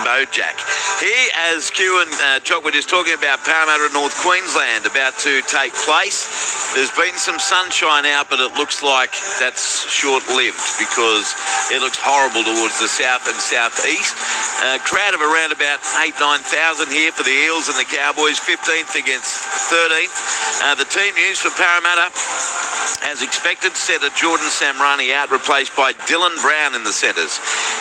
Bojack. Here, as Q and Chock were just talking about, Parramatta and North Queensland about to take place. There's been some sunshine out, but it looks like that's short-lived because it looks horrible towards the south and southeast. Crowd of around about 8,000-9,000 here for the Eels and the Cowboys, 15th against 13th. The team news for Parramatta, as expected, centre Jordan Samrani out, replaced by Dylan Brown in the centres.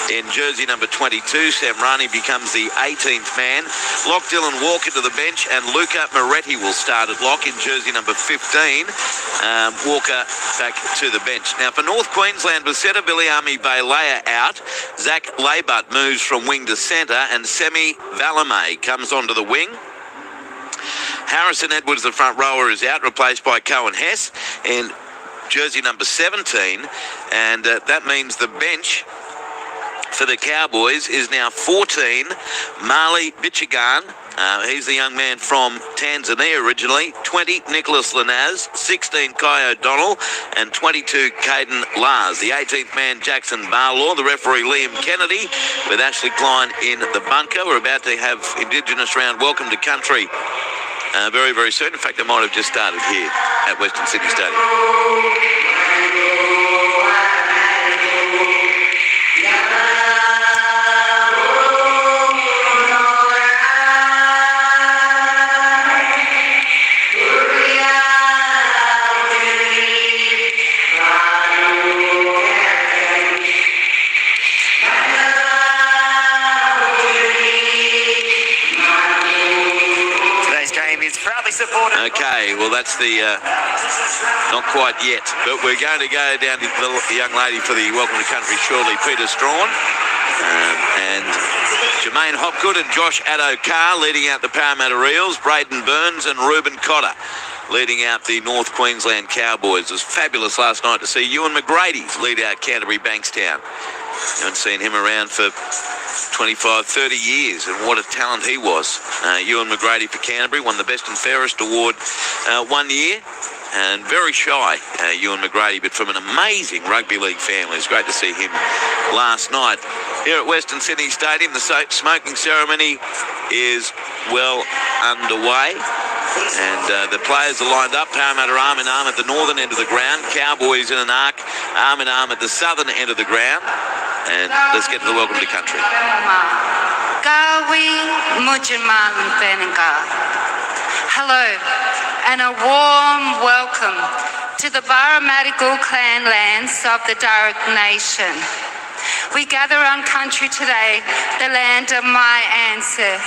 In jersey number 22, Samrani becomes the 18th man. Lock Dylan Walker to the bench, and Luca Moretti will start at lock in jersey number 15. Walker back to the bench. Now for North Queensland, with centre Viliami Bailea out, Zach Laybut moves from wing to centre, and Semi Valame comes onto the wing. Harrison Edwards, the front rower, is out, replaced by Cohen Hess in jersey number 17, and that means the bench for the Cowboys is now 14, Marley Bichigan. He's the young man from Tanzania originally. 20, Nicholas Lanaz. 16, Kai O'Donnell. And 22, Caden Lars. The 18th man, Jackson Barlaw. The referee, Liam Kennedy, with Ashley Klein in the bunker. We're about to have Indigenous round welcome to country very, very soon. In fact, they might have just started here at Western Sydney Stadium. Okay, well that's the, not quite yet, but we're going to go down to the young lady for the welcome to country shortly, Peter Strawn, and Jermaine Hopgood and Josh Addo-Carr leading out the Parramatta Eels, Braden Burns and Ruben Cotter leading out the North Queensland Cowboys. It was fabulous last night to see Ewan McGrady lead out Canterbury Bankstown. Haven't seen him around for 25, 30 years, and what a talent he was. Ewan McGrady for Canterbury won the Best and Fairest award 1 year, and very shy, Ewan McGrady, but from an amazing rugby league family. It's great to see him last night. Here at Western Sydney Stadium, the smoking ceremony is well underway, and the players are lined up. Parramatta arm in arm at the northern end of the ground, Cowboys in an arm in arm at the southern end of the ground. And let's get to the welcome to country. Hello, and a warm welcome to the Parramatta clan lands of the Darug Nation. We gather on country today, the land of my ancestors.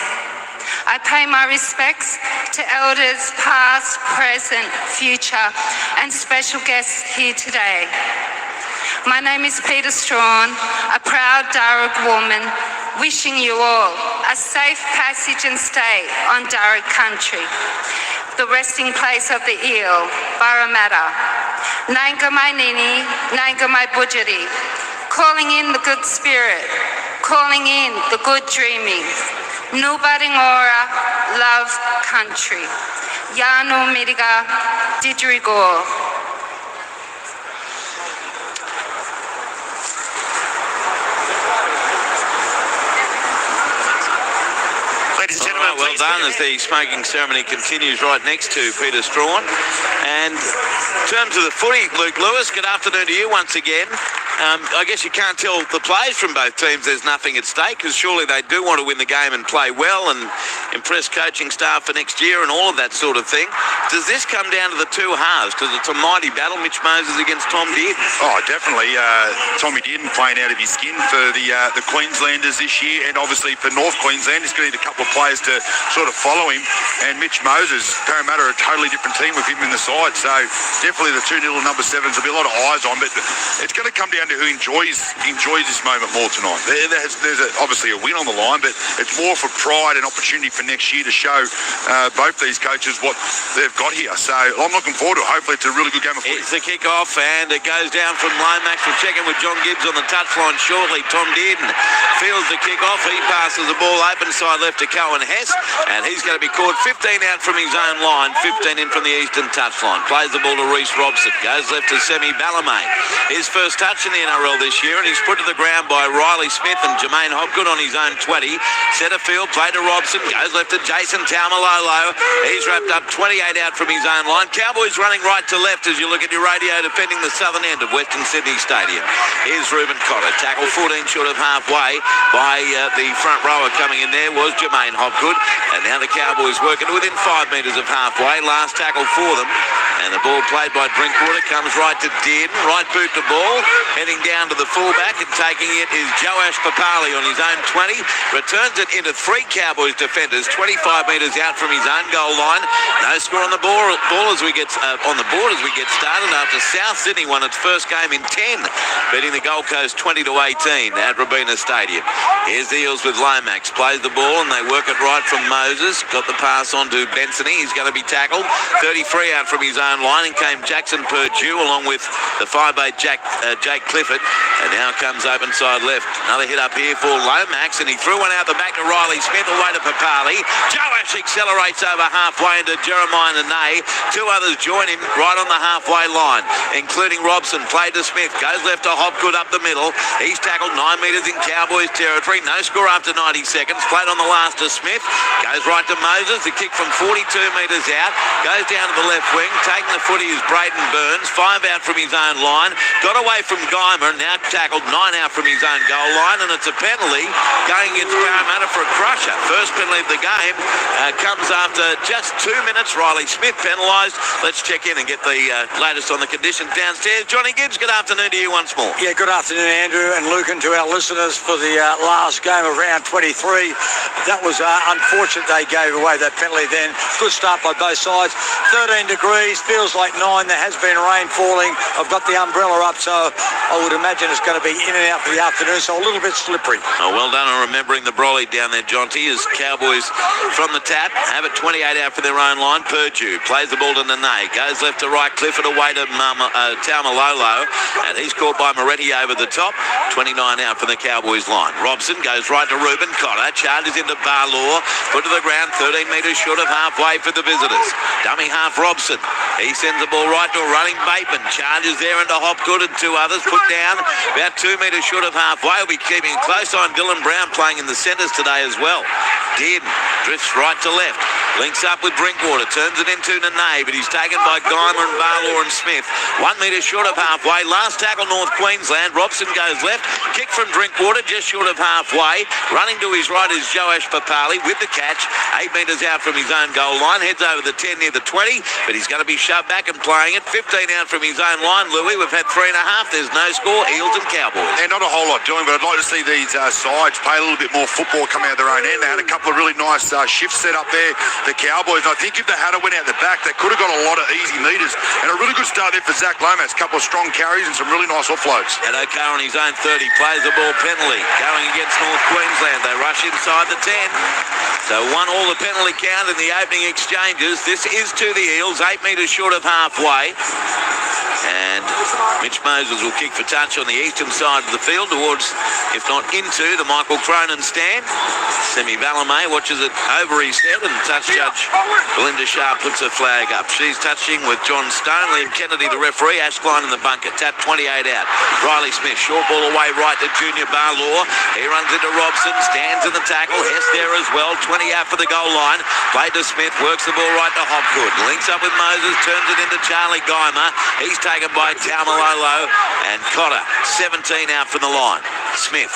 I pay my respects to elders past, present, future, and special guests here today. My name is Peter Strawn, a proud Darug woman, wishing you all a safe passage and stay on Darug country, the resting place of the eel, Parramatta. Nanga mai nini, nanga mai bujari, calling in the good spirit, calling in the good dreaming. Nubaringora, love country. Yano miriga, didrigo. Well done as the smoking ceremony continues right next to Peter Strawn. And in terms of the footy, Luke Lewis, good afternoon to you once again. I guess you can't tell the players from both teams there's nothing at stake, because surely they do want to win the game and play well and impress coaching staff for next year and all of that sort of thing. Does this come down to the two halves? Because it's a mighty battle, Mitch Moses against Tom Dearden. Oh, definitely. Tommy Dearden playing out of his skin for the Queenslanders this year, and obviously for North Queensland, he's going to need a couple of players to sort of follow him. And Mitch Moses, Parramatta are a totally different team with him in the side, so definitely the 2 little number 7s will be a lot of eyes on, but it's going to come down to who enjoys this moment more tonight. There's obviously a win on the line, but it's more for pride and opportunity for next year to show both these coaches what they've got here. So I'm looking forward to it. Hopefully it's a really good game of footy. It's the kick-off, and it goes down from Lomax. We'll check in with John Gibbs on the touchline shortly. Tom Dearden fields the kick-off. He passes the ball open side left to Cohen Hess, and he's going to be caught 15 out from his own line, 15 in from the eastern touchline. Plays the ball to Reece Robson. Goes left to Semi Balame. His first touch, and in the NRL this year, and he's put to the ground by Riley Smith and Jermaine Hopgood on his own 20. Centre field, play to Robson, goes left to Jason Taumalolo. He's wrapped up 28 out from his own line. Cowboys running right to left as you look at your radio, defending the southern end of Western Sydney Stadium. Here's Ruben Cotter, tackle 14 short of halfway by the front rower coming in there was Jermaine Hopgood. And now the Cowboys working to within 5 metres of halfway. Last tackle for them. And the ball played by Drinkwater comes right to Dearden. Right boot to ball. Heading down to the fullback and taking it is Joash Papali on his own 20. Returns it into 3 Cowboys defenders. 25 metres out from his own goal line. No score on the ball as we get on the board as we get started after South Sydney won its first game in 10, beating the Gold Coast 20-18 at Robina Stadium. Here's the Eels with Lomax. Plays the ball and they work it right from Moses. Got the pass on to Bensony. He's going to be tackled. 33 out from his own line, and came Jackson Purdue along with the 5'8 Jake Clifford. And now comes open side left. Another hit up here for Lomax, and he threw one out the back to Riley Smith away to Papali. Joash accelerates over halfway into Jeremiah Nene. 2 others join him right on the halfway line, including Robson. Played to Smith. Goes left to Hopgood up the middle. He's tackled 9 metres in Cowboys territory. No score after 90 seconds. Played on the last to Smith. Goes right to Moses. The kick from 42 metres out. Goes down to the left wing. Taking the footy is Braden Burns. 5 out from his own line. Got away from Guymer. Now tackled 9 out from his own goal line. And it's a penalty going against Parramatta for a crusher. First penalty of the game comes after just 2 minutes. Riley Smith penalised. Let's check in and get the latest on the conditions downstairs. Johnny Gibbs, good afternoon to you once more. Yeah, good afternoon, Andrew and Luke, and to our listeners for the last game of round 23. That was unfortunate they gave away that penalty then. Good start by both sides. 13 degrees, feels like 9. There has been rain falling. I've got the umbrella up, so I would imagine it's going to be in and out for the afternoon, so a little bit slippery. Oh, well done on remembering the brolly down there, Jonty, as Cowboys from the tap have it 28 out for their own line. Purdue plays the ball to Nene. Goes left to right. Clifford away to Taumalolo, and he's caught by Moretti over the top. 29 out for the Cowboys line. Robson goes right to Ruben Cotter. Charges into Barlaw. Put to the ground 13 metres short of halfway for the visitors. Dummy half Robson. He sends the ball right to a running Bateman. Charges there into Hopgood and 2 others. Put down about 2 metres short of halfway. We'll be keeping a close eye on Dylan Brown playing in the centres today as well. Dearden drifts right to left. Links up with Drinkwater. Turns it into Nene, but he's taken by Guymer and Barlaw and Smith. 1 metre short of halfway. Last tackle North Queensland. Robson goes left. Kick from Drinkwater just short of halfway. Running to his right is Joash Papali with the catch. 8 metres out from his own goal line. Heads over the 10 near the 20, but he's going to be shoved back and playing it. 15 out from his own line. Louis, we've had 3.5. There's no score. Eels and Cowboys. And not a whole lot doing, but I'd like to see these sides play a little bit more football coming out of their own end. They had a couple of really nice shifts set up there, the Cowboys. And I think if they had went out the back, they could have got a lot of easy meters. And a really good start there for Zach Lomax. A couple of strong carries and some really nice offloads. Addo-Carr on his own 30 plays the ball penalty. Going against North Queensland. They rush inside the 10. So won all the penalty count in the opening exchanges. This is to the Eels, 8 metres short of halfway. And Mitch Moses will kick for touch on the eastern side of the field towards, if not into, the Michael Cronin stand. Semi Valame watches it over his head, and touch judge Belinda Sharp puts her flag up. She's touching with John Stone. Liam Kennedy, the referee. Ash Klein in the bunker. Tap 28 out. Riley Smith, short ball away right to Junior Barlaw. He runs into Robson, stands in the tackle. Hess there as well. 20 out for the goal line. Played to Smith, works the ball right to Hopgood. Links up with Moses, turns it into Charlie Guymer. He's taken by Taumalolo and Cotter. 17 out from the line. Smith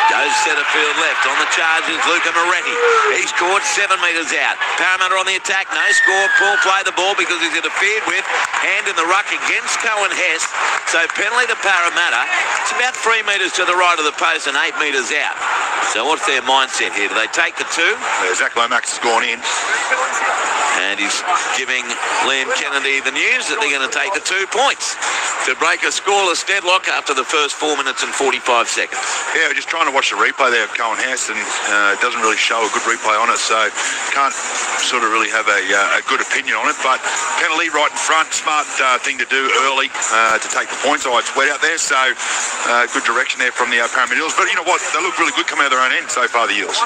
goes centre field left. On the charges, Luca Moretti. He's caught 7 metres out. Parramatta on the attack. No score. Paul play the ball because he's interfered with. Hand in the ruck against Cohen Hess. So penalty to Parramatta. It's about 3 metres to the right of the post and 8 metres out. So what's their mindset here? Do they take the 2? Zach Lomax has gone in. And he's giving Liam Kennedy the news that they're going to take the 2 points to break a scoreless deadlock after the first 4 minutes and 45 seconds. Yeah, we're just trying to watch the replay there of Cohen Hess, and it doesn't really show a good replay on it, so can't sort of really have a good opinion on it. But penalty right in front, smart thing to do early to take the points. Oh, it's wet out there, so good direction there from the Parramatta Eels. But you know what? They look really good coming out of their own end so far, the Eels.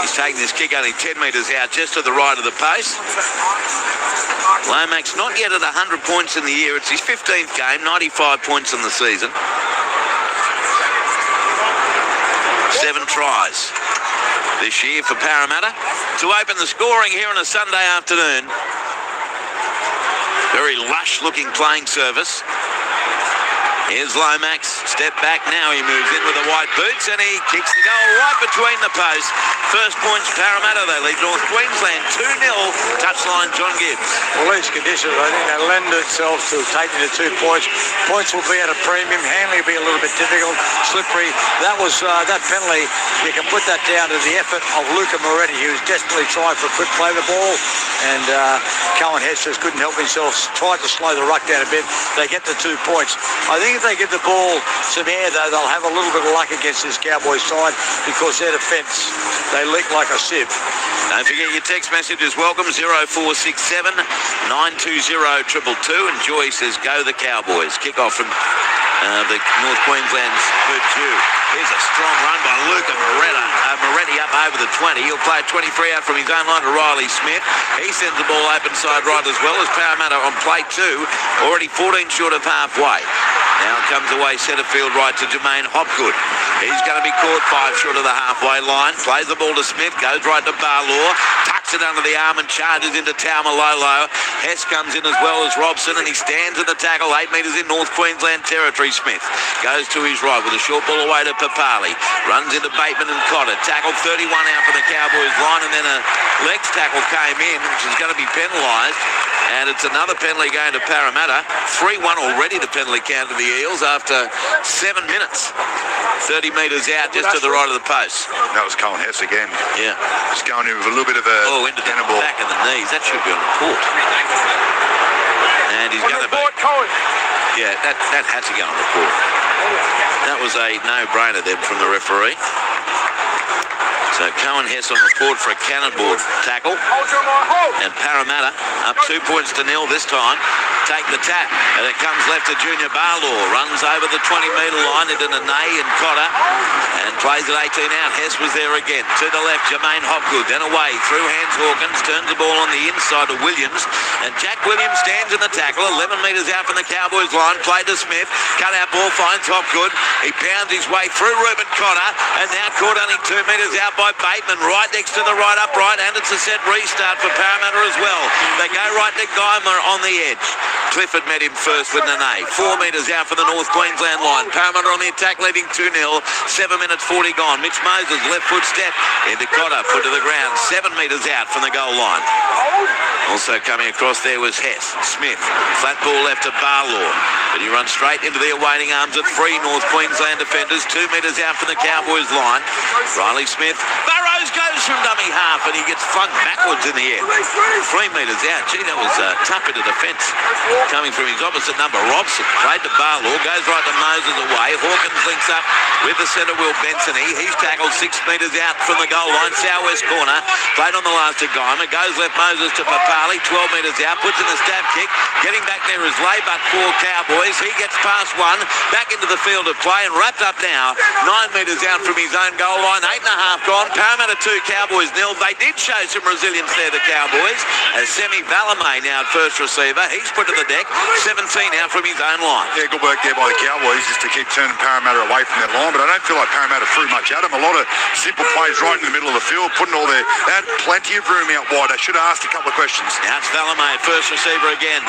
He's taking this kick only 10 metres out, just to the right of the post. Lomax not yet at 100 points in the year. It's his 15th game, 95 points in the season. tries this year for Parramatta to open the scoring here on a Sunday afternoon. Very lush-looking playing surface. Here's Lomax, step back now, he moves in with the white boots and he kicks the goal right between the posts. First points Parramatta, they lead North Queensland 2-0, touchline John Gibbs. Well, these conditions, I think they lend themselves to taking the 2 points. Points will be at a premium, handling will be a little bit difficult, slippery. That was, that penalty, you can put that down to the effort of Luca Moretti. He was desperately trying for a quick play of the ball and Cohen Hess just couldn't help himself, tried to slow the ruck down a bit. They get the 2 points. I think if they give the ball some air, though, they'll have a little bit of luck against this Cowboys side because their defence, they leak like a sieve. Don't forget your text message is welcome, 0467 920 222. And Joy says, go the Cowboys. Kick off from the North Queensland's Purdue. Here's a strong run by Luca Moretti up over the 20. He'll play 23 out from his own line to Riley Smith. He sends the ball open side right as well as Parramatta on play 2, already 14 short of halfway. Now comes away centre field right to Jermaine Hopgood. He's going to be caught 5 short of the halfway line. Plays the ball to Smith, goes right to Barlaw, tucks it under the arm and charges into Taumalolo. Hess comes in as well as Robson and he stands in the tackle 8 metres in North Queensland territory. Smith goes to his right with a short ball away to Papali. Runs into Bateman and Cotter. Tackle 31 out for the Cowboys line and then a legs tackle came in, which is going to be penalised. And it's another penalty going to Parramatta. 3-1 already the penalty count to the Eels after 7 minutes. 30 metres out just to the right of the post. That was Cohen Hess again. Yeah. Just going in with a little bit of a... Oh, into the back of the knees. That should be on the court. And he's going to be... Yeah, that had to go on the court. That was a no-brainer then from the referee. So Cohen Hess on the board for a cannonball tackle. And Parramatta up 2 points to 0 this time. Take the tap. And it comes left to Junior Barlaw. Runs over the 20-metre line into Nene and Cotter. And plays at 18 out. Hess was there again. To the left, Jermaine Hopgood. Then away through hands Hawkins. Turns the ball on the inside to Williams. And Jack Williams stands in the tackle. 11 metres out from the Cowboys line. Play to Smith. Cut out ball finds Hopgood. He pounds his way through Reuben Cotter. And now caught only 2 metres out by Bateman, right next to the right upright, and it's a set restart for Parramatta as well. They go right to Geimer on the edge. Clifford met him first with Nene. 4 metres out for the North Queensland line. Parramatta on the attack, leading 2-0. 7 minutes 40 gone. Mitch Moses, left foot step into Cotter, foot to the ground. 7 metres out from the goal line. Also coming across there was Hess. Smith, flat ball left to Barlaw, but he runs straight into the awaiting arms of 3 North Queensland defenders. 2 metres out from the Cowboys line. Riley Smith. Burrows goes from dummy half and he gets flung backwards in the air. 3 metres out. Gee, that was tough into defence. Coming from his opposite number, Robson. Played to Barlaw. Goes right to Moses away. Hawkins links up with the centre Will Benson. He's tackled 6 metres out from the goal line. Southwest corner. Played on the last to Geimer. Goes left Moses to Papali. 12 metres out. Puts in a stab kick. Getting back there is Laybutt for Cowboys. He gets past one. Back into the field of play and wrapped up now. 9 metres out from his own goal line. 8.5 gone. Parramatta 2, Cowboys 0. They did show some resilience there, the Cowboys, as Semi Valame now at first receiver. He's put to the deck. 17 out from his own line. Yeah, good work there by the Cowboys just to keep turning Parramatta away from that line, but I don't feel like Parramatta threw much at them. A lot of simple plays right in the middle of the field, putting all their... They had plenty of room out wide. I should have asked a couple of questions. Now it's Valame, first receiver again.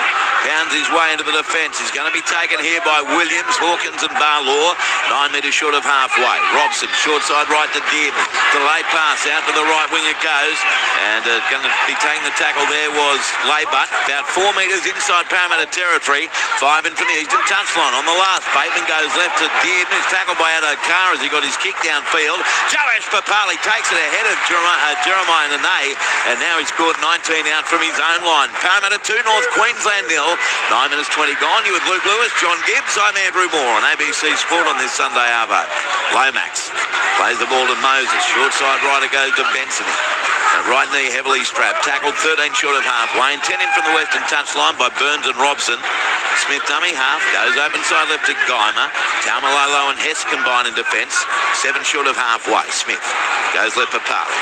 Pounds his way into the defence. He's going to be taken here by Williams, Hawkins and Barlaw. 9 metres short of halfway. Robson, short side right to Gibb. Delayed pass out to the right wing it goes. And going to be taking the tackle there was Laybutt. About 4 metres inside Parramatta territory. 5 in from the eastern touchline. On the last, Bateman goes left to Gibb. He's tackled by Addo-Carr as he got his kick downfield. Joash Papali takes it ahead of Jeremiah Nene. And now he's scored 19 out from his own line. Parramatta 2, North Queensland 0. 9 minutes 20 gone. You with Luke Lewis, John Gibbs. I'm Andrew Moore on ABC Sport on this Sunday Arvo. Lomax plays the ball to Moses. Short side righter goes to Benson. Right knee heavily strapped. Tackled 13 short of halfway. And 10 in from the western touchline by Burns and Robson. Smith dummy half. Goes open side left to Geimer. Taumalolo and Hess combine in defence. 7 short of halfway. Smith goes left for Papali.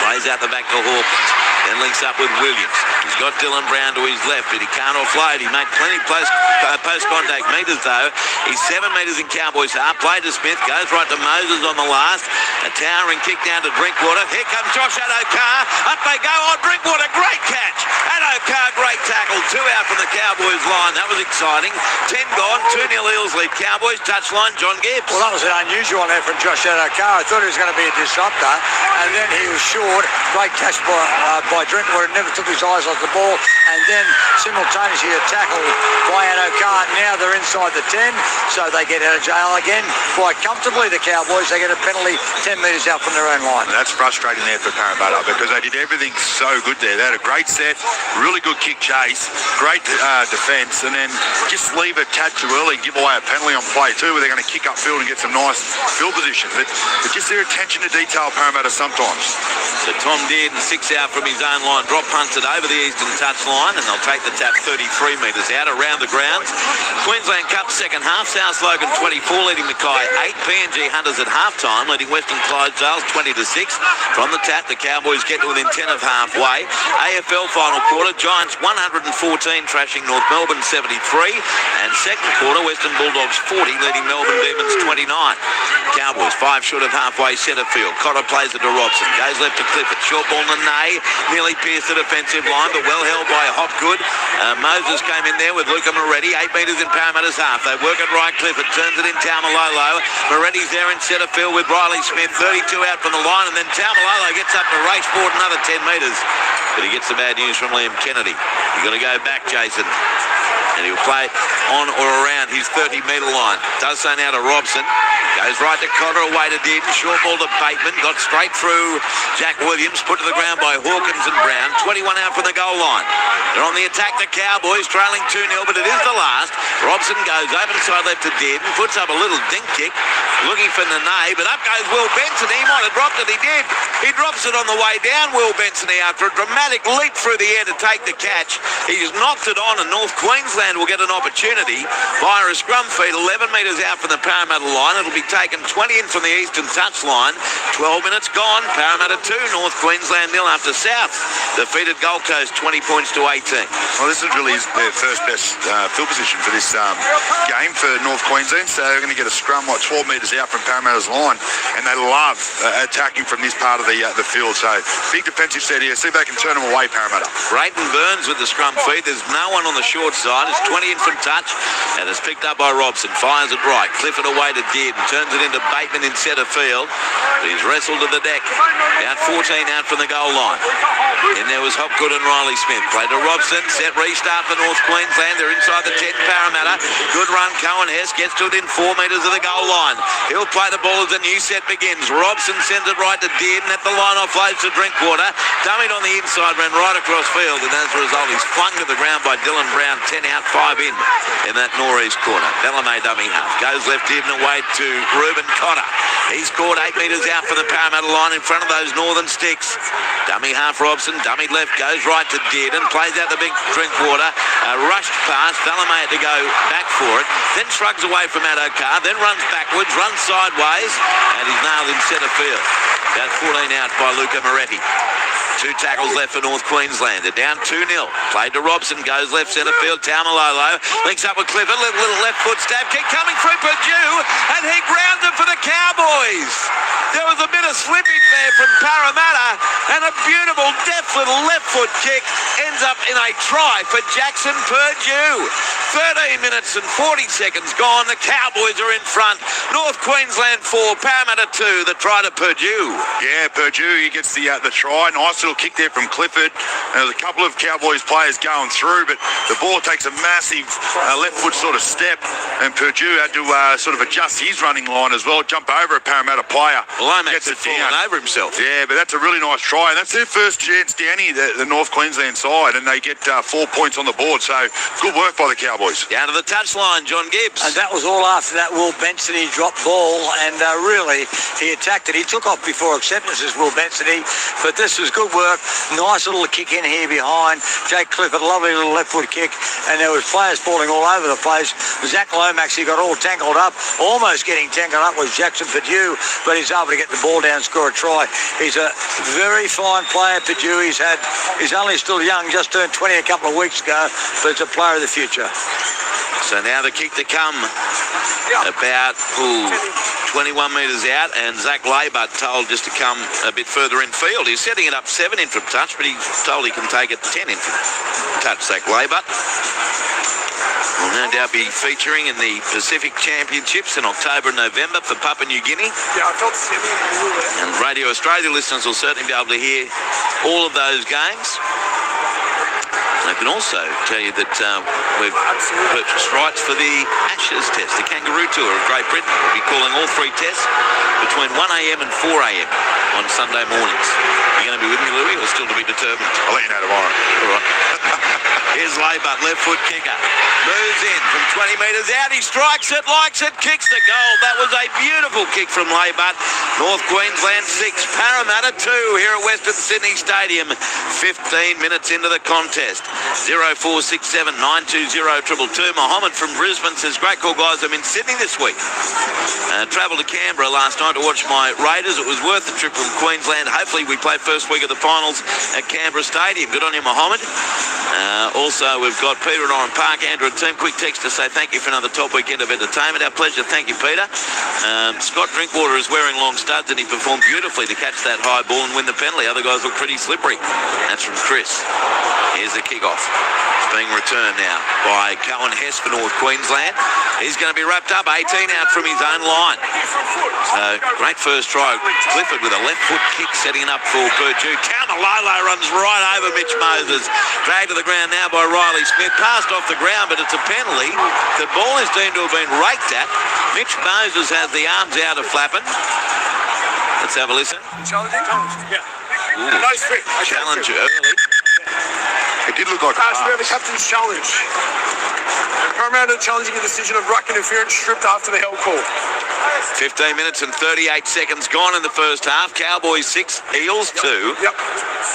Plays out the back to Hawkins. Then links up with Williams. He's got Dylan Brown to his left, but he can't offload. He made plenty post-contact meters, though. He's 7 metres in Cowboys half. Play to Smith. Goes right to Moses on the last. A towering kick down to Drinkwater. Here comes Josh Addo-Carr. Up they go. Oh, Drinkwater, great catch. Addo-Carr, great tackle. 2 out from the Cowboys line. That was exciting. 10 gone. 2-0 Eels lead Cowboys. Touchline, John Gibbs. Well, that was an unusual there from Josh Addo-Carr. I thought he was going to be a disruptor, and then he was short. Great catch by Drinkwater. Never took his eyes off the ball, and then simultaneously a tackle by Addo-Carr. Now they're inside the 10, so they get out of jail again quite comfortably. The Cowboys, they get a penalty 10 metres out from their own line. And that's frustrating there for Parramatta because they did everything so good there. They had a great set, really good kick chase, great defence, and then just leave a tad too early, give away a penalty on play too, where they're going to kick upfield and get some nice field position. But just their attention to detail, Parramatta, sometimes. So Tom Dearden, 6 out from his own line, drop punted over the eastern touchline, and they'll take the tap 33 metres out around the grounds. Queensland Cup second half, South Logan 24 leading Mackay 8. PNG Hunters at half-time leading Western Clydesdales 20-6. From the tap, the Cowboys get to within 10 of halfway. AFL final quarter, Giants 114 trashing North Melbourne 73. And second quarter, Western Bulldogs 40 leading Melbourne Demons 29. Cowboys 5 short of halfway centre field. Cotter plays it to Robson. Goes left to Clifford. Short ball to Nay. Nearly pierced the defensive line, but well held by Hopgood. Moses came in there with Luca Moretti. 8 metres in Parramatta's half. They work it right. Clifford turns it in Taumalolo. Moretti's there in centre field with Riley Smith. 32 out from the line, and then Taumalolo gets up to race forward another 10 metres. But he gets the bad news from Liam Kennedy. You've got to go back, Jason. And he'll play it on or around his 30-metre line. Does so now to Robson. Goes right to Cotter, away to Dearden. Short ball to Bateman. Got straight through Jack Williams. Put to the ground by Hawkins and Brown. 21 out from the goal line. They're on the attack, the Cowboys, trailing 2-0, but it is the last. Robson goes over the side left to Dearden. Puts up a little dink kick. Looking for Nene, but up goes Will Benson. He might have dropped it. He did. He drops it on the way down, Will Benson, after a dramatic leap through the air to take the catch. He's knocked it on, and North Queensland will get an opportunity via a scrum feed 11 metres out from the Parramatta line. It'll be taken 20 in from the eastern touchline. 12 minutes gone. Parramatta 2, North Queensland 0 after South defeated Gold Coast 20 points to 18. Well, this is really their first best field position for this game for North Queensland. So they're going to get a scrum like 12 metres out from Parramatta's line, and they love attacking from this part of the field. So big defensive set here. See if they can turn them away, Parramatta. Brayton Burns with the scrum feed. There's no one on the short side. It's 20 in from touch, and it's picked up by Robson. Fires it right. Clifford away to Dearden. Turns it into Bateman in centre field. He's wrestled to the deck. About 14 out from the goal line. And there was Hopgood and Riley Smith. Play to Robson. Set restart for North Queensland. They're inside the 10, Parramatta. Good run. Cohen Hess gets to within 4 metres of the goal line. He'll play the ball as the new set begins. Robson sends it right to Dearden. At the line offloads to Drinkwater. Dummied on the inside, ran right across field, and as a result he's flung to the ground by Dylan Brown. 10 out, 5 in that northeast corner. Bellarmé dummy half. Goes left Dearden away to Reuben Cotter. He's caught 8 metres out from the Parramatta line in front of those northern sticks. Dummy half Robson, dummy left, goes right to Dearden, plays out the big Drinkwater. Rushed past, Bellarmé had to go back for it, then shrugs away from Addo-Carr, then runs backwards, runs sideways, and he's nailed in centre field. About 14 out by Luca Moretti. 2 tackles left for North Queensland. They're down 2-0. Played to Robson. Goes left centre field. Taumalolo links up with Clifford. Little left foot stab kick coming through Purdue. And he grounds it for the Cowboys. There was a bit of slippage there from Parramatta. And a beautiful, deft little left foot kick ends up in a try for Jackson Purdue. 13 minutes and 40 seconds gone. The Cowboys are in front. North Queensland 4, Parramatta 2. The try to Purdue. Yeah, Purdue, he gets the try. Nice little kick there from Clifford. And there's a couple of Cowboys players going through, but the ball takes a massive left foot sort of step, and Purdue had to sort of adjust his running line as well, jump over a Parramatta player. Lomax had fallen over himself. Yeah, but that's a really nice try, and that's their first chance down here, the North Queensland side, and they get 4 points on the board, so good work by the Cowboys. Down to the touchline, John Gibbs. And that was all after that Will Benson. He dropped ball, and really, he attacked it. He took off before acceptances, Will Benson, but this was good work. Nice little kick in here behind. Jake Clifford, lovely little left foot kick, and there was players falling all over the place. Zach Lomax, he got all tangled up, almost getting tangled up with Jackson Purdue, but he's able to get the ball down and score a try. He's a very fine player, Purdue. He's only still young, just turned 20 a couple of weeks ago, but he's a player of the future. So now the kick to come about 21 metres out, and Zach Laybutt told just to come a bit further in field. He's setting it up 7 in from touch, but he's told he can take it 10 in from touch, Zach Laybutt. Will no doubt be featuring in the Pacific Championships in October and November for Papua New Guinea. Yeah, I felt semi And Radio Australia listeners will certainly be able to hear all of those games. I can also tell you that we've purchased rights for the Ashes Test, the Kangaroo Tour of Great Britain. We'll be calling all 3 tests between 1 a.m. and 4 a.m. on Sunday mornings. Are you going to be with me, Louis, or still to be determined? I'll let you know tomorrow. All right. Here's Laybutt, left foot kicker. Moves in from 20 metres out. He strikes it, likes it, kicks the goal. That was a beautiful kick from Laybutt. North Queensland 6, Parramatta 2 here at Western Sydney Stadium. 15 minutes into the contest. 0467 920 222. Mohammed from Brisbane says, great call, guys. I'm in Sydney this week. Travelled to Canberra last night to watch my Raiders. It was worth the trip from Queensland. Hopefully we play first week of the finals at Canberra Stadium. Good on you, Mohammed. Also, we've got Peter and Oran Park, Andrew and team. Quick text to say thank you for another top weekend of entertainment. Our pleasure. Thank you, Peter. Scott Drinkwater is wearing long studs and he performed beautifully to catch that high ball and win the penalty. Other guys look pretty slippery. That's from Chris. Here's the kickoff. It's being returned now by Cohen Hess for North Queensland. He's going to be wrapped up 18 out from his own line. So great first try. Clifford with a left foot kick setting up for Purdue. Taumalolo runs right over Mitch Moses. Dragged to the ground now by Riley Smith. Passed off the ground, but it's a penalty. The ball is deemed to have been raked at. Mitch Moses has the arms out of flapping. Let's have a listen. challenging. Yeah. Ooh. Nice fit. Challenge early. It did look like a We have a pass. captain's challenge. Parramatta challenging a decision of ruck interference stripped after the held call. 15 minutes and 38 seconds gone in the first half. Cowboys 6, Eels 2. Yep.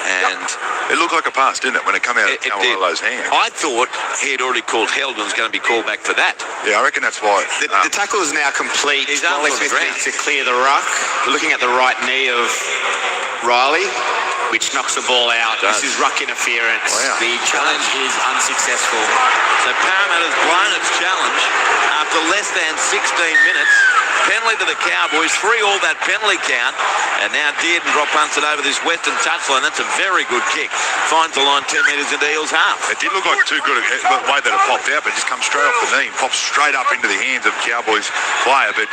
And It looked like a pass, didn't it, when it came out of it did. Taumalolo's hand? I thought he had already called held and was going to be called back for that. Yeah, I reckon that's why. The tackle is now complete. He's up on Riley the Smith ground. needs to clear the ruck. Looking at the right knee of Riley, which knocks the ball out. Does. This is ruck interference. Wow. The challenge is unsuccessful. So Parramatta's blown its challenge after less than 16 minutes. Penalty to the Cowboys, 3-all that penalty count. And now Dearden drop punts it over this western touchline. That's a very good kick. Finds the line 10 metres into Eels half. It did look like too good the way that it popped out, but it just comes straight off the knee and pops straight up into the hands of the Cowboys player. But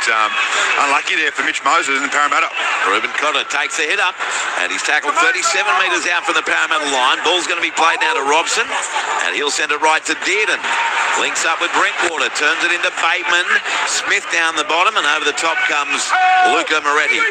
unlucky there for Mitch Moses and Parramatta. Ruben Cotter takes the hit up, and he's tackled 37 metres out from the Parramatta line. Ball's going to be played now to Robson, and he'll send it right to Dearden. Links up with Drinkwater, turns it into Bateman. Smith down the bottom, and over the top comes Luca Moretti.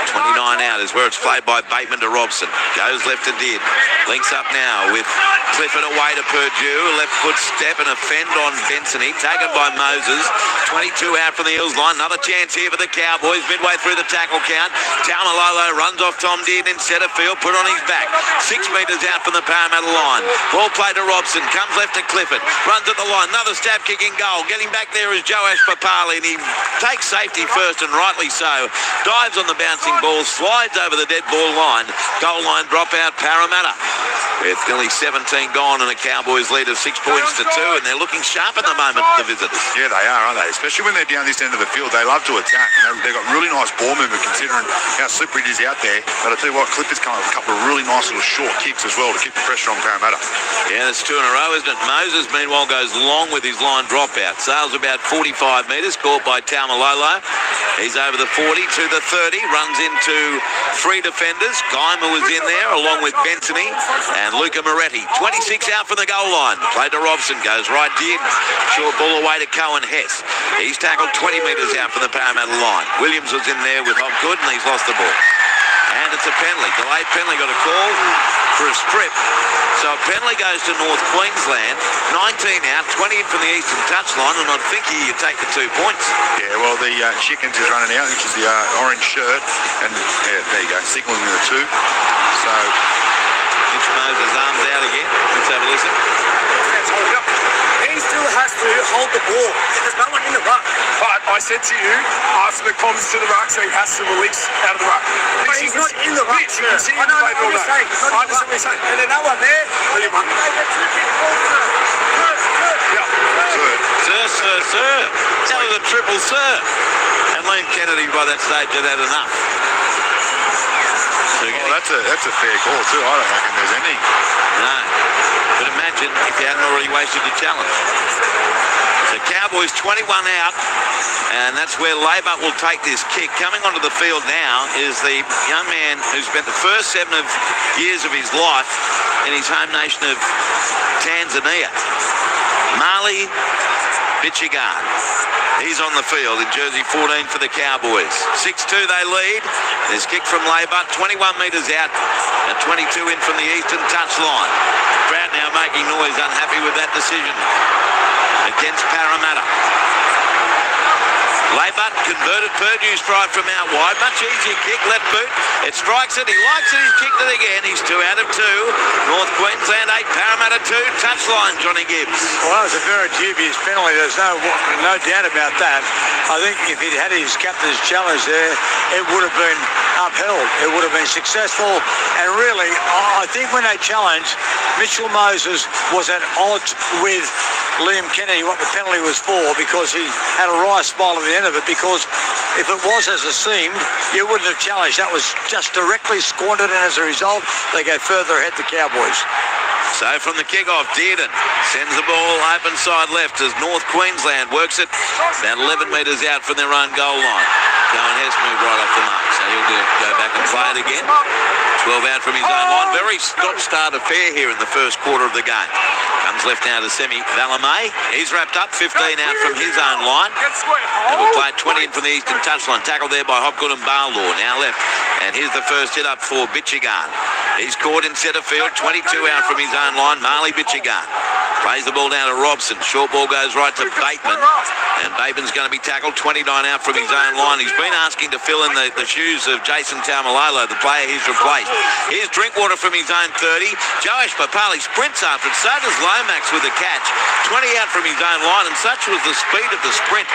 29 out is where it's played by Bateman to Robson. Goes left to Dearden. Links up now with Clifford away to Purdue. Left foot step and a fend on Bensony. Taken by Moses. 22 out from the Eels line. Another chance here for the Cowboys. Midway through the tackle count. Taumalolo runs off Tom Dearden in centre field. Put on his back. 6 metres out from the Parramatta line. Ball played to Robson. Comes left to Clifford. Runs at the line. Another stab kicking goal. Getting back there is Joash Papali. And he takes safety first, and rightly so. Dives on the bouncing ball. Slides over the dead ball line. Goal line dropout Parramatta. With nearly 17 gone and a Cowboys lead of 6 points to 2, and they're looking sharp at the moment, the visitors. Yeah, they are, aren't they? Especially when they're down this end of the field. They love to attack. And they've got really nice ball movement considering how slippery it is out there. But I tell you what, Clifford's come up with a couple of really nice little short kicks as well to keep the pressure on Parramatta. Yeah, that's 2 in a row, isn't it? Moses, meanwhile, goes long with his line dropout. Sails about 45 metres, caught by Taumalolo. He's over the 40 to the 30, runs into 3 defenders. Geimer was in there, along with Bensony and Luca Moretti. 26 out from the goal line. Played to Robson, goes right in. Short ball away to Cohen Hess. He's tackled 20 metres out from the Parramatta line. Williams was in there with Hobgood, and he's lost the ball. And it's a penalty. Delayed penalty, got a call for a strip. So a penalty goes to North Queensland. 19 out, 20 in from the eastern touchline, and I think you take the 2 points. Yeah, well, the Chickens is running out, which is the orange shirt. And yeah, there you go, signalling the 2. So Mitch Moses' arms out again. Let's have a listen. He still has has to hold the ball. There's no one in the ruck. But I said to you, after the comms to the ruck, so he has to release out of the ruck. But he's not in the ruck. You can see him I know playing all what you're saying. day. I understand what you're saying. And there's no one there. Sir. That was a triple sir. And Liam Kennedy by that stage had had enough. So That's a fair call too. I don't reckon there's any. no. But imagine if you hadn't already wasted your challenge. So Cowboys 21 out, and that's where Laybutt will take this kick. Coming onto the field now is the young man who spent the first 7 years of his life in his home nation of Tanzania. Mali Bichigan. He's on the field in jersey 14 for the Cowboys. 6-2 they lead. There's kick from Laybutt, 21 metres out, and 22 in from the eastern touchline. Crowd now making noise, unhappy with that decision against Parramatta. Laybutt converted Purdue's try from out wide. Much easier kick, left boot. It strikes it. He likes it. He's kicked it again. He's 2 out of 2. North Queensland 8, Parramatta 2. Touchline, Johnny Gibbs. Well, that was a very dubious penalty. There's no doubt about that. I think if he'd had his captain's challenge there, it would have been upheld. It would have been successful. And really, I think when they challenged, Mitchell Moses was at odds with Liam Kennedy, what the penalty was for, because he had a wry smile at the end of it, because if it was as it seemed, you wouldn't have challenged. That was just directly squandered, and as a result, they go further ahead, the Cowboys. So from the kickoff, Dearden sends the ball open side left as North Queensland works it about 11 metres out from their own goal line. Cohen Hess moved right off the mark, so he'll go back and play it again. 12 out from his own line. Very stop-start affair here in the first quarter of the game. Comes left now to Semi Valamay. He's wrapped up, 15 out from his own line. And we'll play 20 in from the eastern touchline. Tackled there by Hopgood and Barlaw. Now left. And here's the first hit up for Bichigan. He's caught in centre field, 22 out from his own line. Marley Bichigan plays the ball down to Robson. Short ball goes right to Bateman. And Bateman's going to be tackled, 29 out from his own line. He's been asking to fill in the shoes of Jason Taumalolo, the player he's replaced. Here's Drinkwater from his own 30. Joash Papali sprints after it. So does Lomax with the catch. 20 out from his own line, and such was the speed of the sprint.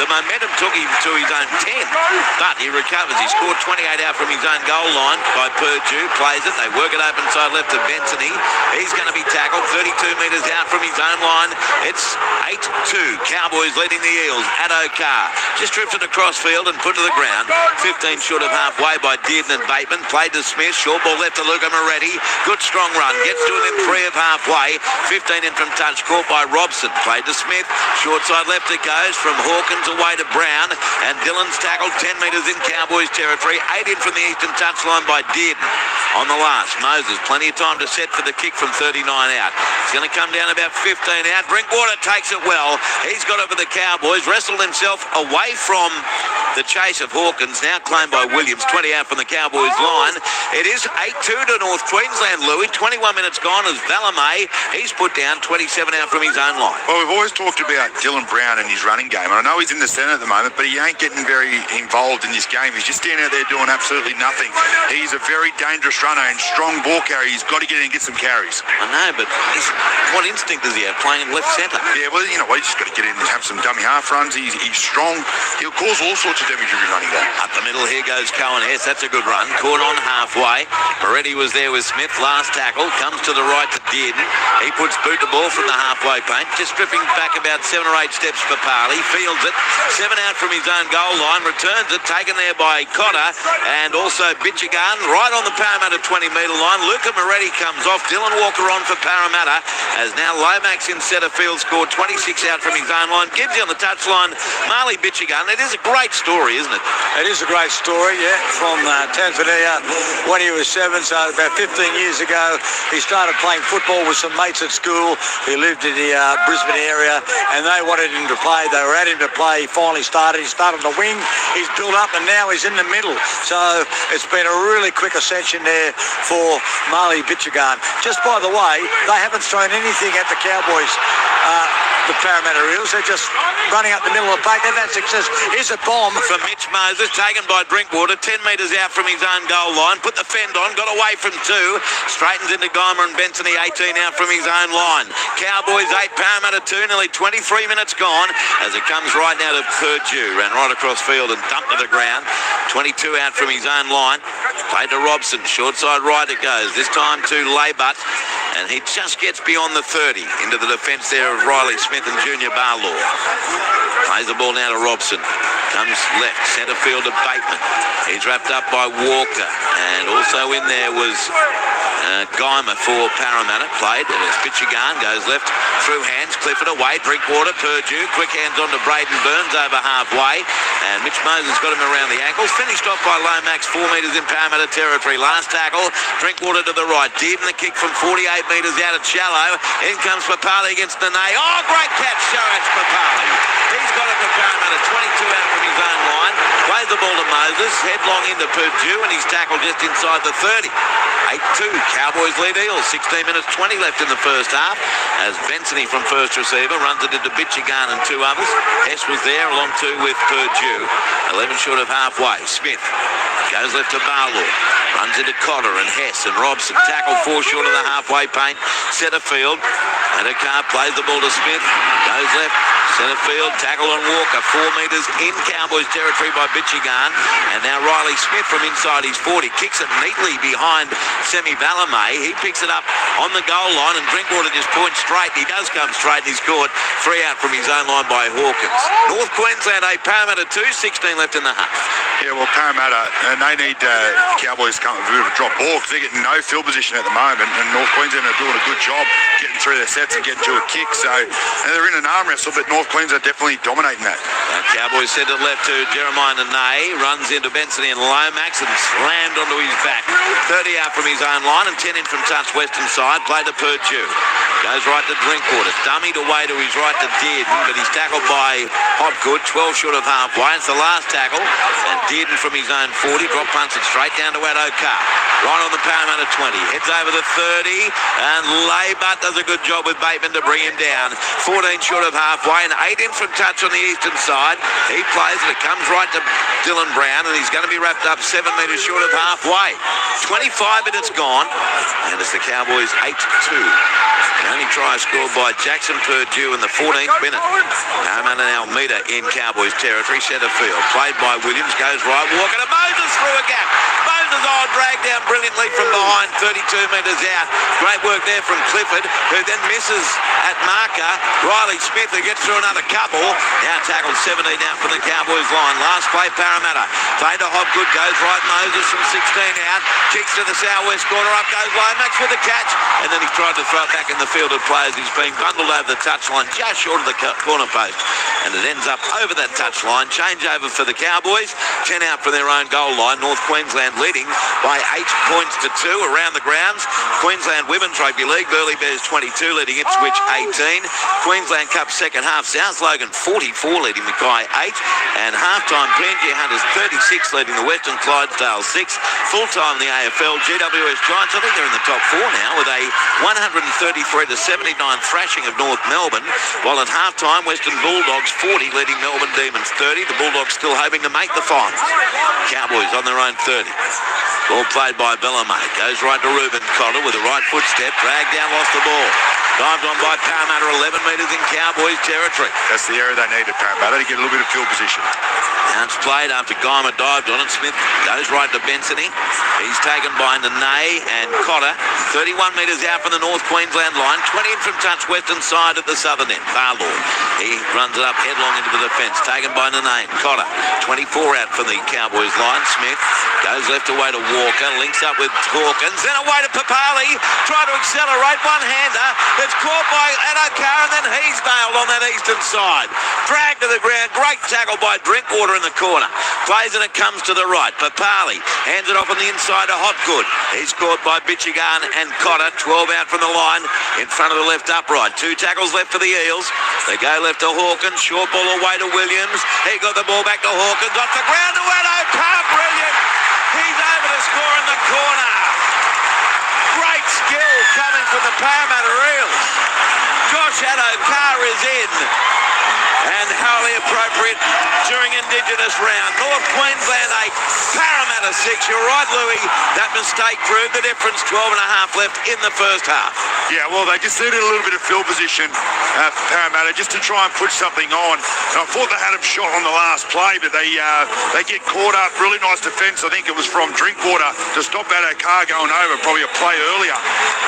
The momentum took him to his own 10. But he recovers. He scored 28 out from his own goal line by Purdue. Plays it. They work it open side left to Bensony. He's going to be tackled 32 metres out from his own line. It's 8-2. Cowboys leading the Eels. Addo-Carr just drifted across field and put to the ground. 15 short of halfway by Dearden and Bateman. Played to Smith. Short ball left to Luca Moretti. Good strong run. Gets to him in 3 of halfway. 15 in from touch. Caught by Robson. Played to Smith. Short side left it goes from Hawkins away to Brown. And Dillon's tackled 10 metres in Cowboys territory. 8 in from the eastern touchline by Dearden. On the last, Moses. Plenty of time to set for the kick from 39 out. It's going to come down about 15 out. Drinkwater takes it well. He's got over the Cowboys. Wrestled himself away from the chase of Hawkins. Now claimed by Williams. 20 out from the Cowboys line. It is 8-2 to North Queensland, Louis. 21 minutes gone as Valamay. He's put down 27 out from his own line. Well, we've always talked about Dylan Brown and his running game. And I know he's in the centre at the moment, but he ain't getting very involved in this game. He's just standing out there doing absolutely nothing. He's a very dangerous runner and strong ball carrier. He's got to get in and get some carries. I know, but what instinct does he have playing in left centre? Yeah, well, you know what? He's just got to get in and have some dummy half runs. He's strong. He'll cause all sorts of damage if he's running that. Up the middle, here goes Cohen Hess. That's a good run. Caught on halfway. Moretti was there with Smith. Last tackle. Comes to the right to Dearden. He puts boot the ball from the halfway paint. Just stripping back about 7 or 8 steps for Parley. Fields it. 7 out from his own goal line. Returns it. Taken there by Cotter. And also Bichigan right on the Parramatta 20-metre line. Luca Moretti comes off. Dylan Walker on for Parramatta. As now Lomax in centre field scored 26 out from his own line. Gibbsy on the touchline. Marley Bichigan. It is a great story, isn't it? It is a great story, yeah, from Tanzania when he was 7, so about 15 years ago. He started playing football with some mates at school who lived in the Brisbane area, and they wanted him to play. They were at him to play. He finally started. He started on the wing. He's built up, and now he's in the middle. So it's been a really quick ascension there for Marley Bichigan. Just by the way, they haven't thrown anything at the Cowboys the Parramatta Eels. They're just running up the middle of the pack. They've had success. Here's a bomb. From Mitch Moses, taken by Drinkwater, 10 metres out from his own goal line. Put the fend on, got away from 2. Straightens into Geimer and Bensony, 18 out from his own line. Cowboys 8, Parramatta 2, nearly 23 minutes gone as it comes right now to Purdue. Ran right across field and dumped to the ground. 22 out from his own line. Played to Robson, short side right it goes. This time to Laybutt, and he just gets beyond the 30 into the defence there of Riley Smith and Junior Barlaw. Plays the ball now to Robson. Comes left, centre field to Bateman. He's wrapped up by Walker, and also in there was Geimer for Parramatta. Played as Pitchigan goes left through hands. Clifford away, Drinkwater, Purdue. Quick hands on to Braden Burns over halfway, and Mitch Moses got him around the ankles. Finished off by Lomax, 4 metres in Parramatta territory. Last tackle, Drinkwater to the right. Dearden the kick from 48 metres out at shallow. In comes Papali against Nene. Oh, great catch, Shoratz Papali. He's got it for Parramatta, 22 out from his own line. Plays the ball to Moses, headlong into Purdue, and he's tackled just inside the 30. 8-2, Cowboys lead Eels. 16 minutes 20 left in the first half as Bensony from first receiver runs it into Bitchigan and 2 others. Hess was there along 2 with Purdue. 11 short of halfway. Smith goes left to Barlaw. Runs into Cotter and Hess and Robson. Tackled 4 short of the halfway paint. Centre field. Addo-Carr plays the ball to Smith. Goes left. Centre field. Tackle on Walker. 4 metres in Cowboys territory by Bitchigan. And now Riley Smith from inside his 40. Kicks it neatly behind Semi Valame. He picks it up on the goal line and Drinkwater just points straight. He does come straight. He's caught 3 out from his own line by Hawkins. North Queensland 8, Parramatta 2, 16 left in the half. Yeah, well, Parramatta, they need Cowboys to come with a bit of a drop ball because they're getting no field position at the moment, and North Queensland are doing a good job getting through their sets and getting to a kick. So they're in an arm wrestle, but North Queensland are definitely dominating that. Cowboys send it left to Jeremiah Nene, runs into Bensony and Lomax and slammed onto his back. 30 out from his own line and 10 in from touch western side. Play to Purdue. Goes right to Drinkwater. Dummied away to his right to Dearden, but he's tackled by Hopgood, 12 short of halfway. It's the last tackle, and Dearden from his own 40 drop punts it straight down to Addo-Carr. Right on the Parramatta 20. Heads over the 30, and Laybutt does a good job with Bateman to bring him down. 14 short of halfway, and 8 in from touch on the eastern side. He plays it. It comes right to Dylan Brown, and he's going to be wrapped up 7 metres short of halfway. 25 minutes gone, and it's the Cowboys 8-2. The only try scored by Jackson Purdue in the 14th minute. Parramatta and Almeida in Cowboys territory. Centre field. Played by Williams. Goes right. Walker to Moses through a gap. Moses dragged down brilliantly from behind. 32 metres out. Great work there from Clifford, who then misses at marker. Riley Smith, who gets through another couple. Now tackled 17 out from the Cowboys line. Last play Parramatta. Play to Hopgood. Goes right. Moses from 16 out. Kicks to the southwest corner. Up goes Lomax with a catch. And then he tried to throw it back in the field of players. He's been bundled over the touchline just short of the corner post. And it ends up over that touchline. Change over for the Cowboys. 10 out from their own goal line. North Queensland leading by 8 points to 2 around the grounds. Queensland Women's Rugby League. Burleigh Bears 22 leading Ipswich 18. Queensland Cup second half. South Logan 44 leading Mackay 8. And half-time PNG Hunters 36 leading the Western Clydesdale 6. Full-time the AFL. GWS Giants, I think they're in the top 4 now with a 133-79 thrashing of North Melbourne. While at half-time Western Bulldogs 40 leading Melbourne Demons 30. The Bulldogs still hoping to make the final. Cowboys on their own 30. Ball played by Bellarmé. Goes right to Ruben Cotter with a right foot step. Dragged down, lost the ball. Dived on by Parramatta, 11 metres in Cowboys territory. That's the area they need at Parramatta to get a little bit of field position. Now it's played after Geimer dived on it. Smith goes right to Bensony. He's taken by Nene and Cotter. 31 metres out from the North Queensland line. 20 in from touch western side at the southern end. Barlaw. He runs it up headlong into the defence. Taken by Nene. Cotter. 24 out from the Cowboys line. Smith goes left away to Walker. Links up with Hawkins. Then away to Papali. Try to accelerate. One-hander. It's caught by Addo-Carr, and then he's nailed on that eastern side. Dragged to the ground. Great tackle by Drinkwater in the corner. Plays and it comes to the right. Papali hands it off on the inside to Hopgood. He's caught by Bitchigan and Cotter. 12 out from the line in front of the left upright. 2 tackles left for the Eels. They go left to Hawkins. Short ball away to Williams. He got the ball back to Hawkins. Off the ground to Addo-Carr. Brilliant. He's over to score in the corner. Great skill coming from the Parramatta Eels. Josh Addo Addo-Carr is in. And wholly appropriate during Indigenous round. North Queensland 8, Parramatta 6. You're right, Louis. That mistake proved the difference. 12 and a half left in the first half. Yeah, well, they just needed a little bit of field position for Parramatta just to try and put something on. And I thought they had him shot on the last play, but they get caught up. Really nice defence. I think it was from Drinkwater to stop Addo-Carr going over, probably a play earlier.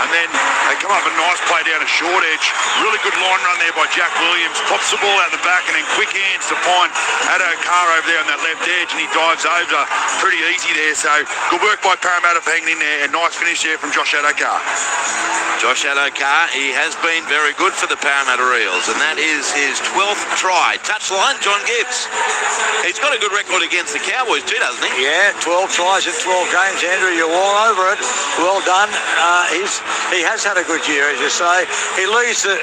And then they come up a nice play down a short edge. Really good line run there by Jack Williams. Pops the ball out the back and then quick hands to find Addo-Carr over there on that left edge, and he dives over pretty easy there. So good work by Parramatta for hanging in there, and nice finish there from Josh Addo-Carr. Josh Addo-Carr, he has been very good for the Parramatta Eels, and that is his 12th try. Touchline, John Gibbs. He's got a good record against the Cowboys too, doesn't he? Yeah, 12 tries in 12 games, Andrew. You're all over it. Well done. He has had a good year, as you say. He leads the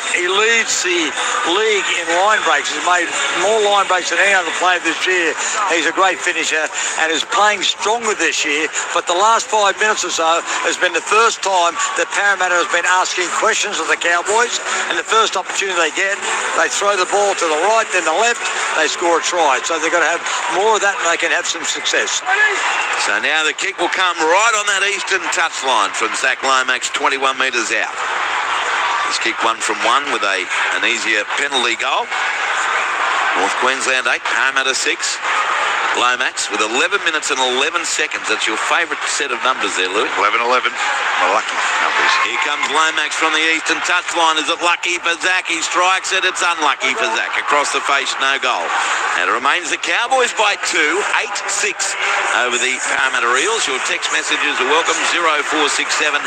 league in line breaks. He's made more line breaks than any other player this year. He's a great finisher and is playing stronger this year. But the last 5 minutes or so has been the first time that Parramatta has been asking questions of the Cowboys, and the first opportunity they get, they throw the ball to the right, then the left, they score a try. So they've got to have more of that, and they can have some success. So now the kick will come right on that eastern touchline from Zach Lomax, 21 metres out. He's kicked 1 from 1 with an easier penalty goal. North Queensland 8, Parramatta 6. Lomax with 11 minutes and 11 seconds. That's your favourite set of numbers there, Louis. 11-11. My lucky numbers. Here comes Lomax from the eastern touchline. Is it lucky for Zach? He strikes it. It's unlucky for Zach. Across the face, no goal. And it remains the Cowboys by 2, 8-6 over the Parramatta Eels. Your text messages are welcome. 0467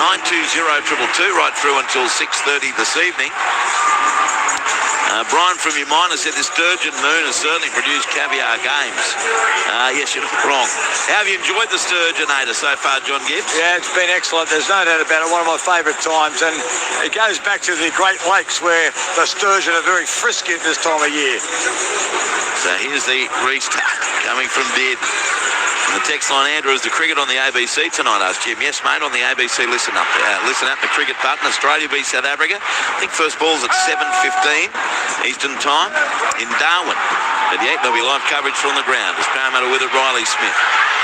920 222 right through until 6:30 this evening. Brian from your minor said the sturgeon moon has certainly produced caviar games. Yes, you're not wrong. How have you enjoyed the sturgeonator so far, John Gibbs? Yeah, it's been excellent. There's no doubt about it. One of my favourite times. And it goes back to the Great Lakes where the sturgeon are very frisky at this time of year. So here's the restart coming from Did. And the text line, Andrew, is the cricket on the ABC tonight? Asked Jim. Yes, mate, on the ABC. Listen up. Listen up. The cricket button. Australia v South Africa. I think first ball's at 7:15 Eastern time in Darwin. But yeah, there'll be live coverage from the ground. As Parramatta with it, Riley Smith.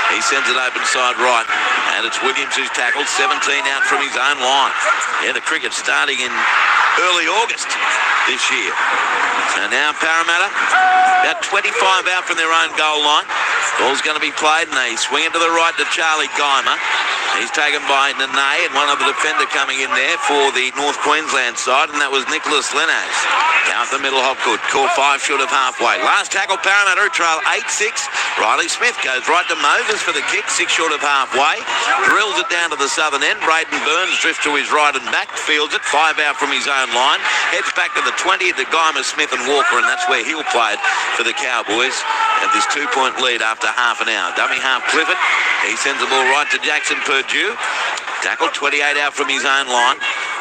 He sends it open side right. And it's Williams who's tackled. 17 out from his own line. Yeah, the cricket starting in early August this year. So now Parramatta about 25 out from their own goal line. Ball's going to be played, and they swing it to the right to Charlie Geimer. He's taken by Nene, and one other defender coming in there for the North Queensland side, and that was Nicholas Lenaz. Down the middle, Hopgood, caught 5 short of halfway. Last tackle, Parramatta, trail 8-6. Riley Smith goes right to Moses for the kick, 6 short of halfway. Drills it down to the southern end. Braden Burns drifts to his right and back, fields it, 5 out from his own line. Heads back to the 20 to Geimer, Smith and Walker, and that's where he'll play it for the Cowboys. At this 2-point lead after half an hour. Dummy half Clifford. He sends the ball right to Jackson Purdue. Tackled 28 out from his own line.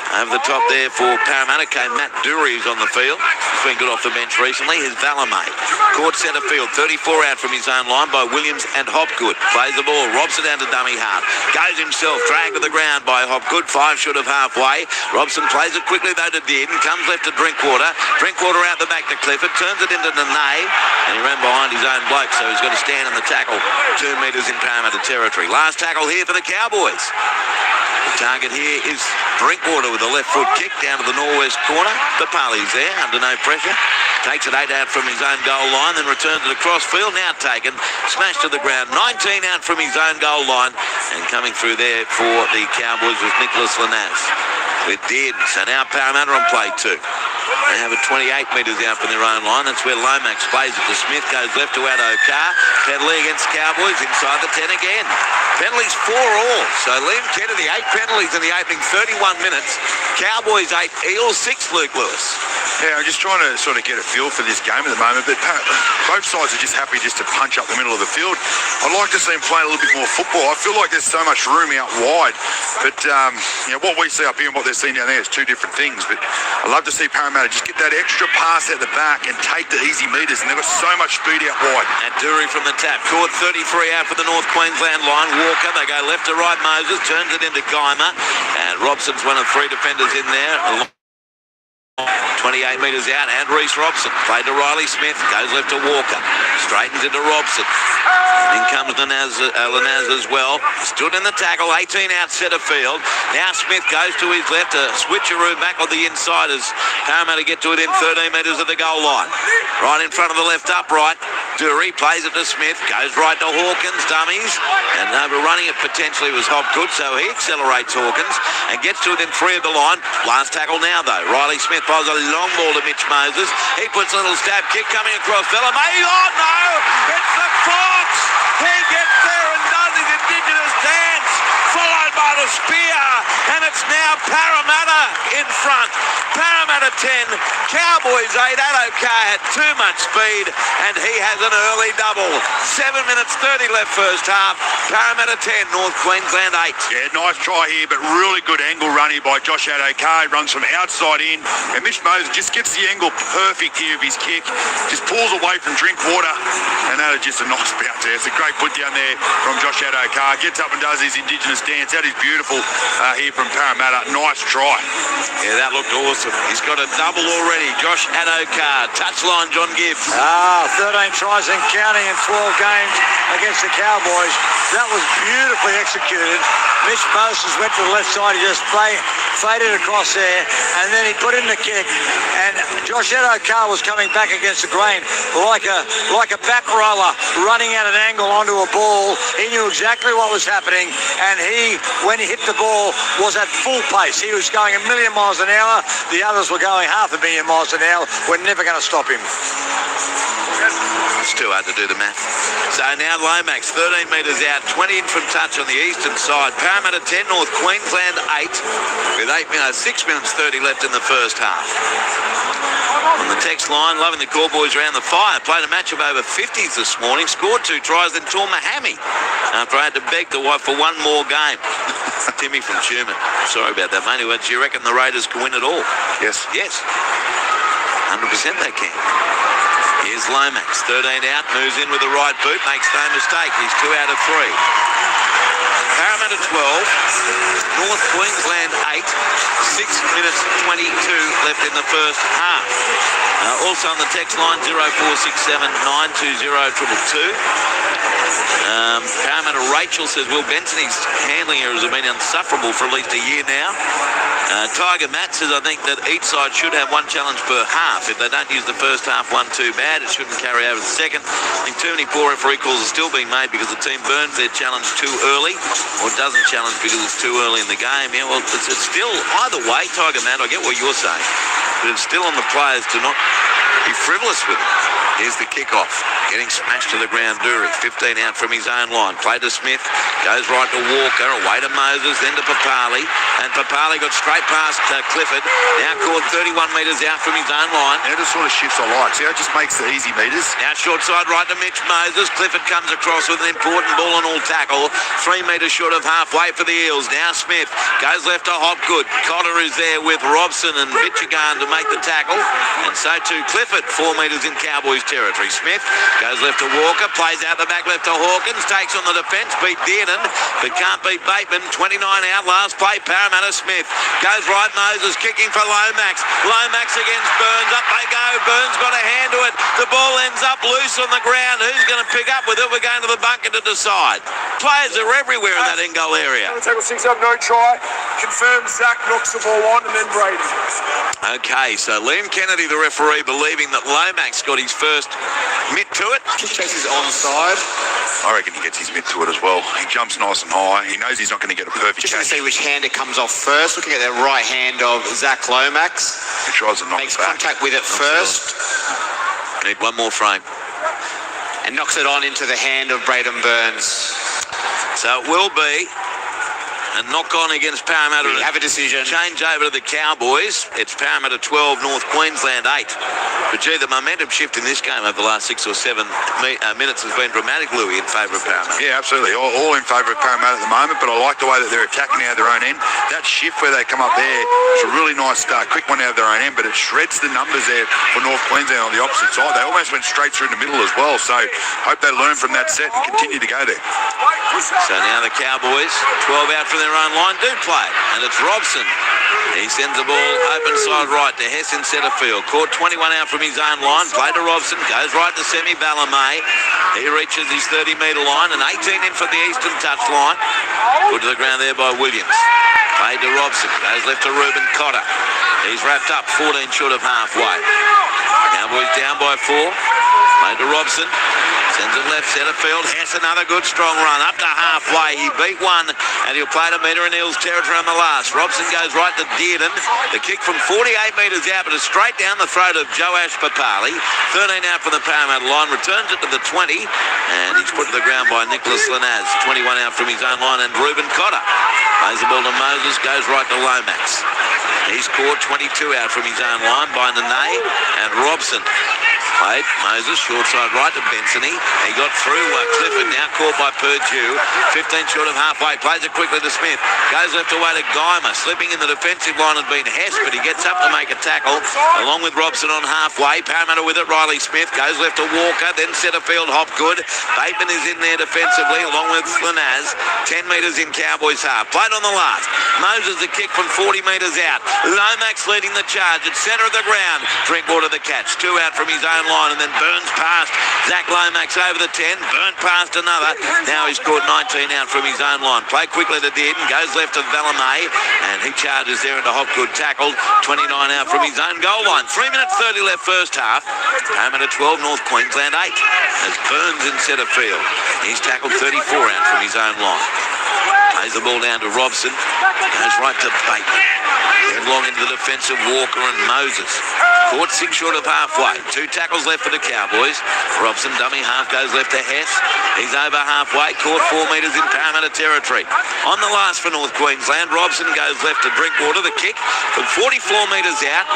Over the top there for Parramatta came Matt Dury, who's on the field. He's been good off the bench recently. His Valamay. Caught centre field, 34 out from his own line by Williams and Hopgood. Plays the ball, robs it down to dummy half. Goes himself, dragged to the ground by Hopgood, 5 short of halfway. Robson plays it quickly though to Dearden. Comes left to Drinkwater. Drinkwater out the back to Clifford. Turns it into Nene. And he ran behind his own bloke, so he's got to stand in the tackle. 2 metres in Parramatta territory. Last tackle here for the Cowboys. The target here is Drinkwater with a left foot kick down to the northwest corner. Papali's there under no pressure. Takes it 8 out from his own goal line, then returns it across field. Now taken, smashed to the ground. 19 out from his own goal line. And coming through there for the Cowboys was Nicholas Lenaz. It did. So now Parramatta on play 2. They have it 28 metres out from their own line. That's where Lomax plays it to Smith. Goes left to Addo-Carr. Penalty against Cowboys inside the 10 again. Penalties 4 all. So Liam Kennedy, 8 penalties in the opening 31 minutes. Cowboys 8, Eels 6, Luke Lewis. Yeah, I'm just trying to sort of get a feel for this game at the moment, but both sides are just happy just to punch up the middle of the field. I'd like to see them play a little bit more football. I feel like there's so much room out wide, but what we see up here and what they're seeing down there is 2 different things. But I'd love to see Parramatta just get that extra pass out the back and take the easy metres, and they've got so much speed out wide. And Dury from the tap, caught 33 out for the North Queensland line. Walker, they go left to right. Moses turns it into Geimer, and Robson's one of 3 defenders in there. 20 28 metres out, and Reece Robson. Played to Riley Smith, goes left to Walker. Straightens into Robson. And in comes Lanaz as well. Stood in the tackle, 18 out centre field. Now Smith goes to his left, a switcheroo back on the inside as Parramatta get to it in 13 metres of the goal line. Right in front of the left upright. Dury plays it to Smith, goes right to Hawkins, dummies, and overrunning it potentially was Hopgood, so he accelerates Hawkins and gets to it in 3 of the line. Last tackle now though. Riley Smith fires a long ball to Mitch Moses. He puts a little stab kick coming across Selfie. Oh no! It's the Fox! He gets there and does his Indigenous dance, followed by the spear, and it's now Parramatta in front. Parramatta 10, Cowboys 8. Addo-Carr had too much speed, and he has an early double. 7 minutes 30 left first half. Parramatta 10, North Queensland 8. Yeah, nice try here, but really good angle run here by Josh Addo-Carr. He runs from outside in, and Mitch Moses just gets the angle perfect here of his kick. Just pulls away from drink water, and that is just a nice bounce there. It's a great put down there from Josh Addo-Carr. Gets up and does his Indigenous dance. That is beautiful here from Parramatta. Nice try. Yeah, that looked awesome. He's got a double already. Josh Addo-Carr. Touchline, John Gibbs. 13 tries and counting in 12 games against the Cowboys. That was beautifully executed. Mitch Moses went to the left side. He just faded across there, and then he put in the kick. And Josh Addo-Carr was coming back against the grain like a back roller running at an angle onto a ball. He knew exactly what was happening, and when he hit the ball, was at full pace. He was going 1,000,000 miles an hour. The others were going 500,000 miles an hour. We're never going to stop him. It's too hard to do the math. So now Lomax, 13 metres out, 20 in from touch on the eastern side. Parramatta 10, North Queensland 8, with 6 minutes 30 left in the first half. On the text line, loving the Cowboys around the fire. Played a match of over 50s this morning. Scored 2 tries, then tore my hammy after I had to beg the wife for one more game. Timmy from Tuman. Sorry about that, mate. Do you reckon the Raiders can win it all? Yes. Yes. 100% they can. Here's Lomax, 13 out, moves in with the right boot, makes no mistake. He's 2 out of 3. Parramatta 12, North Queensland 8, 6 minutes 22 left in the first half. Also on the text line, 0467 920 222. Parramatta Rachel says Will Benson, his handling errors have been insufferable for at least a year now. Tiger Matt says I think that each side should have 1 challenge per half. If they don't use the first half one too bad, it shouldn't carry over the second. I think too many poor referee calls are still being made because the team burns their challenge too early or doesn't challenge because it's too early in the game. Yeah, well, it's still either way, Tiger Matt, I get what you're saying, but it's still on the players to not be frivolous with it. Here's the kickoff. Getting smashed to the ground, Dury. 15 out from his own line. Play to Smith. Goes right to Walker. Away to Moses. Then to Papali. And Papali got straight past Clifford. Now caught 31 metres out from his own line. They're the sort of shifts I like. See, it just makes the easy metres. Now short side right to Mitch Moses. Clifford comes across with an important ball on all tackle. 3 metres short of halfway for the Eels. Now Smith goes left to Hopgood. Cotter is there with Robson and Michigan to make the tackle. And so too Clifford. 4 metres in Cowboys territory. Smith goes left to Walker, plays out the back left to Hawkins, takes on the defence, beat Dearden, but can't beat Bateman. 29 out, last play, Parramatta. Smith goes right, Moses kicking for Lomax. Lomax against Burns, up they go. Burns got a hand to it. The ball ends up loose on the ground. Who's going to pick up with it? We're going to the bunker to decide. Players are everywhere in that end goal area. Tackle 6 up, no try. Confirmed Zach knocks the ball on, and then Brady. Okay, so Liam Kennedy, the referee, believing that Lomax got his first mitt to it. Kick chase is onside. I reckon he gets his mitt to it as well. He jumps nice and high. He knows he's not going to get a perfect Just catch. to see which hand it comes off first. Looking at the right hand of Zach Lomax. He tries to knock Makes it back. contact with it first. Need one more frame. And knocks it on into the hand of Braden Burns. So it will be a knock-on against Parramatta. We have a decision. Change over to the Cowboys. It's Parramatta 12, North Queensland 8. But gee, the momentum shift in this game over the last 6 or 7 minutes has been dramatic, Louis, in favour of Parramatta. Yeah, absolutely. All in favour of Parramatta at the moment, but I like the way that they're attacking out of their own end. That shift where they come up there is a really nice quick one out of their own end, but it shreds the numbers there for North Queensland on the opposite side. They almost went straight through the middle as well, so hope they learn from that set and continue to go there. So now the Cowboys, 12 out for from their own line do play it. And it's Robson. He sends the ball open side right to Hess in centre field. Caught 21 out from his own line. Played to Robson. Goes right to Semi Ballamay. He reaches his 30-metre line and 18 in from the eastern touch line. Put to the ground there by Williams. Played to Robson. Goes left to Ruben Cotter. He's wrapped up 14 short of halfway. Cowboys down by 4. Played to Robson. Sends it left centre field. Hess another good strong run up to halfway. He beat one and he'll play to metre in Eels territory on the last. Robson goes right to Dearden. The kick from 48 metres out, but it's straight down the throat of Joash Papali. 13 out from the Parramatta line. Returns it to the 20 and he's put to the ground by Nicholas Linaz. 21 out from his own line and Ruben Cotter. Plays the ball to Moses. Goes right to Lomax. He's caught 22 out from his own line by Nene and Robson. Played Moses, short side right to Bensony. He got through Clifford, now caught by Purdue. 15 short of halfway, plays it quickly to Smith. Goes left away to Guymer. Slipping in the defensive line has been Hess, but he gets up to make a tackle. Along with Robson on halfway. Parramatta with it, Riley Smith. Goes left to Walker, then centre field, Hopgood. Bateman is in there defensively, along with Linaz. 10 metres in Cowboys half. Played on the last. Moses the kick from 40 metres out. Lomax leading the charge at centre of the ground. Drinkwater the catch. 2 out from his own line and then Burns past Zach Lomax over the 10. Burnt past another. Now he's caught 19 out from his own line. Play quickly to Dearden. Goes left to Vallamay and he charges there into Hopgood. Tackled. 29 out from his own goal line. 3 minutes 30 left first half. Parramatta 12, North Queensland 8. As Burns in centre field. He's tackled 34 out from his own line. Plays the ball down to Robson. Goes right to Bateman. Headlong into the defensive Walker and Moses. Caught 6 short of halfway. 2 tackles left for the Cowboys. Robson dummy half goes left to Hess. He's over halfway. Caught 4 metres in Parramatta territory. On the last for North Queensland, Robson goes left to Drinkwater. The kick from 44 metres out.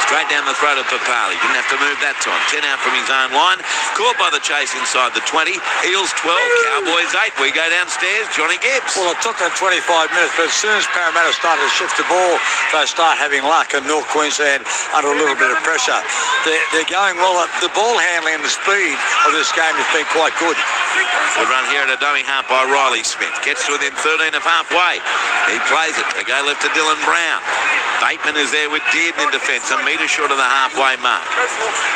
Straight down the throat of Papali. Didn't have to move that time. 10 out from his own line. Caught by the chase inside the 20. Eels 12, Cowboys 8. We go downstairs. Johnny Gibbs. Well, it took them 25 minutes, but as soon as Parramatta started to shift the ball, they start having luck, and North Queensland under a little bit of pressure. They're going well. The ball handling and the speed of this game has been quite good. Good run here at a dummy half by Riley Smith. Gets to within 13 of halfway. He plays it. They go left to Dylan Brown. Bateman is there with Dearden in defence, a metre short of the halfway mark.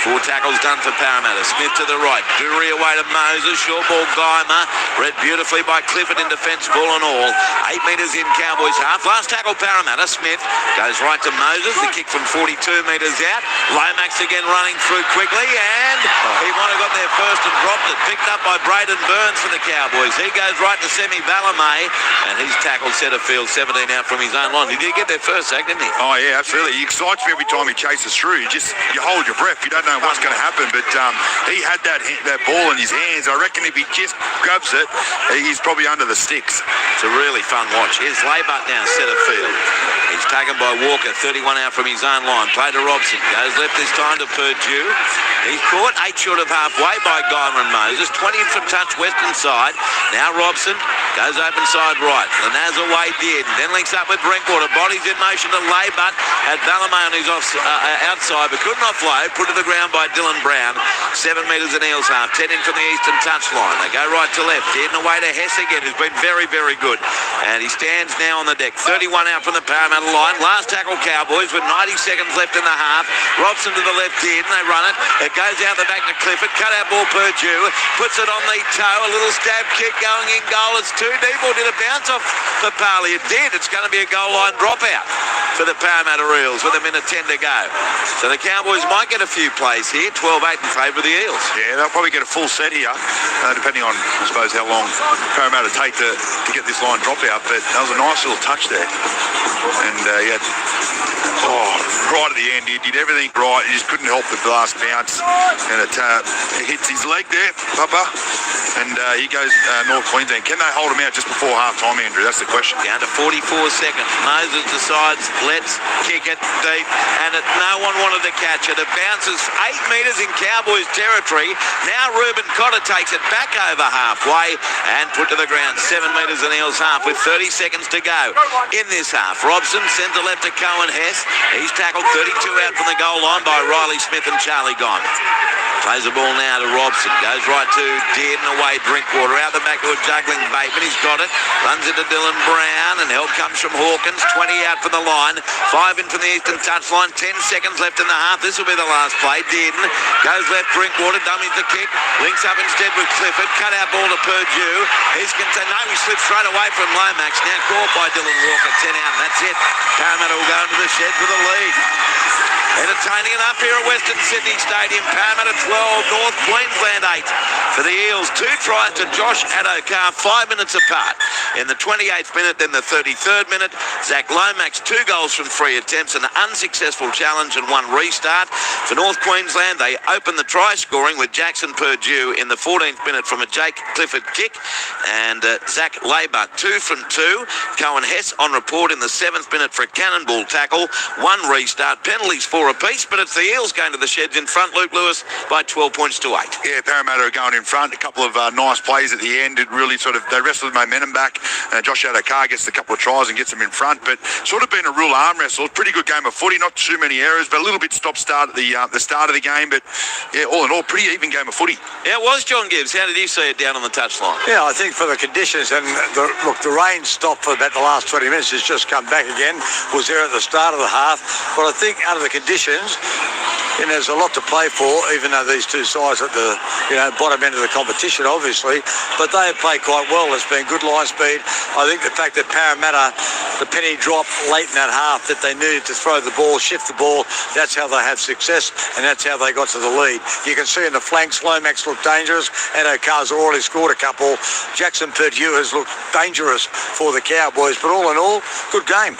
4 tackles done for Parramatta. Smith to the right. Dury away to Moses. Short ball Guymer. Read beautifully by Clifford in defence, ball and all. 8 metres in Cowboys half. Last tackle Parramatta. Smith goes right to Moses. The kick from 42 metres out. Lomax again running through quickly and he might have got there first and dropped it. Picked up by Braden Burns for the Cowboys. He goes right to Semi Ballamay and he's tackled centre field, 17 out from his own line. He did get there first, Zach, didn't he? Oh, yeah, absolutely. He excites me every time he chases through. You hold your breath. You don't know what's going to happen. But he had that ball in his hands. I reckon if he just grabs it, he's probably under the sticks. It's a really fun watch. Here's Laybutt now, centre field. He's taken by Walker, 31 out from his own line. Play to Robson. Goes left this time to Purdue. He's caught 8 short of halfway by Guymer and Moses. 20 in from touch, western side. Now Robson goes open side right. Linaz away Dearden. Then links up with Drinkwater. Bodies in motion to Laybutt. Had Ballamay on his outside, but couldn't offload. Put to the ground by Dylan Brown. 7 metres in Eels half. 10 in from the eastern touch line. They go right to left. Dearden away to Hess again, who's been very, very good. And he stands now on the deck. 31 out from the Parramatta line. Last tackle Cowboys with 90 seconds left in the half. Robson to the left, Dearden. They run it. It goes out the back to Clifford. Cut out ball Purdue. Puts it on the toe. A little stab kick going in goal. It's too deep. Or did it bounce off Papali? It did. It's going to be a goal line dropout for the Parramatta Eels with a minute 10 to go. So the Cowboys might get a few plays here. 12-8 in favour of the Eels. Yeah, they'll probably get a full set here, depending on, I suppose, how long Parramatta take to get this line drop out. But that was a nice little touch there. And he had, right at the end, he did everything right. He just couldn't help the last bounce. And it hits his leg there, Papa. And he goes North Queensland. Can they hold him out just before half-time, Andrew? That's the question. Down to 44 seconds. Moses decides Let's kick it deep, and no one wanted to catch it. It bounces 8 metres in Cowboys territory. Now Ruben Cotter takes it back over halfway and put to the ground 7 metres in Eels half with 30 seconds to go in this half. Robson sends a left to Cohen Hess. He's tackled 32 out from the goal line by Riley Smith and Charlie Gone. Plays the ball now to Robson. Goes right to Dearden, away Drinkwater. Out the back to a juggling Bateman. He's got it. Runs into Dylan Brown, and help comes from Hawkins. 20 out from the line. 5 in from the eastern touchline. 10 seconds left in the half. This will be the last play. Dearden goes left. Drinkwater dummies the kick. Links up instead with Clifford. Cut out ball to Purdue. He's no, he slips straight away from Lomax. Now caught by Dylan Walker. 10 out, and that's it. Parramatta will go into the shed for the lead. Entertaining enough here at Western Sydney Stadium. Parramatta 12, North Queensland 8. For the Eels, 2 tries to Josh Addo-Carr, 5 minutes apart. In the 28th minute, then the 33rd minute, Zach Lomax, 2 goals from 3 attempts, an unsuccessful challenge and 1 restart. For North Queensland, they open the try scoring with Jackson Purdue in the 14th minute from a Jake Clifford kick, and Zach Laybutt 2 from 2. Cohen Hess on report in the 7th minute for a cannonball tackle, 1 restart, penalties 4 apiece, but it's the Eels going to the sheds in front. Luke Lewis by 12 points to 8. Yeah, Parramatta are going in front. A couple of nice plays at the end. It really they wrestled the momentum back. Josh Addo-Carr gets a couple of tries and gets them in front, but sort of been a real arm wrestle. Pretty good game of footy, not too many errors, but a little bit stop-start at the start of the game. But yeah, all in all, pretty even game of footy. Yeah, it was. John Gibbs, how did you see it down on the touchline? Yeah, I think for the conditions, and the rain stopped for about the last 20 minutes. It's just come back again. Was there at the start of the half, but I think under the conditions, and there's a lot to play for, even though these two sides at the bottom end of the competition, obviously, but they have played quite well. There's been good line speed. I think the fact that Parramatta, the penny dropped late in that half, that they needed to throw the ball, shift the ball, that's how they have success, and that's how they got to the lead. You can see in the flanks, Lomax looked dangerous. Addo-Carr's already scored a couple. Jackson Purdue has looked dangerous for the Cowboys, but all in all, good game.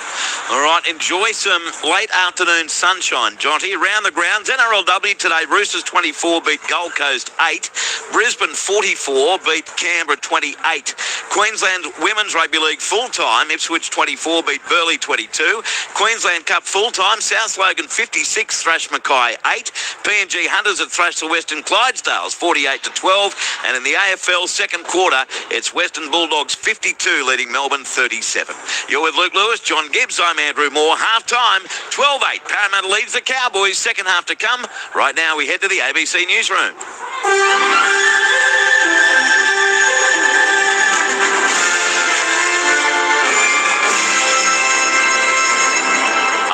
All right, enjoy some late afternoon sunshine, Jonty. Around the grounds, NRLW today, Roosters 24 beat Gold Coast 8. Brisbane 44 beat Canberra 28. Queensland Women's Rugby League full-time, Ipswich 24 beat Burleigh 22. Queensland Cup full-time, South Logan 56 thrashed Mackay 8. PNG Hunters have thrashed the Western Clydesdales 48-12. And in the AFL second quarter, it's Western Bulldogs 52 leading Melbourne 37. You're with Luke Lewis, John Gibbs, I'm Andrew Moore. Half-time, 12-8. Parramatta leads the Cowboys. Second half to come. Right now we head to the ABC newsroom.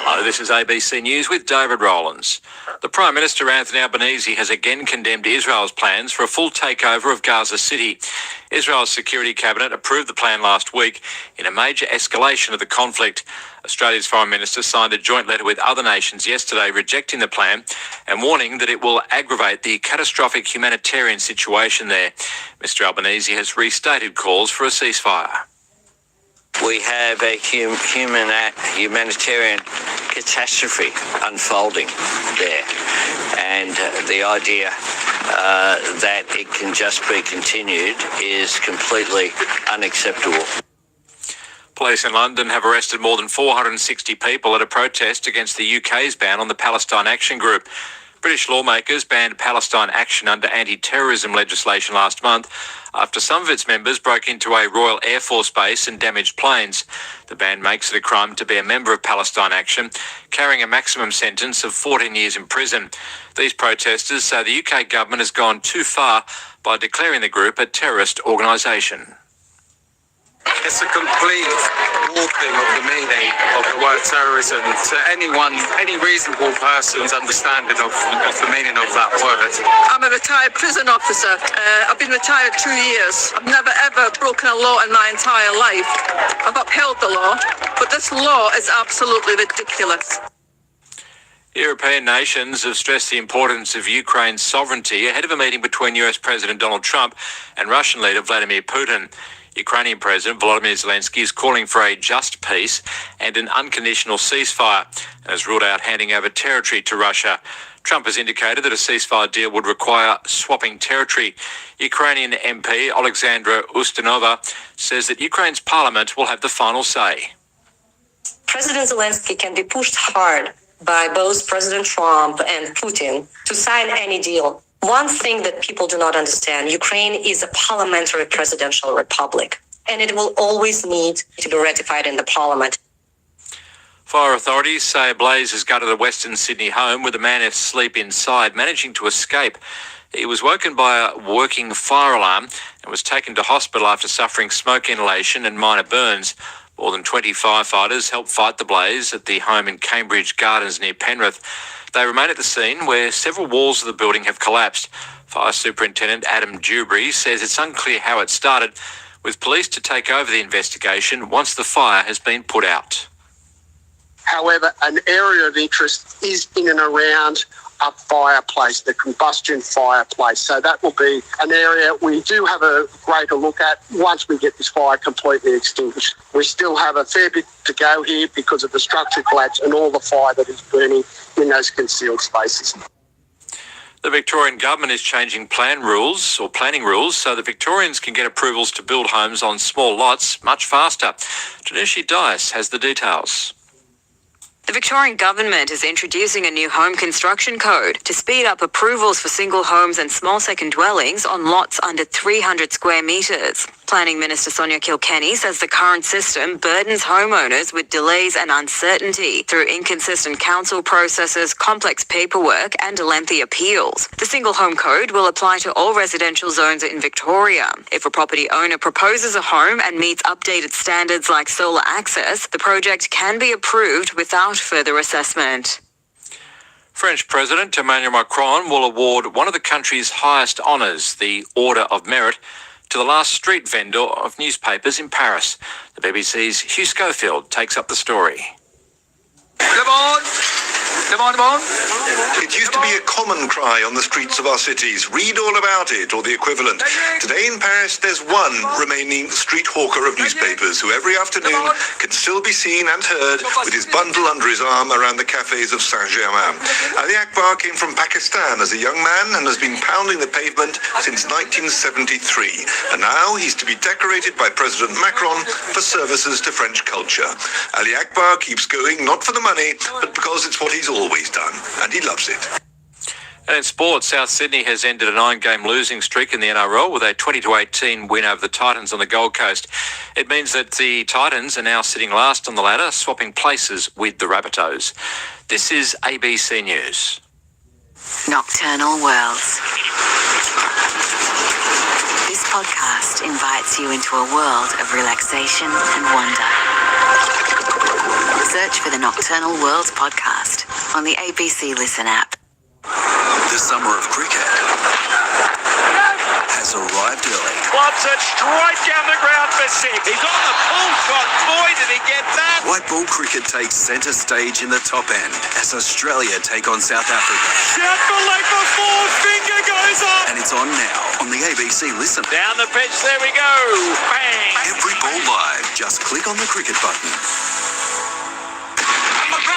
Hello, this is ABC News with David Rowlands. The Prime Minister Anthony Albanese has again condemned Israel's plans for a full takeover of Gaza City. Israel's Security Cabinet approved the plan last week in a major escalation of the conflict. Australia's Foreign Minister signed a joint letter with other nations yesterday rejecting the plan and warning that it will aggravate the catastrophic humanitarian situation there. Mr Albanese has restated calls for a ceasefire. We have a humanitarian catastrophe unfolding there, and the idea that it can just be continued is completely unacceptable. Police in London have arrested more than 460 people at a protest against the UK's ban on the Palestine Action Group. British lawmakers banned Palestine Action under anti-terrorism legislation last month after some of its members broke into a Royal Air Force base and damaged planes. The ban makes it a crime to be a member of Palestine Action, carrying a maximum sentence of 14 years in prison. These protesters say the UK government has gone too far by declaring the group a terrorist organisation. It's a complete warping of the meaning of the word terrorism to anyone, any reasonable person's understanding of the meaning of that word. I'm a retired prison officer. I've been retired 2 years. I've never ever broken a law in my entire life. I've upheld the law, but this law is absolutely ridiculous. European nations have stressed the importance of Ukraine's sovereignty ahead of a meeting between US President Donald Trump and Russian leader Vladimir Putin. Ukrainian President Volodymyr Zelensky is calling for a just peace and an unconditional ceasefire and has ruled out handing over territory to Russia. Trump has indicated that a ceasefire deal would require swapping territory. Ukrainian MP Alexandra Ustinova says that Ukraine's parliament will have the final say. President Zelensky can be pushed hard by both President Trump and Putin to sign any deal. One thing that people do not understand, Ukraine is a parliamentary presidential republic, and it will always need to be ratified in the parliament. Fire authorities say a blaze has gutted a Western Sydney home with a man asleep inside, managing to escape. He was woken by a working fire alarm and was taken to hospital after suffering smoke inhalation and minor burns. More than 20 firefighters helped fight the blaze at the home in Cambridge Gardens near Penrith. They remain at the scene where several walls of the building have collapsed. Fire Superintendent Adam Dewberry says it's unclear how it started, with police to take over the investigation once the fire has been put out. However, an area of interest is in and around a fireplace, the combustion fireplace. So that will be an area we do have a greater look at once we get this fire completely extinguished. We still have a fair bit to go here because of the structure collapse and all the fire that is burning in those concealed spaces. The Victorian government is changing planning rules so that Victorians can get approvals to build homes on small lots much faster. Tanushi Dice has the details. The Victorian government is introducing a new home construction code to speed up approvals for single homes and small second dwellings on lots under 300 square metres. Planning Minister Sonia Kilkenny says the current system burdens homeowners with delays and uncertainty through inconsistent council processes, complex paperwork and lengthy appeals. The single home code will apply to all residential zones in Victoria. If a property owner proposes a home and meets updated standards like solar access, the project can be approved without further assessment. French President Emmanuel Macron will award one of the country's highest honours, the Order of Merit, to the last street vendor of newspapers in Paris. The BBC's Hugh Schofield takes up the story. It used to be a common cry on the streets of our cities, read all about it, or the equivalent. Today in Paris, there's one remaining street hawker of newspapers who every afternoon can still be seen and heard with his bundle under his arm around the cafes of Saint-Germain. Addo-Carr came from Pakistan as a young man and has been pounding the pavement since 1973. And now he's to be decorated by President Macron for services to French culture. Addo-Carr keeps going, not for the money, but because it's what he's always done, and he loves it. And in sport, South Sydney has ended a 9-game losing streak in the NRL with a 20-18 win over the Titans on the Gold Coast. It means that the Titans are now sitting last on the ladder, swapping places with the Rabbitohs. This is ABC News. Nocturnal Worlds. This podcast invites you into a world of relaxation and wonder. Search for the Nocturnal Worlds podcast on the ABC Listen app. The summer of cricket has arrived early. Lobs it straight down the ground for 6. He's on the pull shot. Boy, did he get that! White ball cricket takes centre stage in the top end as Australia take on South Africa. Shout for leg before, finger goes up! And it's on now on the ABC Listen. Down the pitch, there we go. Bang! Every ball live. Just click on the cricket button.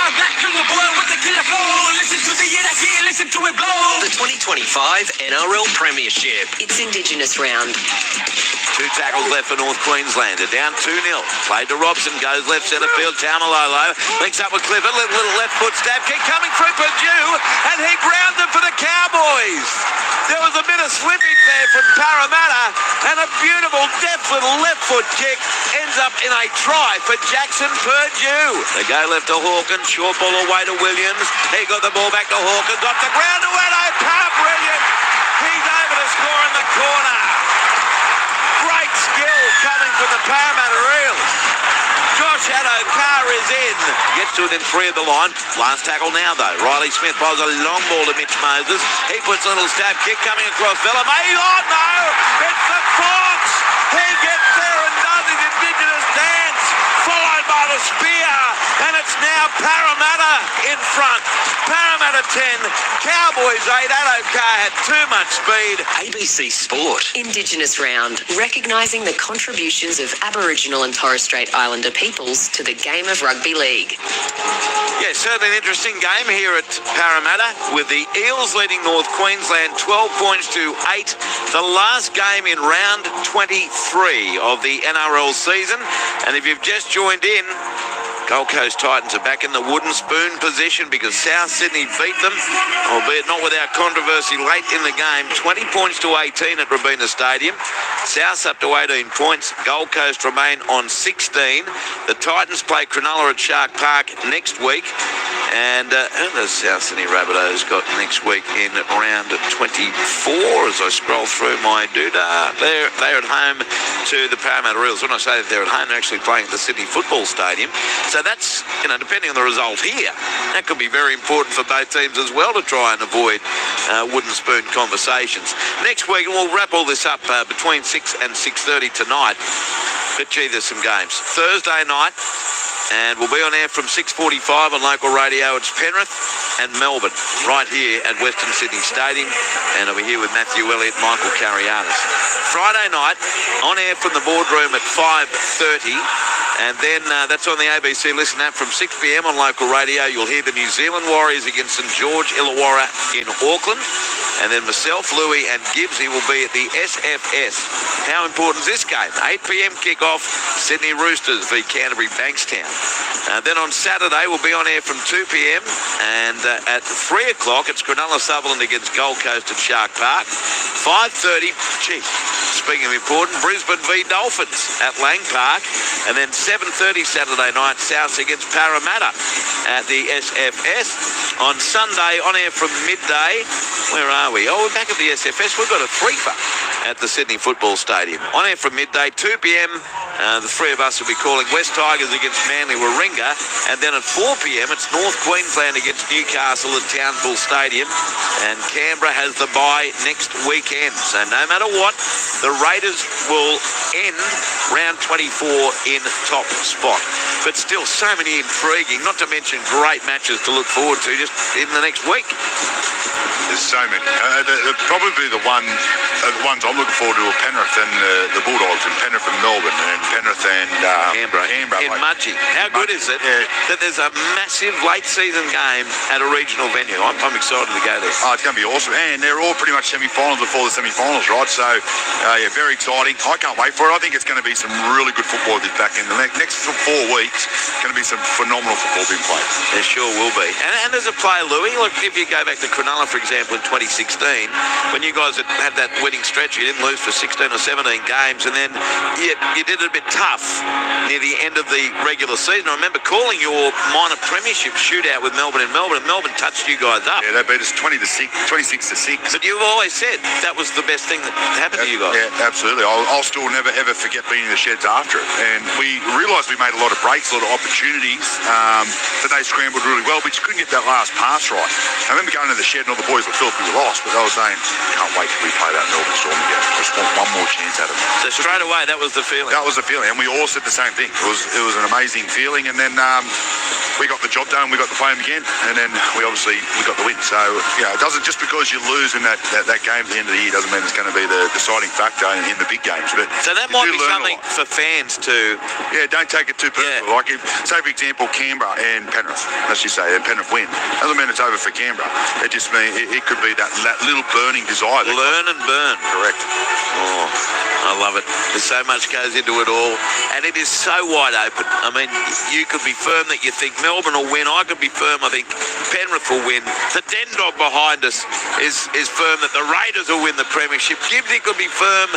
Back to the blow with the killer flow. Listen to the energy, listen to it blow. The 2025 NRL Premiership. It's Indigenous round. 2 tackles left for North Queensland. They're down 2-0. Played to Robson, goes left centre field. Tamalolo links up with Clifford. Little left foot stab kick coming through Purdue, and he grounded for the Cowboys. There was a bit of slippage there from Parramatta, and a beautiful deft little left foot kick ends up in a try for Jackson Purdue. They go left to Hawkins, short ball away to Williams. He got the ball back to Hawkins, off the ground to Addo-Carr, brilliant. He's able to score in the corner. Great skill coming from the Parramatta Eels. Josh Addo-Carr is in. Gets to it in 3 of the line. Last tackle now, though. Riley Smith bowls a long ball to Mitch Moses. He puts a little stab kick coming across Villamay. Oh, no! It's the Fox! He gets there and does his Indigenous dance, followed by the spear. And it's now Parramatta in front. Parramatta 10, Cowboys 8. Addo-Carr had too much speed. ABC Sport. Indigenous round, recognising the contributions of Aboriginal and Torres Strait Islander peoples to the game of rugby league. Yeah, certainly an interesting game here at Parramatta, with the Eels leading North Queensland 12 points to 8. The last game in round 23 of the NRL season. And if you've just joined in, Gold Coast Titans are back in the wooden spoon position because South Sydney beat them, albeit not without controversy late in the game. 20 points to 18 at Robina Stadium. South's up to 18 points. Gold Coast remain on 16. The Titans play Cronulla at Shark Park next week. And who does South Sydney Rabbitohs got next week in round 24 as I scroll through my doodah? They're at home to the Parramatta Eels. When I say that they're at home, they're actually playing at the Sydney Football Stadium. So that's, depending on the result here, that could be very important for both teams as well to try and avoid wooden spoon conversations. Next week, and we'll wrap all this up between 6 and 6:30 tonight. But gee, there's some games. Thursday night, and we'll be on air from 6:45 on local radio. It's Penrith and Melbourne right here at Western Sydney Stadium. And I'll be here with Matthew Elliott, Michael Carrianis. Friday night, on air from the boardroom at 5:30. And then that's on the ABC Listen app from 6 p.m. on local radio. You'll hear the New Zealand Warriors against St George Illawarra in Auckland. And then myself, Louis and Gibbsy will be at the SFS. How important is this game? 8 p.m. kickoff, Sydney Roosters v Canterbury Bankstown. Then on Saturday, we'll be on air from 2 p.m. And at 3 o'clock, it's Cronulla Sutherland against Gold Coast at Shark Park. 5:30, speaking of important, Brisbane v Dolphins at Lang Park. And then 7:30 Saturday night, South against Parramatta at the SFS. On Sunday, on air from midday, where are we? Oh, we're back at the SFS. We've got a threefer at the Sydney Football Stadium. On air from midday, 2 p.m, the three of us will be calling West Tigers against Manly Warringah. And then at 4 p.m, it's North Queensland against Newcastle at Townsville Stadium. And Canberra has the bye next weekend. So no matter what, the Raiders will end round 24 in top spot. But still, so many intriguing, not to mention great matches to look forward to just in the next week. There's so many. Probably the ones I'm looking forward to are Penrith and the Bulldogs, and Penrith and Melbourne, and Penrith and Canberra in Mudgee. How good is it that there's a massive late season game at a regional venue? I'm excited to go there. Oh, it's going to be awesome. And they're all pretty much semi-finals before the semi-finals, right? So, yeah, very exciting. I can't wait for it. I think it's going to be some really good football back in the next 4 weeks. Going to be some phenomenal football being played. There sure will be. And as a player, Louis, look, if you go back to Cronulla, for example, in 2016, when you guys had that winning stretch, you didn't lose for 16 or 17 games, and then you did it a bit tough near the end of the regular season. I remember calling your minor premiership shootout with Melbourne in Melbourne, and Melbourne touched you guys up. Yeah, they beat us 26 to 6. But you've always said that was the best thing that happened to you guys. Yeah, absolutely. I'll still never ever forget being in the sheds after it. And we realised we made a lot of breaks, a lot of opportunities that they scrambled really well. We just couldn't get that last pass right. I remember going to the shed and all the boys were filthy we lost, but they were saying, can't wait till we play that Melbourne Storm again. Just want one more chance at it. So straight away, that was the feeling. That was the feeling, and we all said the same thing. It was an amazing feeling, and then we got the job done, we got to play them again, and then we got the win. So, it doesn't, just because you lose in that game at the end of the year doesn't mean it's going to be the deciding factor in the big games. But so that might be something for fans to... Yeah, don't take it too personal. Yeah. Like, say, for example, Canberra and Penrith, let's just say, and Penrith win. Doesn't mean it's over for Canberra. It just means it could be that little burning desire. Learn and burn. Correct. Oh, I love it. There's so much goes into it all, and it is so wide open. I mean, you could be firm that you think Melbourne will win. I could be firm I think Penrith will win. The Den Dog behind us is firm that the Raiders will win the premiership. Gibbsy could be firm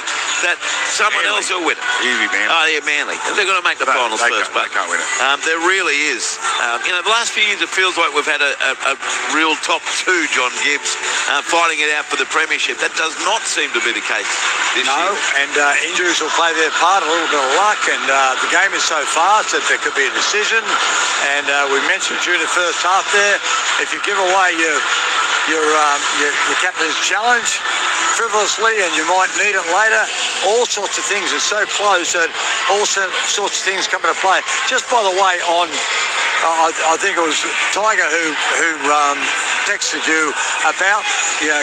that someone else will win it. Manly. Oh, yeah, Manly. They're going to make the finals first, but they can't win it. There really is. The last few years it feels like we've had a real top two, John Gibbs, fighting it out for the premiership. That does not seem to be the case this year. And injuries will play their part, a little bit of luck, and the game is so fast that there could be a decision. And we mentioned during the first half there, if you give away your captain's challenge frivolously and you might need it later, all sorts of things are so close that all sorts of things come into play. Just by the way, I think it was Tiger who texted you about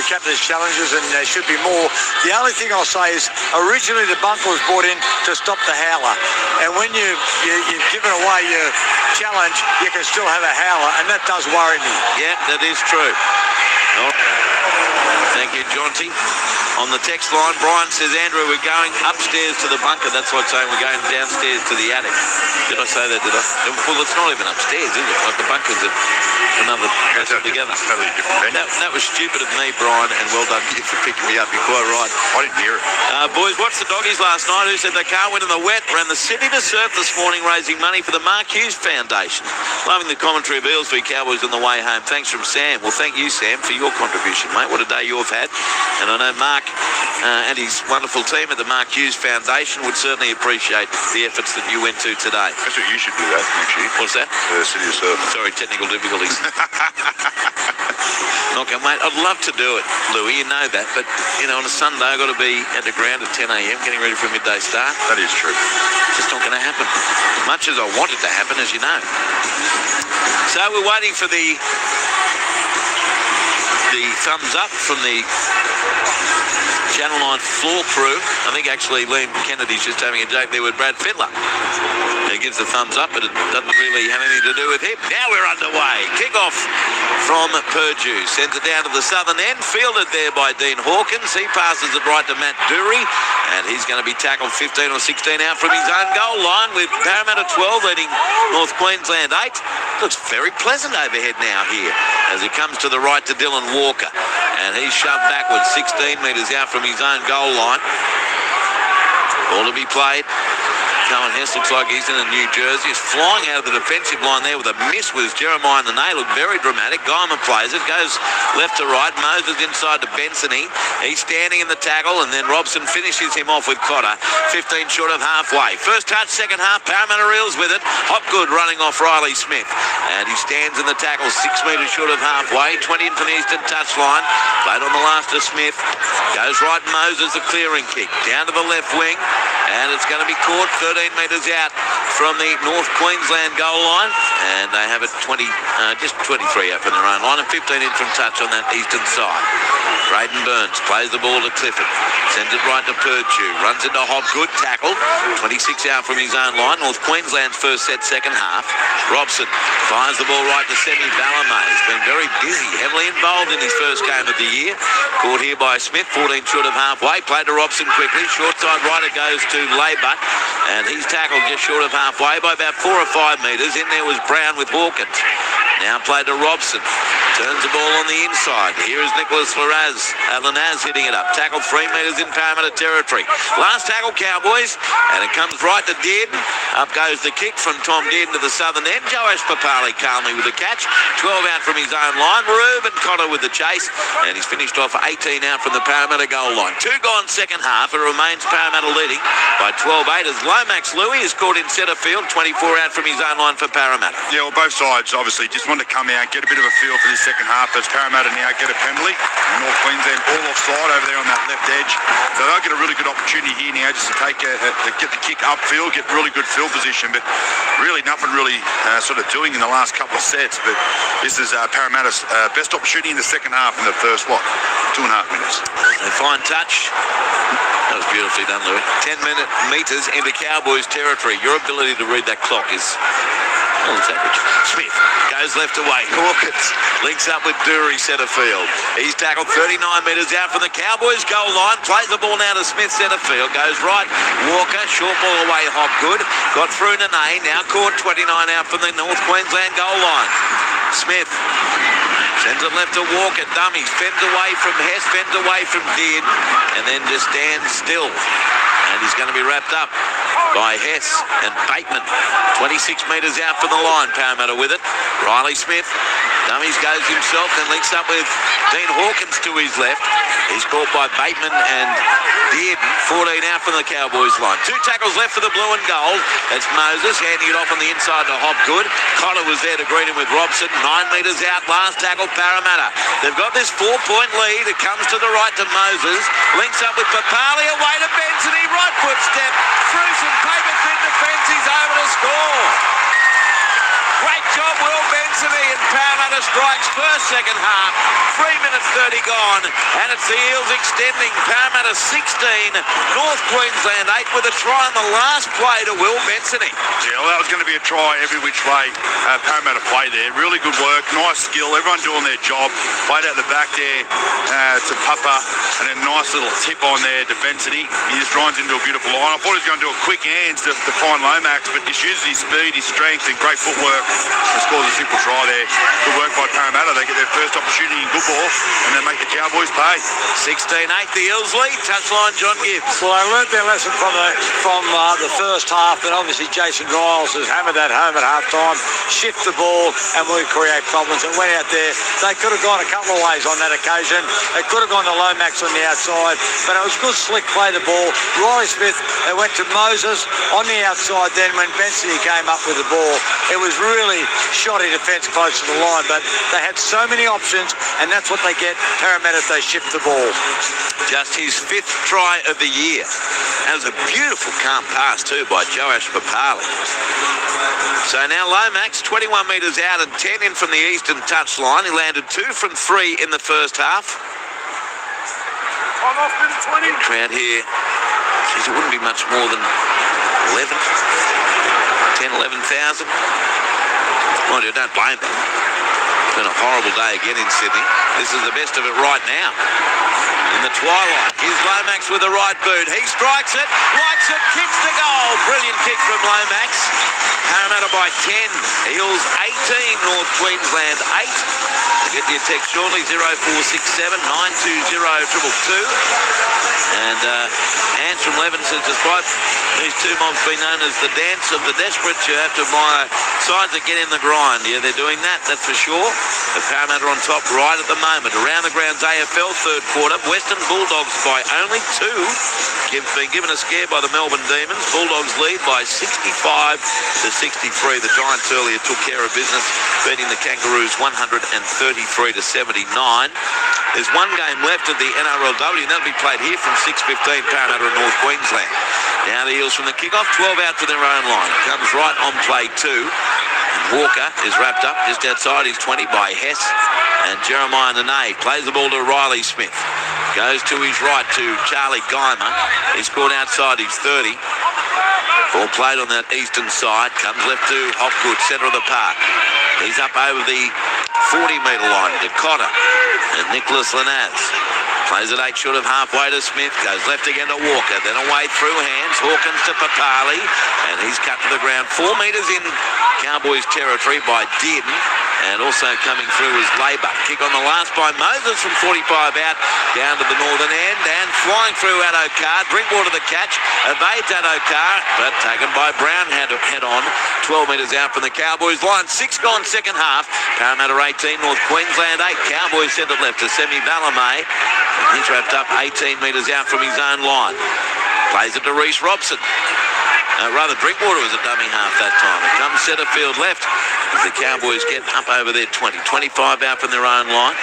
captain's challenges, and there should be more. The only thing I'll say is originally the bunker was brought in to stop the howler, and when you've given away your challenge, you can still have a howler, and that does worry me. Yeah, that is true. Oh. Thank you, Jonty. on the text line. Brian says, Andrew, we're going upstairs to the bunker. That's like saying we're going downstairs to the attic. Did I say that, did I? Well, it's not even upstairs, is it? Like the bunker's at another place altogether. Totally different. That was stupid of me, Brian, and well done you for picking me up. You're quite right. I didn't hear it. Boys, watched the doggies last night. Who said they can't win in the wet? Ran the Sydney to surf this morning, raising money for the Mark Hughes Foundation. Loving the commentary of Eels v Cowboys on the way home. Thanks from Sam. Well, thank you, Sam, for your contribution, mate. What a day you've had. And I know Mark and his wonderful team at the Mark Hughes Foundation would certainly appreciate the efforts that you went to today. That's what you should do that next year. What's that? City of Surf. Sorry, technical difficulties. Okay, mate, I'd love to do it, Louis, you know that. But, you know, on a Sunday, I've got to be at the ground at 10 a.m, getting ready for a midday start. That is true. It's just not going to happen. Much as I want it to happen, as you know. So we're waiting for the thumbs up from the Channel 9 floor crew. I think actually Liam Kennedy's just having a joke there with Brad Fittler. He gives the thumbs up, but it doesn't really have anything to do with him. Now we're underway. Kick-off from Purdue. Sends it down to the southern end. Fielded there by Dean Hawkins. He passes it right to Matt Dury, and he's going to be tackled 15 or 16 out from his own goal line with Parramatta 12 leading North Queensland 8. Looks very pleasant overhead now here as he comes to the right to Dylan Walker, and he's shoved backwards 16 metres out from his own goal line. Ball to be played. Cohen Hess looks like he's in a New Jersey. He's flying out of the defensive line there with a miss with Jeremiah Nene. Looked very dramatic. Guyman plays it. Goes left to right. Moses inside to Bensony. He's standing in the tackle, and then Robson finishes him off with Cotter. 15 short of halfway. First touch, second half. Parramatta Eels with it. Hopgood running off Riley Smith. And he stands in the tackle 6 metres short of halfway. 20 in from the eastern touchline. Played on the last of Smith. Goes right Moses, a clearing kick. Down to the left wing. And it's going to be caught 13 metres out from the North Queensland goal line, and they have it just 23 out from their own line, and 15 in from touch on that eastern side. Braden Burns plays the ball to Clifford, sends it right to Purdue, runs into Hopgood, tackle, 26 out from his own line. North Queensland's first set, second half. Robson fires the ball right to Semi Valame. He's been very busy, heavily involved in his first game of the year. Caught here by Smith, 14 short of halfway. Played to Robson quickly. Short side right, it goes to Laybutt, and he's tackled just short of halfway by about 4 or 5 metres. In there was Brown with Hawkins. Now played to Robson. Turns the ball on the inside. Here is Nicholas Lanaz hitting it up. Tackled 3 metres in Parramatta territory. Last tackle, Cowboys, and it comes right to Dearden. Up goes the kick from Tom Dearden to the southern end. Joash Papali calmly with the catch. 12 out from his own line. Reuben Cotter with the chase, and he's finished off 18 out from the Parramatta goal line. 2 gone second half. It remains Parramatta leading by 12-8 as Lomax Louis is caught in centre field. 24 out from his own line for Parramatta. Yeah, well, both sides obviously just want to come out, get a bit of a feel for this second half as Parramatta now get a penalty. And North Queensland all offside over there on that left edge. So they'll get a really good opportunity here now just to get the kick upfield, get really good field position. But really nothing really sort of doing in the last couple of sets. But this is Parramatta's best opportunity in the second half in the first, 2.5 minutes. A fine touch. That was beautifully done, Louis. 10 metres into Cowboys territory. Your ability to read that clock is... well, it's average. Smith goes left away. Hawkins links up with Dury, centre field. He's tackled 39 metres out from the Cowboys goal line. Plays the ball now to Smith, centre field. Goes right. Walker, short ball away. Hopgood. Got through Nene. Now caught 29 out from the North Queensland goal line. Smith sends it left to Walker. Dummies. Fends away from Hess. Fends away from Dearden. And then just stands still. And he's going to be wrapped up by Hess and Bateman. 26 metres out from the line. Parramatta with it. Riley Smith. Dummies goes himself and links up with Dean Hawkins to his left. He's caught by Bateman and Dearden. 14 out from the Cowboys line. 2 tackles left for the blue and gold. That's Moses handing it off on the inside to Hopgood. Cotter was there to greet him with Robson. 9 metres out. Last tackle, Parramatta. They've got this 4-point lead. It comes to the right to Moses. Links up with Papali. Away to Bensony. Right foot step. Through some paper thin defence. He's over to score. Great job, Will Bensony and Parramatta. Parramatta strikes first second half. 3 minutes 30 gone, and it's the Eels extending. Parramatta 16, North Queensland 8 with a try on the last play to Will Bensony. Yeah, well, that was going to be a try every which way. Parramatta play there. Really good work, nice skill. Everyone doing their job. Played out the back there to Papa, and then a nice little tip on there to Bensony. He just runs into a beautiful line. I thought he was going to do a quick hands to find Lomax, but just uses his speed, his strength, and great footwork and scores a simple try there. Good work by Parramatta. They get their first opportunity in good ball, and they make the Cowboys pay. 16-8, the Eels lead. Touchline, John Gibbs. Well, they learnt their lesson from the first half, and obviously Jason Giles has hammered that home at half-time, shift the ball, and we create problems. And went out there. They could have gone a couple of ways on that occasion. They could have gone to Lomax on the outside, but it was good slick play the ball. Riley Smith, they went to Moses on the outside. Then when Bensony came up with the ball, it was really shoddy defence close to the line, but they had so many options, and that's what they get, Parramatta, if they shift the ball. Just his 5th try of the year. That was a beautiful calm pass too by Joash Papali. So now Lomax, 21 metres out and 10 in from the eastern touchline. He landed 2 from 3 in the first half. Crowd here, geez, it wouldn't be much more than 11,000. Mind you, don't blame them. It's been a horrible day again in Sydney. This is the best of it right now. In the twilight, here's Lomax with the right boot. He strikes it, likes it, kicks the goal. Brilliant kick from Lomax. Parramatta by 10. Eels 18, North Queensland 8. I'll get your text shortly, 0467 920 222. And Ants from Levin says, despite these two mobs being known as the dance of the desperate, you have to admire sides that get in the grind. Yeah, they're doing that, that's for sure. The Parramatta on top right at the moment. Around the grounds, AFL third quarter. Western Bulldogs by only 2. Been given a scare by the Melbourne Demons. Bulldogs lead by 65-63. The Giants earlier took care of business, beating the Kangaroos 133-79. There's one game left of the NRLW, and that'll be played here from 6:15, Parramatta and North Queensland. Now the Eels from the kickoff, 12 out to their own line. It comes right on play 2. Walker is wrapped up just outside his 20 by Hess, and Jeremiah Nene plays the ball to Riley Smith. Goes to his right to Charlie Guymer. He's scored outside his 30. Ball played on that eastern side. Comes left to Hopgood, centre of the park. He's up over the 40-metre line to Cotter and Nicholas Lanaz. Plays it 8 short of halfway to Smith. Goes left again to Walker. Then away through hands. Hawkins to Papali. And he's cut to the ground. 4 metres in Cowboys territory by Din. And also coming through is Labour. Kick on the last by Moses from 45 out. Down to the northern end. And flying through Addo-Carr. Drinkwater the catch. Evades Addo-Carr. But taken by Brown head on. 12 metres out from the Cowboys line. 6 gone second half. Parramatta 18. North Queensland 8. Cowboys centre left to Semi Valame. He's wrapped up 18 metres out from his own line. Plays it to Reece Robson. Drinkwater was a dummy half that time. It comes centre field left as the Cowboys get up over their 20. 25 out from their own line.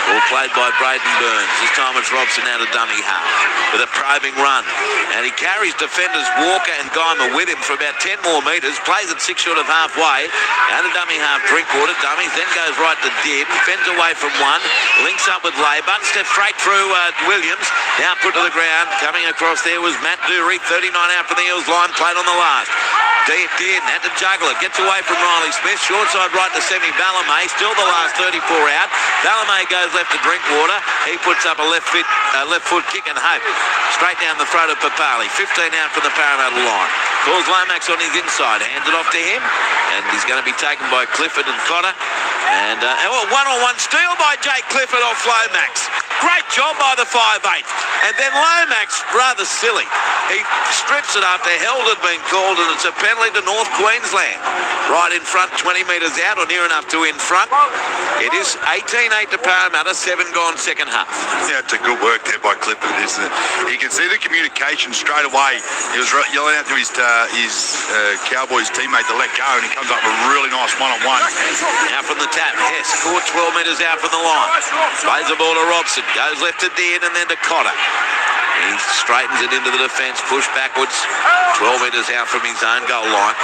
Ball played by Braden Burns. This time it's Robson out of dummy half with a probing run. And he carries defenders Walker and Guymer with him for about 10 more metres. Plays it 6 short of halfway. Out of dummy half, Drinkwater. Dummies, then goes right to Din. Fends away from one. Links up with Labour. Steps straight through Williams. Now put to the ground. Coming across there was Matt Dury. 39 out from the Eels line. Played on the last. Din had to juggle it. Gets away from Riley Smith. Short side right to Semi Valame. Still the last 34 out. Valame goes left to Drinkwater. He puts up a left foot kick and hope. Straight down the throat of Papali. 15 out from the Parramatta line. Calls Lomax on his inside. Hands it off to him. And he's going to be taken by Clifford and Cotter. And one-on-one steal by Jake Clifford off Lomax. Great job by the 5'8". And then Lomax, rather silly. He strips it after held had been called, and it's a penalty to North Queensland. Right in front, 20 metres out, or near enough to in front. It is 18-8 to Parramatta, 7 gone second half. Yeah, it's a good work there by Clifford, isn't it? You can see the communication straight away. He was yelling out to his Cowboys teammate to let go, and he comes up with a really nice one-on-one. Now from the tap, Hess caught 12 metres out from the line. Plays the ball to Robson, goes left to Din and then to Cotter. He straightens it into the defence, push backwards, 12 metres out from his own goal line.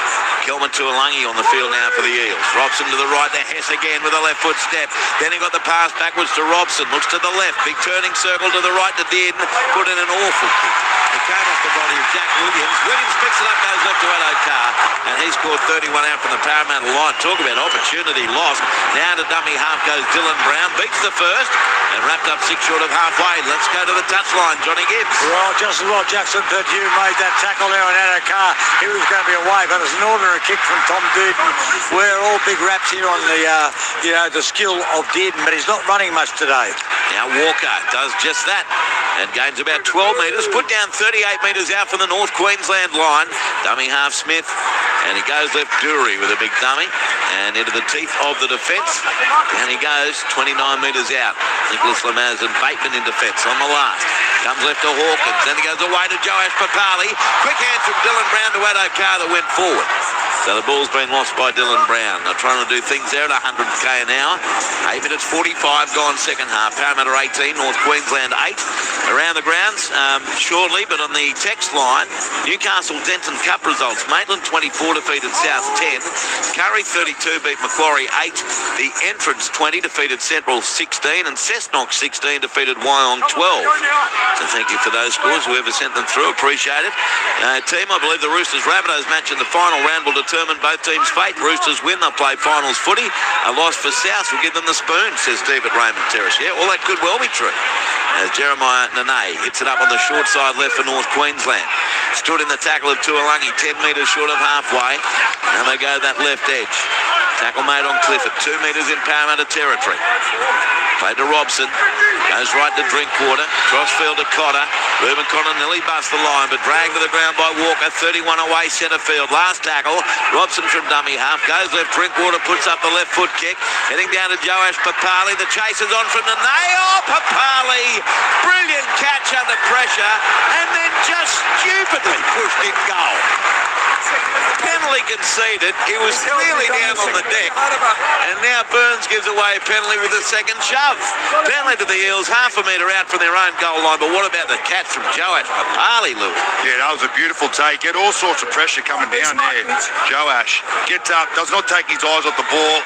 Kelman Tuolangi on the field now for the Eels. Robson to the right, to Hess again with a left foot step. Then he got the pass backwards to Robson. Looks to the left. Big turning circle to the right to Dearden. Put in an awful kick. It came off the body of Jack Williams. Williams picks it up, goes left to Addo-Carr, and he scored 31 out from the Parramatta line. Talk about opportunity lost. Now to dummy half goes Dylan Brown. Beats the first and wrapped up 6 short of halfway. Let's go to the touchline. Johnny Gibbs. Well, just as well Jackson Purdue made that tackle there on Addo-Carr. He was going to be away, but it's an ordinary kick from Tom Dearden. We're all big raps here on the, the skill of Dearden, but he's not running much today. Now Walker does just that and gains about 12 metres. Put down 38 metres out from the North Queensland line. Dummy half Smith, and he goes left Dury with a big dummy and into the teeth of the defence. And he goes 29 metres out. Nicholas Lamaz and Bateman in defence on the last. Comes left to Hawkins. Then he goes away to Joash Papali. Quick hand from Dylan Brown to Addo-Carr that went forward. So the ball's been lost by Dylan Brown. They're trying to do things there at 100k an hour. 8 minutes 45 gone second half. Parramatta 18, North Queensland 8. Around the grounds shortly, but on the text line, Newcastle Denton Cup results. Maitland 24 defeated South 10. Curry 32 beat Macquarie 8. The Entrance 20 defeated Central 16. And Cessnock 16 defeated Wyong 12. So thank you for those scores. Whoever sent them through, appreciate it. Team, I believe the Roosters Rabbitohs match in the final round will determine both teams' fate. Roosters win, they'll play finals footy. A loss for South will give them the spoon, says Steve at Raymond Terrace. Yeah, all that could well be true. As Jeremiah Nene hits it up on the short side left for North Queensland. Stood in the tackle of Tuolangi, 10 metres short of halfway. Now they go that left edge. Tackle made on Clifford, 2 metres in Parramatta territory. Played to Robson, goes right to Drinkwater, crossfield to Cotter. Ruben Cotter nearly bust the line, but dragged to the ground by Walker, 31 away centre field. Last tackle, Robson from dummy half, goes left, Drinkwater puts up the left foot kick, heading down to Joash Papali. The chase is on from the nail. Papali, brilliant catch under pressure, and then just stupidly pushed in goal. Penalty conceded. He was clearly down on the deck, and now Burns gives away a penalty with a second shove. Penalty to the Eels, half a metre out from their own goal line. But what about the catch from Joash Papali, Lou? Yeah, that was a beautiful take. Get all sorts of pressure coming down there. Joash gets up, does not take his eyes off the ball.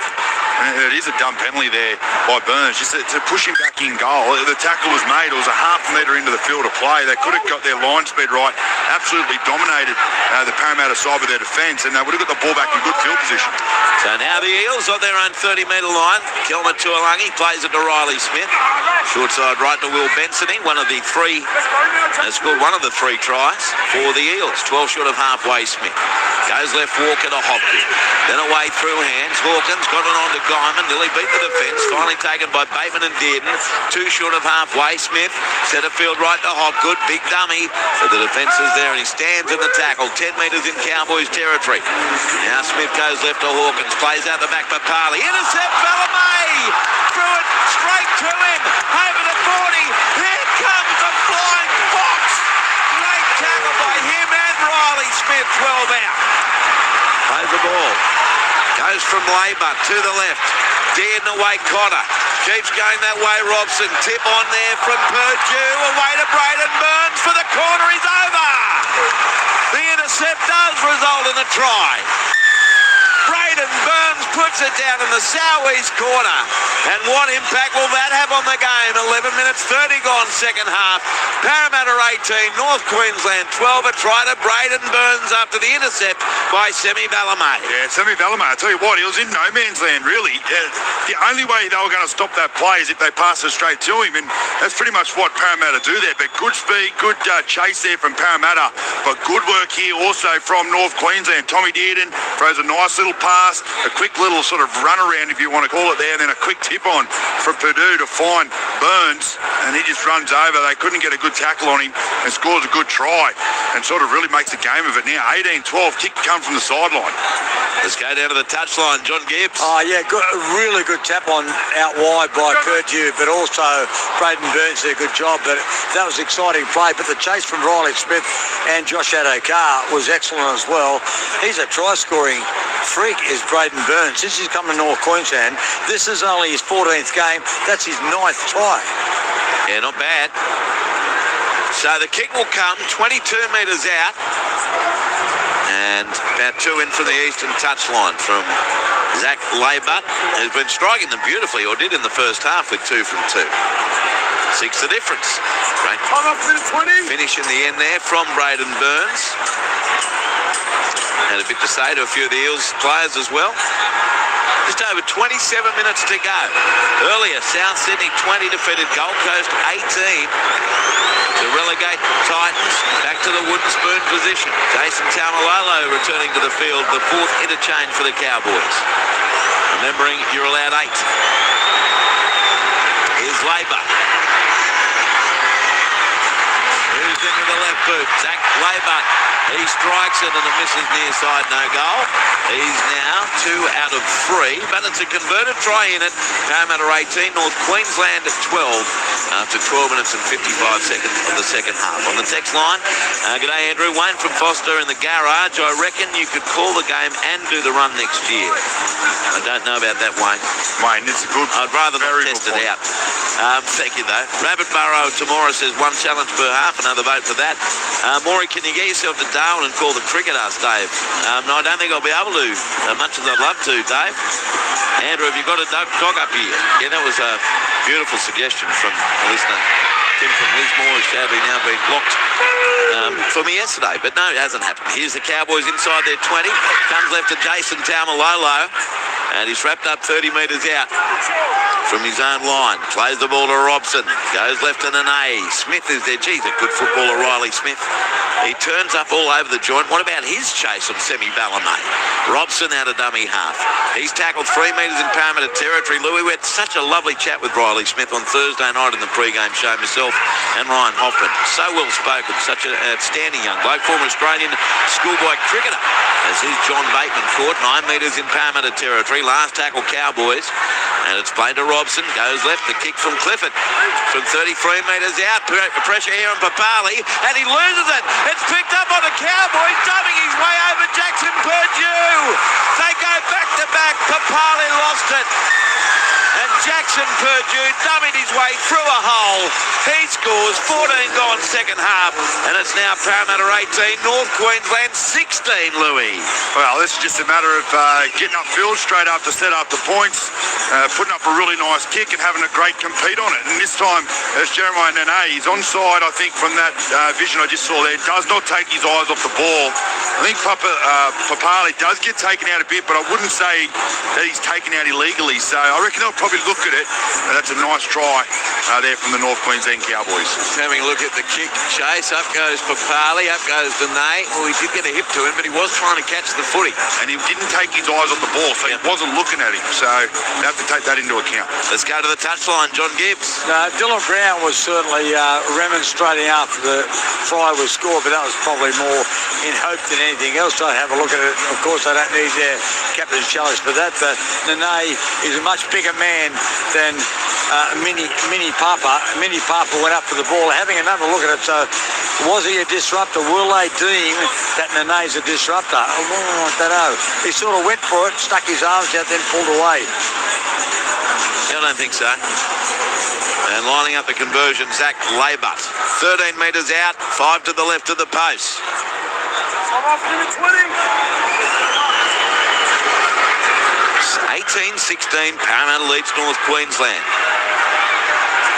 And it is a dumb penalty there by Burns, just to push him back in goal. The tackle was made. It was a half metre into the field of play. They could have got their line speed right. Absolutely dominated the Parramatta side with their defence, and they would have got the ball back in good field position. So now the Eels on their own 30-metre line. Kelman Tuolangi plays it to Riley Smith. Short side right to Will Bensony. One of the three, scored one of the 3 tries for the Eels. 12 short of halfway, Smith. Goes left, Walker to Hopkins. Then away through hands. Hawkins got it on to Guyman. Nearly beat the defence. Finally taken by Bateman and Dearden. 2 short of halfway. Smith centre field right to Hopgood. Big dummy. So the defence is there and he stands in the tackle. 10 metres in Cowboys territory. Now Smith goes left to Hawkins. Plays out the back by Parley. Intercept Bellamay. Threw it straight to him. Over to 40. Here comes the flying fox. Great tackle by him and Riley Smith. 12 out. Plays the ball. Goes from Labour to the left. Dearden away Cotter. Keeps going that way Robson. Tip on there from Purdue. Away to Braden Burns for the corner. He's over. The intercept does result in a try. Braden Burns puts it down in the southeast corner. And what impact will that have on the game? 11 minutes 30 gone second half. Parramatta 18, North Queensland 12. A try to Braden Burns after the intercept by Semi Bellamay. Yeah, Semi Bellamay, I tell you what, he was in no man's land, really. The only way they were going to stop that play is if they passed it straight to him, and that's pretty much what Parramatta do there. But good speed, good chase there from Parramatta, but good work here also from North Queensland. Tommy Dearden throws a nice little pass, a quick little sort of run around, if you want to call it there, and then a quick tip on from Purdue to find Burns, and he just runs over. They couldn't get a good tackle on him and scores a good try and sort of really makes a game of it now. 18-12, kick come from the sideline. Let's go down to the touchline. John Gibbs. Oh, yeah, good, really good tap on out wide by Purdue, but also Braden Burns did a good job. But that was exciting play. But the chase from Riley Smith and Josh Addo-Carr was excellent as well. He's a try-scoring freak, is Braden Burns. Since he's come to North Queensland, this is only his 14th game. That's his 9th try. Yeah, not bad. So the kick will come 22 metres out. And about 2 in from the eastern touchline from Zach Laybutt, who's been striking them beautifully, or did in the first half with 2 from 2. 6 the difference. Great finish in the end there from Braden Burns. Had a bit to say to a few of the Eels players as well. Just over 27 minutes to go. Earlier, South Sydney 20 defeated Gold Coast 18 to relegate Titans back to the wooden spoon position. Jason Taumalolo returning to the field, the 4th interchange for the Cowboys. Remembering, you're allowed 8. Here's Labour. Moves into the left boot. Zach Labour. He strikes it and it misses near side, no goal. He's now 2 out of 3, but it's a converted try in it. Parramatta 18, North Queensland 12 after 12 minutes and 55 seconds of the second half. On the text line, g'day Andrew, Wayne from Foster in the garage. I reckon you could call the game and do the run next year. I don't know about that, Wayne. Wayne, it's a good. I'd rather not test it out. Thank you, though. Rabbit Burrow tomorrow says 1 challenge per half. Another vote for that. Maury, can you get yourself to Darwin and call the cricket, asked Dave. No, I don't think I'll be able to, as much as I'd love to, Dave. Andrew, have you got a dog up here? Yeah, that was a beautiful suggestion from a listener. Tim from Lismore has sadly now been blocked for me yesterday, but no, it hasn't happened. Here's the Cowboys inside their 20. Comes left to Jason Taumalolo, and he's wrapped up 30 metres out from his own line. Plays the ball to Robson. Goes left to Nene. Smith is there. Geez, a good footballer, Riley Smith. He turns up all over the joint. What about his chase on Semi Ballamay? Robson out of dummy half. He's tackled 3 metres in Parramatta territory. Louis, we had such a lovely chat with Riley Smith on Thursday night in the pre-game show, myself and Ryan Hoffman. So well spoken. Such an outstanding young bloke. Former Australian schoolboy cricketer. As is John Bateman caught 9 metres in Parramatta territory. Last tackle Cowboys. And it's played to Robson. Goes left. The kick from Clifford. From 33 metres out. Pressure here on Papali. And he loses it. It's picked up on the Cowboys. Dubbing his way over Jackson Purdue. They go back to back. Papali lost it. And Jackson Purdue dummied his way through a hole. He scores. 14 gone second half. And it's now Parramatta 18, North Queensland 16, Louis. Well, this is just a matter of getting upfield straight up to set up the points, putting up a really nice kick and having a great compete on it. And this time, as Jeremiah Nene, he's onside, I think, from that vision I just saw there. Does not take his eyes off the ball. I think Papali does get taken out a bit, but I wouldn't say that he's taken out illegally. So I reckon they'll probably look at it. And that's a nice try there from the North Queensland Cowboys. Having a look at the kick chase. Up goes Papali, up goes Nene. Well, he did get a hip to him, but he was trying to catch the footy. And he didn't take his eyes off the ball, so he wasn't looking at him. So they have to take that into account. Let's go to the touchline, John Gibbs. Dylan Brown was certainly remonstrating after the try was scored, but that was probably more in hope than anything else. I'd have a look at it. Of course, they don't need their captain's challenge for that, but Nene is a much bigger man than Mini Papa. Mini Papa went up for the ball. Having another look at it, so was he a disruptor? Will they deem that Nene's a disruptor? I don't know. He sort of went for it, stuck his arms out, then pulled away. I don't think so. And lining up the conversion, Zach Laybutt. 13 metres out, 5 to the left of the post. 18-16, Parramatta leads North Queensland.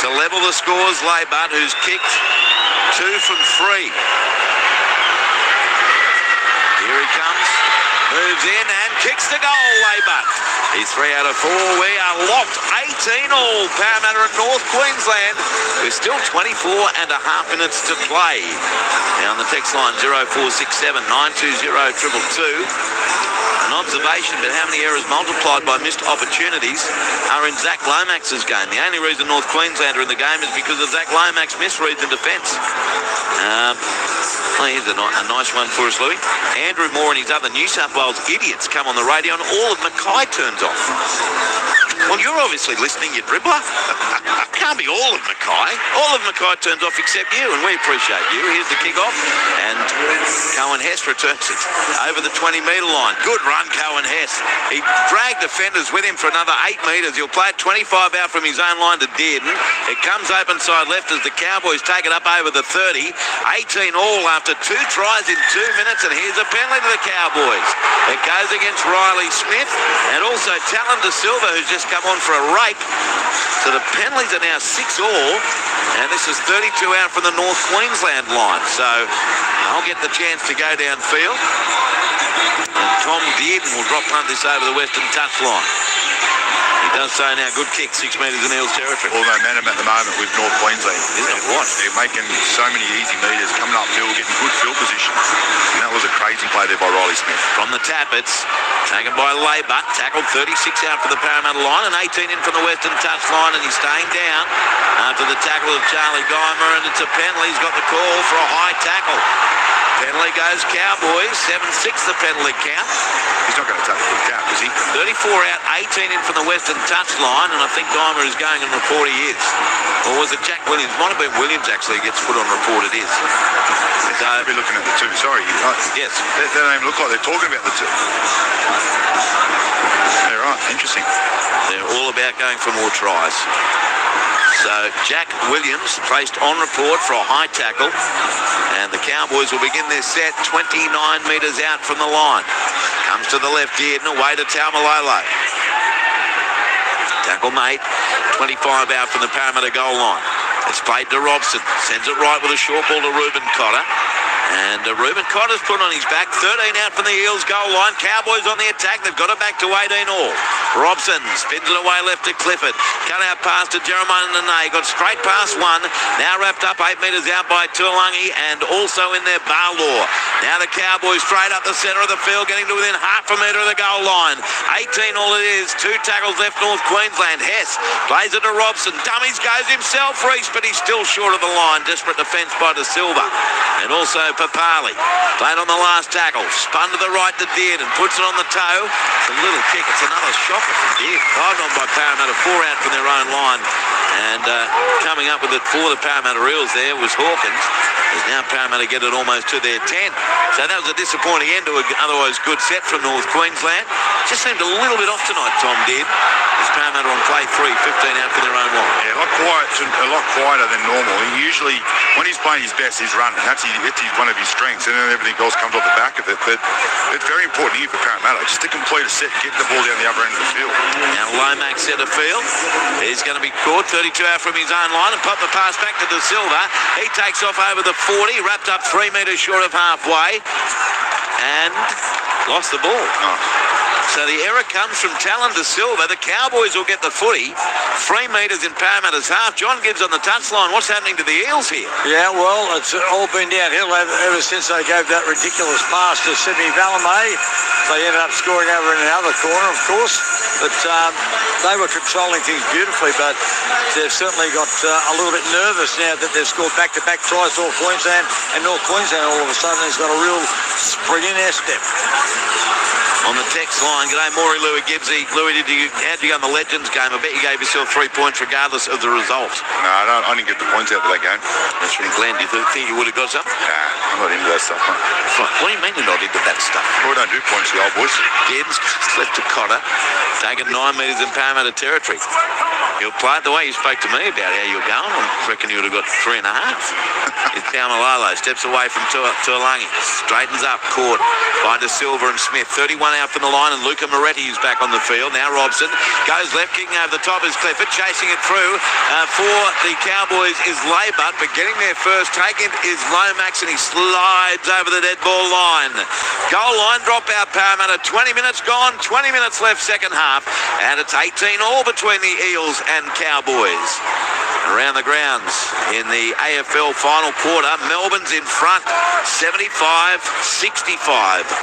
To level the scores, Laybutt, who's kicked 2 from 3. Here he comes. Moves in and kicks the goal, Laybutt. He's 3 out of 4. We are locked 18 all. Parramatta and North Queensland. We're still 24 and a half minutes to play. Now on the text line 0467 920 222. An observation, but how many errors multiplied by missed opportunities are in Zach Lomax's game? The only reason North Queensland are in the game is because of Zach Lomax misreads in defence. Here's a nice one for us, Louis. Andrew Moore and his other New South Wales idiots come on the radio and all of Mackay turns off. Well, you're obviously listening, you dribbler. Can't be all of Mackay. All of Mackay turns off except you, and we appreciate you. Here's the kick-off, and Cohen Hess returns it over the 20-metre line. Good run, Cohen Hess. He dragged defenders with him for another 8 metres. He'll play it 25 out from his own line to Dearden. It comes open side left as the Cowboys take it up over the 30. 18 all after 2 tries in 2 minutes, and here's a penalty to the Cowboys. It goes against Riley Smith and also Talon De Silva, who's just come on for a rape. So the penalties are now 6 all, and this is 32 out from the North Queensland line. So I'll get the chance to go downfield, and Tom Dearden will drop punt this over the western touchline. He does so now. Good kick, 6 metres in Eels territory. All momentum at the moment with North Queensland. Isn't it what? They're making so many easy metres, coming upfield, getting good field position. And that was a crazy play there by Riley Smith. From the Tappets, taken by Laybutt, tackled 36 out for the Parramatta line and 18 in from the western touch line, and he's staying down after the tackle of Charlie Geimer, and it's a penalty. He's got the call for a high tackle. Penalty goes Cowboys, 7-6 the penalty count. He's not going to take the count, is he? 34 out, 18 in from the western touch line, and I think Geimer is going and report he is. Or was it Jack Williams? Might have been Williams actually gets put on report, it is. So, I'll be looking at the two, sorry. Yes. They don't even look like they're talking about the two. Yeah, right, interesting. They're all about going for more tries. So Jack Williams placed on report for a high tackle, and the Cowboys will begin their set 29 metres out from the line. Comes to the left here and away to Taumalolo. Tackle mate, 25 out from the Parramatta goal line. It's played to Robson, sends it right with a short ball to Reuben Cotter. And Reuben Cotter's put on his back, 13 out from the Eels goal line. Cowboys on the attack, they've got it back to 18 all. Robson spins it away left to Clifford. Cut out pass to Jeremiah Nene, got straight past one. Now wrapped up 8 metres out by Tuolangi, and also in there Barlaw. Now the Cowboys straight up the centre of the field, getting to within half a metre of the goal line. 18 all it is, 2 tackles left North Queensland. Hess plays it to Robson, dummies goes himself, Reese, but he's still short of the line. Desperate defence by De Silva. And also Papali, played on the last tackle, spun to the right to Dearden, puts it on the toe. It's a little kick, it's another shocker from Dearden. Dived on by Parramatta, 4 out from their own line. And coming up with it for the Parramatta Eels there was Hawkins. As now Parramatta get it almost to their 10. So that was a disappointing end to an otherwise good set from North Queensland. Just seemed a little bit off tonight, Tom did. As Parramatta on play 3, 15 out from their own line. Yeah, a lot quieter than normal. He usually, when he's playing his best, he's running. That's one of his strengths, and then everything else comes off the back of it. But it's very important here for Parramatta just to complete a set and get the ball down the other end of the field. Now Lomax centre field. He's going to be caught 32 out from his own line and pop the pass back to De Silva. He takes off over the 40, wrapped up 3 metres short of halfway, and lost the ball. So the error comes from Talon De Silva. The Cowboys will get the footy. 3 metres in Parramatta's half. John Gibbs on the touchline. What's happening to the Eels here? Yeah, well, it's all been downhill ever since they gave that ridiculous pass to Sydney Valemay. They ended up scoring over in another corner, of course. But they were controlling things beautifully, but they've certainly got a little bit nervous now that they've scored back-to-back tries, North Queensland, and North Queensland all of a sudden has got a real spring in their step. On the text line, g'day Maury, Louis Gibbsy. Louis, how'd you go in the Legends game? I bet you gave yourself 3 points regardless of the result. No, I didn't get the points out of that game. That's from Glenn. Do you think you would have got some? Nah, I'm not into that stuff, mate. What do you mean you're not into that stuff? We don't do points, the old boys. Dearden's left to Cotter, taken 9 metres in Parramatta territory. He'll play it the way you spoke to me about how you're going. I reckon you would have got 3.5. It's Taumalolo, steps away from Tuolangi, straightens up, caught by De Silva and Smith. 31 out from the line, and Luca Moretti is back on the field. Now Robson goes left, kicking over the top is Clifford, chasing it through for the Cowboys is Laybutt, but getting there first, taking is Lomax, and he slides over the dead ball line. Goal line dropout, Parramatta, 20 minutes gone, 20 minutes left second half, and it's 18 all between the Eels and Cowboys. Around the grounds in the AFL final quarter, Melbourne's in front, 75-65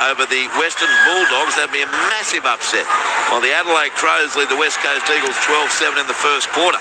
over the Western Bulldogs. That'd be a massive upset. While the Adelaide Crows lead the West Coast Eagles 12-7 in the first quarter.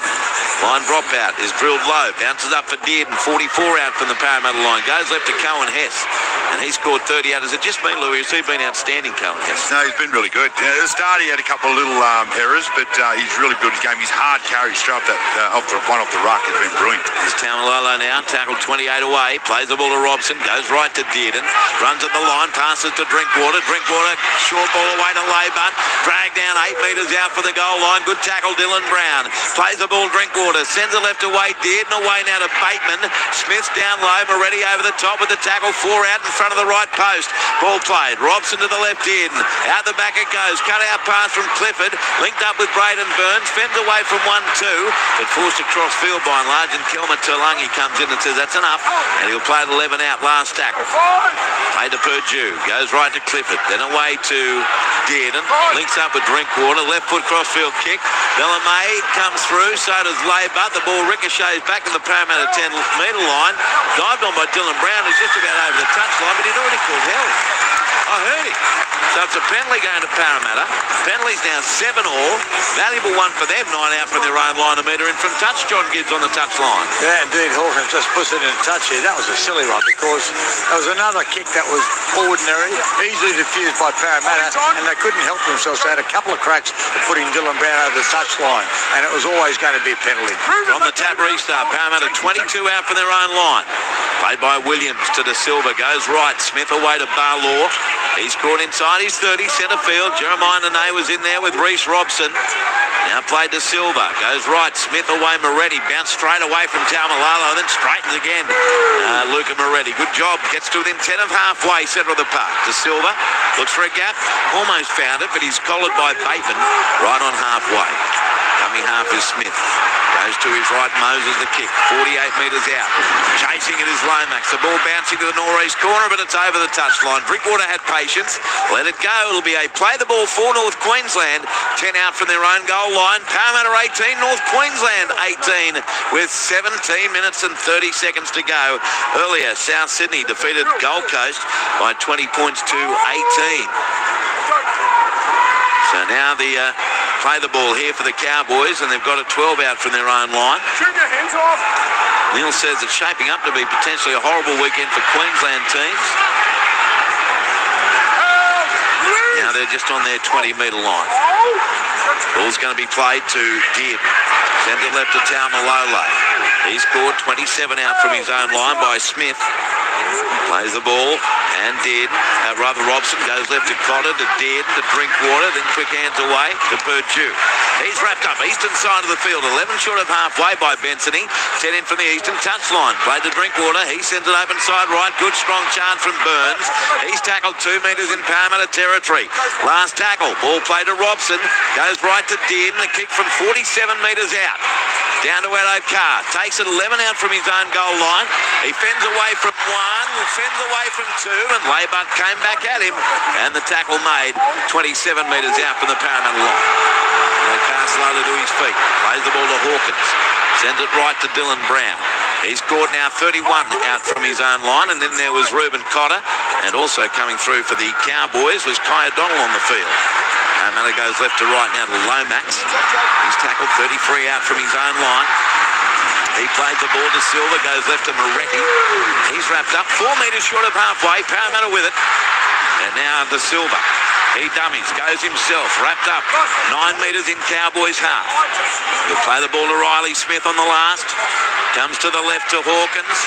Line dropout is drilled low, bounces up for Dearden, 44 out from the Parramatta line, goes left to Cohen Hess. and he scored 38. Has it just been Louis? Has he been outstanding, Cohen? No, he's been really good. At the start, he had a couple of little errors, but he's really good at his game. His hard carry straight off off the ruck has been brilliant. There's Tamalolo now, tackled 28 away, plays the ball to Robson, goes right to Dearden, runs at the line, passes to Drinkwater. Drinkwater, short ball away to Laybutt, dragged down 8 metres out for the goal line. Good tackle, Dylan Brown. Plays the ball, Drinkwater, sends it left away, Dearden away now to Bateman. Smith's down low, Moretti over the top with the tackle, 4 out in front of the right post. Ball played, Robson to the left, Dearden. Out the back it goes, cut out pass from Clifford, linked up with Braden Burns, fends away from 1-2, but forced across field by and large, and Kelma Tulangi comes in and says that's enough, and he'll play at 11 out, last tackle. Played to Purdue, goes right to Clifford, then away to Dearden, links up with Drinkwater, left foot crossfield kick. Bellamay comes through, so does Laybutt. The ball ricochets back to the Parramatta 10-metre line, dived on by Dylan Brown, who's just about over the touchline, but he'd already called hell. I heard him. So it's a penalty going to Parramatta. Penalty's now 7-all. Valuable one for them, 9 out from their own line, a metre in from touch. John Gibbs on the touch line. Yeah, indeed, Hawkins just puts it in touch here. That was a silly one because there was another kick that was ordinary, easily diffused by Parramatta, and they couldn't help themselves. They had a couple of cracks at putting Dylan Brown over the touch line, and it was always going to be a penalty. On the tap restart, Parramatta 22 out from their own line. Played by Williams to De Silva, goes right. Smith away to Barlaw. He's caught inside his 30, centre field. Jeremiah Nene was in there with Reece Robson. Now played to Silva, goes right. Smith away, Moretti, bounced straight away from Taumalolo, then straightens again. Luca Moretti, good job, gets to within 10 of halfway, centre of the park. De Silva looks for a gap, almost found it, but he's collared by Bateman right on halfway. Coming half is Smith. Goes to his right, Moses the kick, 48 metres out. Chasing it is Lomax. The ball bouncing to the northeast corner, but it's over the touchline. Drinkwater had patience. Let it go. It'll be a play the ball for North Queensland. 10 out from their own goal line. Parramatta 18, North Queensland 18 with 17 minutes and 30 seconds to go. Earlier, South Sydney defeated Gold Coast by 20 points to 18. So now the play the ball here for the Cowboys, and they've got a 12 out from their own line. Turn your hands off. Neil says it's shaping up to be potentially a horrible weekend for Queensland teams. Now they're just on their 20-metre line. Ball's going to be played to Dearden. Sends it left to Taumalolo. He's scored 27 out from his own line by Smith. Plays the ball, and Robson goes left to Cotter, to Dearden, to Drinkwater, then quick hands away to Purdue. He's wrapped up eastern side of the field, 11 short of halfway by Bensony, 10 in from the eastern touchline. Played to Drinkwater, he sends it open side right, good strong chance from Burns. He's tackled 2 metres in Parramatta territory. Last tackle, ball played to Robson, goes right to Dearden, a kick from 47 metres out. Down to Addo-Carr, takes it 11 out from his own goal line. He fends away from 1, fends away from 2, and Laybutt came back at him, and the tackle made 27 metres out from the Parramatta line. Addo-Carr slowly to his feet, plays the ball to Hawkins, sends it right to Dylan Brown. He's scored now 31 out from his own line, and then there was Reuben Cotter, and also coming through for the Cowboys was Kai O'Donnell on the field. Parramatta goes left to right now to Lomax. He's tackled 33 out from his own line. He plays the ball to Silva, goes left to Moretti. He's wrapped up 4 metres short of halfway. Parramatta with it. And now to Silva. He dummies, goes himself, wrapped up 9 metres in Cowboys half. He'll play the ball to Riley Smith on the last. Comes to the left to Hawkins.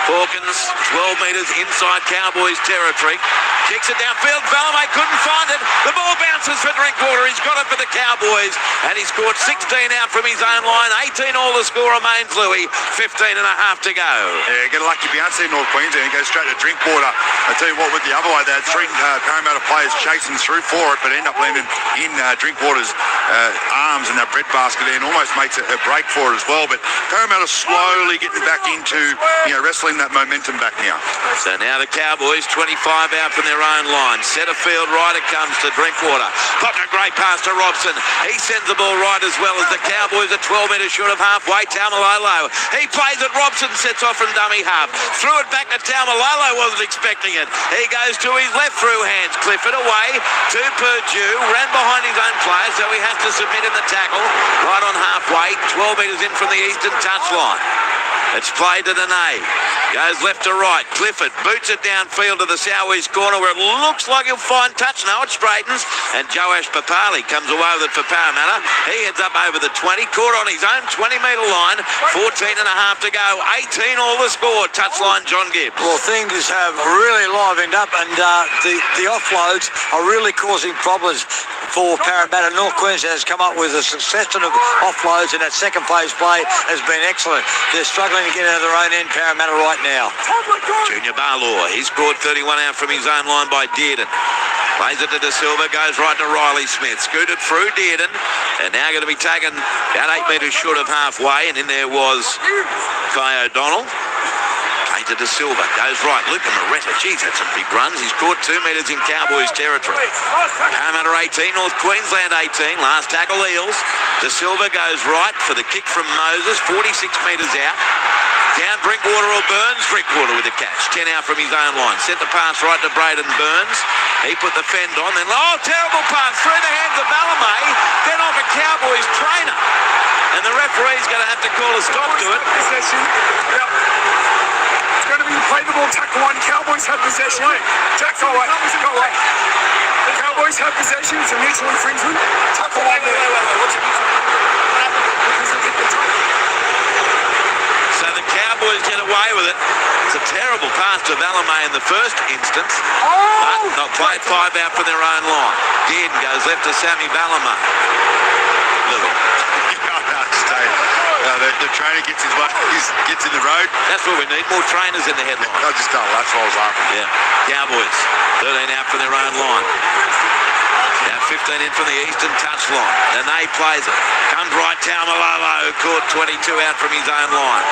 Hawkins, 12 metres inside Cowboys territory. Kicks it downfield. Bellamay couldn't find it. The ball bounces for Drinkwater. He's got it for the Cowboys. And he scored 16 out from his own line. 18 all the score remains, Louis. 15 and a half to go. Yeah, get a lucky bounce there, North Queensland. Goes straight to Drinkwater. I tell you what, with the other way, they had 3 Parramatta players chasing through for it, but end up landing in Drinkwater's arms and that breadbasket there, and almost makes a break for it as well. But Parramatta slowly getting back into, wrestling that momentum back now. So now the Cowboys 25 out from their own line. Centre field right, it comes to Drinkwater. Popped a great pass to Robson. He sends the ball right as well as the Cowboys are 12 metres short of halfway. Taumalolo. He plays it. Robson sets off from dummy half. Threw it back to Taumalolo. Wasn't expecting it. He goes to his left through hands. Clifford away to Purdue. Ran behind his own player, so he has to submit in the tackle. Right on halfway. 12 metres in from the eastern touchline. It's played to Dene. Goes left to right. Clifford boots it downfield to the southeast corner where it looks like he'll find touch. No, it straightens. And Joash Papali comes away with it for Parramatta. He heads up over the 20. Caught on his own 20-metre line. 14 and a half to go. 18 all the score. Touchline John Gibbs. Well, things have really livened up, and the offloads are really causing problems for Parramatta. North Queensland has come up with a succession of offloads, and that second phase play has been excellent. They're struggling to get out of their own end, Parramatta, right now. Junior Barlaw, he's scored 31 out from his own line by Dearden. Plays it to De Silva, goes right to Riley Smith. Scooted through Dearden, and now going to be taken about 8 metres short of halfway, and in there was Kai O'Donnell. To De Silva, goes right. Luca Moretta, geez, that's some big runs. He's caught 2 metres in Cowboys territory. Parramatta 18, North Queensland 18. Last tackle Eels. De Silva goes right for the kick from Moses, 46 metres out. Down Drinkwater or Burns. Drinkwater with a catch. 10 out from his own line. Sent the pass right to Braden Burns. He put the fend on. Then, terrible pass through the hands of Balamay. Then off a Cowboys trainer. And the referee's going to have to call a stop to it. Going to be played the ball, tackle one. Cowboys have possession. Jack, go away. Go away. The Cowboys have possession. It's a mutual infringement. Tackle one there. What's a mutual? So the Cowboys get away with it. It's a terrible pass to Balamay in the first instance. But not played 5 out from their own line. Dearden goes left to Sammy Balamay. The trainer gets his way, gets in the road. That's what we need, more trainers in the headline. I just don't, that's what I was laughing. Yeah. Cowboys, 13 out from their own line. Now 15 in from the eastern touchline. Dene plays it. Comes right, Taumalolo, caught 22 out from his own line.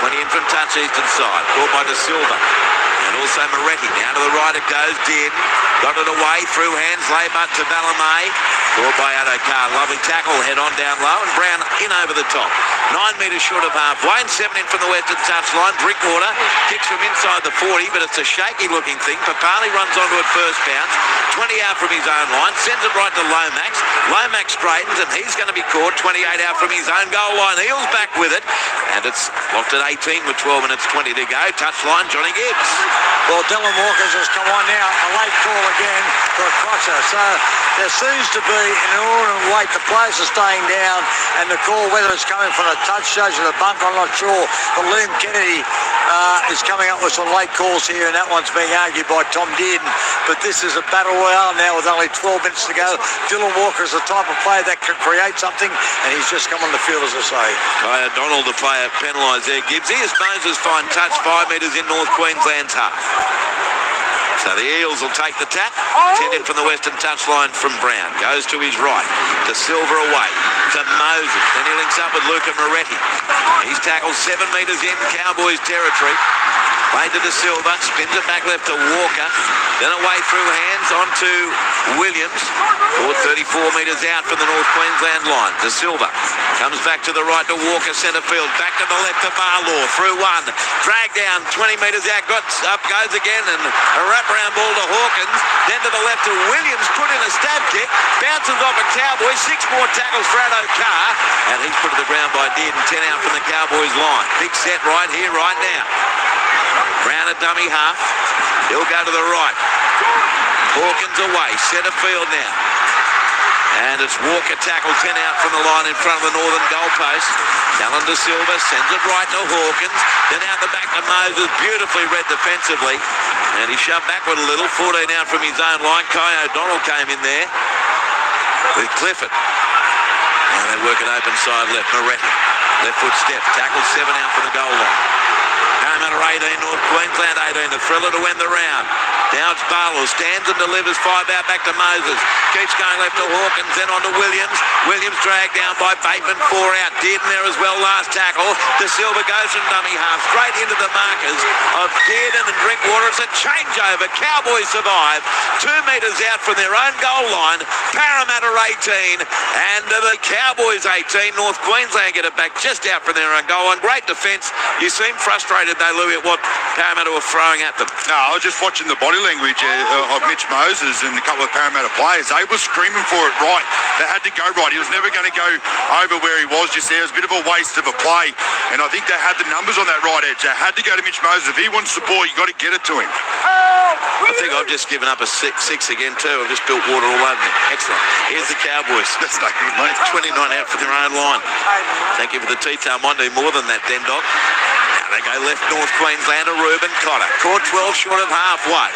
20 in from touch eastern side. Caught by De Silva. And also Moretti. Now to the right it goes, Dearden. Got it away through hands, Laybutt to Balamay. Caught by Addo-Carr. Lovely tackle, head on down low, and Brown in over the top. 9 metres short of halfway, and 7 in from the western touchline. Drinkwater kicks from inside the 40, but it's a shaky-looking thing. Papali runs onto it first bounce. 20 out from his own line, sends it right to Lomax. Lomax straightens, and he's going to be caught. 28 out from his own goal line. Eels back with it, and it's locked at 18 with 12 minutes 20 to go. Touchline, Johnny Gibbs. Well, Dylan Walker's has come on now. A late call again for a crosser. So there seems to be an inordinate weight. The players are staying down, and the call, whether it's coming from the touch shows or the bunk, I'm not sure. But Liam Kennedy is coming up with some late calls here, and that one's being argued by Tom Dearden. But this is a battle royale now with only 12 minutes to go. Dylan Walker is the type of player that can create something, and he's just come on the field, as I say. Kai O'Donnell, the player penalised there. Gibbs. Here's Moses fine touch, 5 metres in North Queensland's half. So the Eels will take the tap. 10 in from the western touchline from Brown. Goes to his right. To Silver away. To Moses. Then he links up with Luca Moretti. He's tackled 7 metres in Cowboys territory. Played to De Silva. Spins it back left to Walker. Then away through hands onto Williams. Caught 34 metres out from the North Queensland line. De Silva comes back to the right to Walker, centre field. Back to the left to Barlaw. Through one. Drag down 20 metres out. Got up, goes again, and a wraparound ball to Hawkins. Then to the left to Williams. Put in a stab kick. Bounces off a Cowboy. 6 more tackles for Addo-Carr. And he's put to the ground by Dearden. 10 out from the Cowboys line. Big set right here, right now. Brown a dummy half. He'll go to the right. Hawkins away. Centre field now. And it's Walker tackle 10 out from the line in front of the northern goalpost. Alan De Silva sends it right to Hawkins. Then out the back to Moses. Beautifully read defensively. And he shoved backward a little. 14 out from his own line. Kai O'Donnell came in there with Clifford. And they work it open side left. Moretti. Left foot step. Tackle 7 out from the goal line. Parramatta 18, North Queensland 18. The thriller to win the round. Now it's Barlow. Stands and delivers 5 out back to Moses. Keeps going left to Hawkins, then on to Williams. Williams dragged down by Bateman, 4 out. Dearden there as well, last tackle. De Silva goes from dummy half, straight into the markers of Dearden and Drinkwater. It's a changeover. Cowboys survive. 2 metres out from their own goal line. Parramatta 18 and the Cowboys 18. North Queensland get it back just out from their own goal line. Great defence. You seem frustrated they, Louis, at what Parramatta were throwing at them? No, I was just watching the body language of Mitch Moses and a couple of Parramatta players. They were screaming for it right. They had to go right. He was never going to go over where he was just there. It was a bit of a waste of a play. And I think they had the numbers on that right edge. They had to go to Mitch Moses. If he wants the ball, you got to get it to him. I think I've just given up a six again too. I've just built water all over me. Excellent. Here's the Cowboys. That's no good, mate. 29 out for their own line. Thank you for the T-tail. Might do more than that, Den Dog. Now they go left, North Queenslander, Ruben Cotter. Caught 12 short of halfway.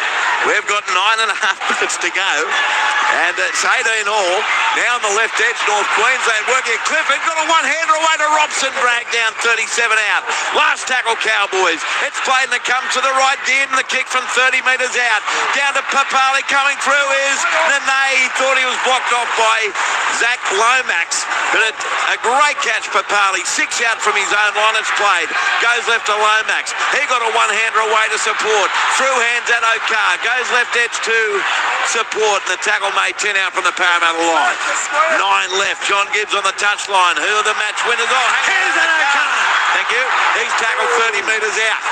We've got 9.5 minutes to go. And it's 18 all. Now on the left edge, North Queensland working at Clifford. Got a one-hander away to Robson. Bragg down 37 out. Last tackle, Cowboys. It's played and it comes to the right. Dearden, the kick from 30 metres out. Down to Papali. Coming through is Nene. He thought he was blocked off by Zach Lomax. But a great catch, Papali. 6 out from his own line. It's played. Goes left to Lomax. He got a one-hander away to support. Through hands Addo-Carr. Goes left edge to support. And the tackle made 10 out from the Parramatta line. 9 left. John Gibbs on the touchline. Who are the match winners? Oh, here's Addo-Carr. Thank you. He's tackled 30 metres out.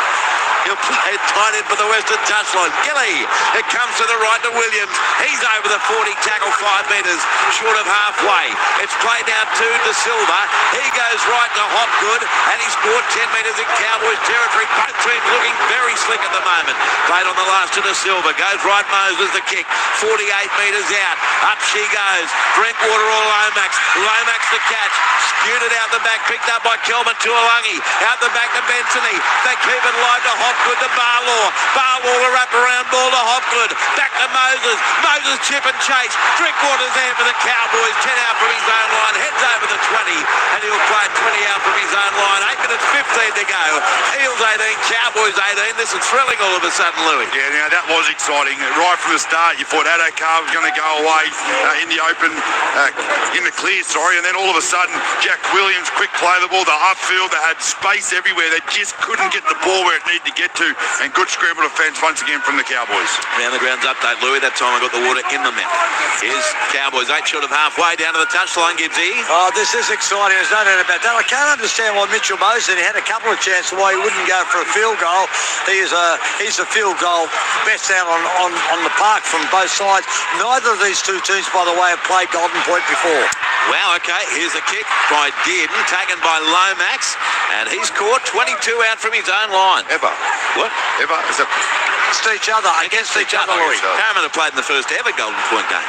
He'll play it tight in for the western touchline. Gilly. It comes to the right to Williams. He's over the 40, tackle 5 metres short of halfway. It's played down to De Silva. He goes right to Hopgood and he scored 10 metres in Cowboys territory. Both teams looking very slick at the moment. Played on the last to De Silva. Goes right Moses the kick. 48 metres out. Up she goes. Drinkwater or Lomax. Lomax the catch. Spewed it out the back. Picked up by Kelman Tuolangi. Out the back to Bensoni. They keep it live to Hopgood to Barlaw. Barlaw a wrap-around ball to Hopgood. Back to Moses. Moses chip and chase. Drinkwater's there for the Cowboys. 10 out from his own line. Heads over the 20. And he'll play 20 out from his own line. 8 minutes 15 to go. Eels 18. Cowboys 18. This is thrilling all of a sudden, Louis. Yeah, now that was exciting. Right from the start, you thought Addo-Carr was going to go away in the open, in the clear, sorry. And then all of a sudden, Jack Williams, quick play the ball, the upfield. They had space everywhere. They just couldn't get the ball where it needed to get to. And good scramble defence once again from the Cowboys. Round the grounds update, Louis. That time I got the water in the mouth. Here's Cowboys 8 short of halfway down to the touchline, Gibbsy. Oh, this is exciting. There's no doubt about that. I can't understand why Mitchell Moses, he had a couple of chances why he wouldn't go for a field goal. He's a field goal best out on the park from both sides. Neither of these two teams, by the way, have played Golden Point before. Wow, okay. Here's a kick by Dearden, taken by Lomax, and he's caught 22 out from his own line. Ever. What? Ever? Is it? Against each other. Against each other, Louis. Parramatta played in the first ever Golden Point game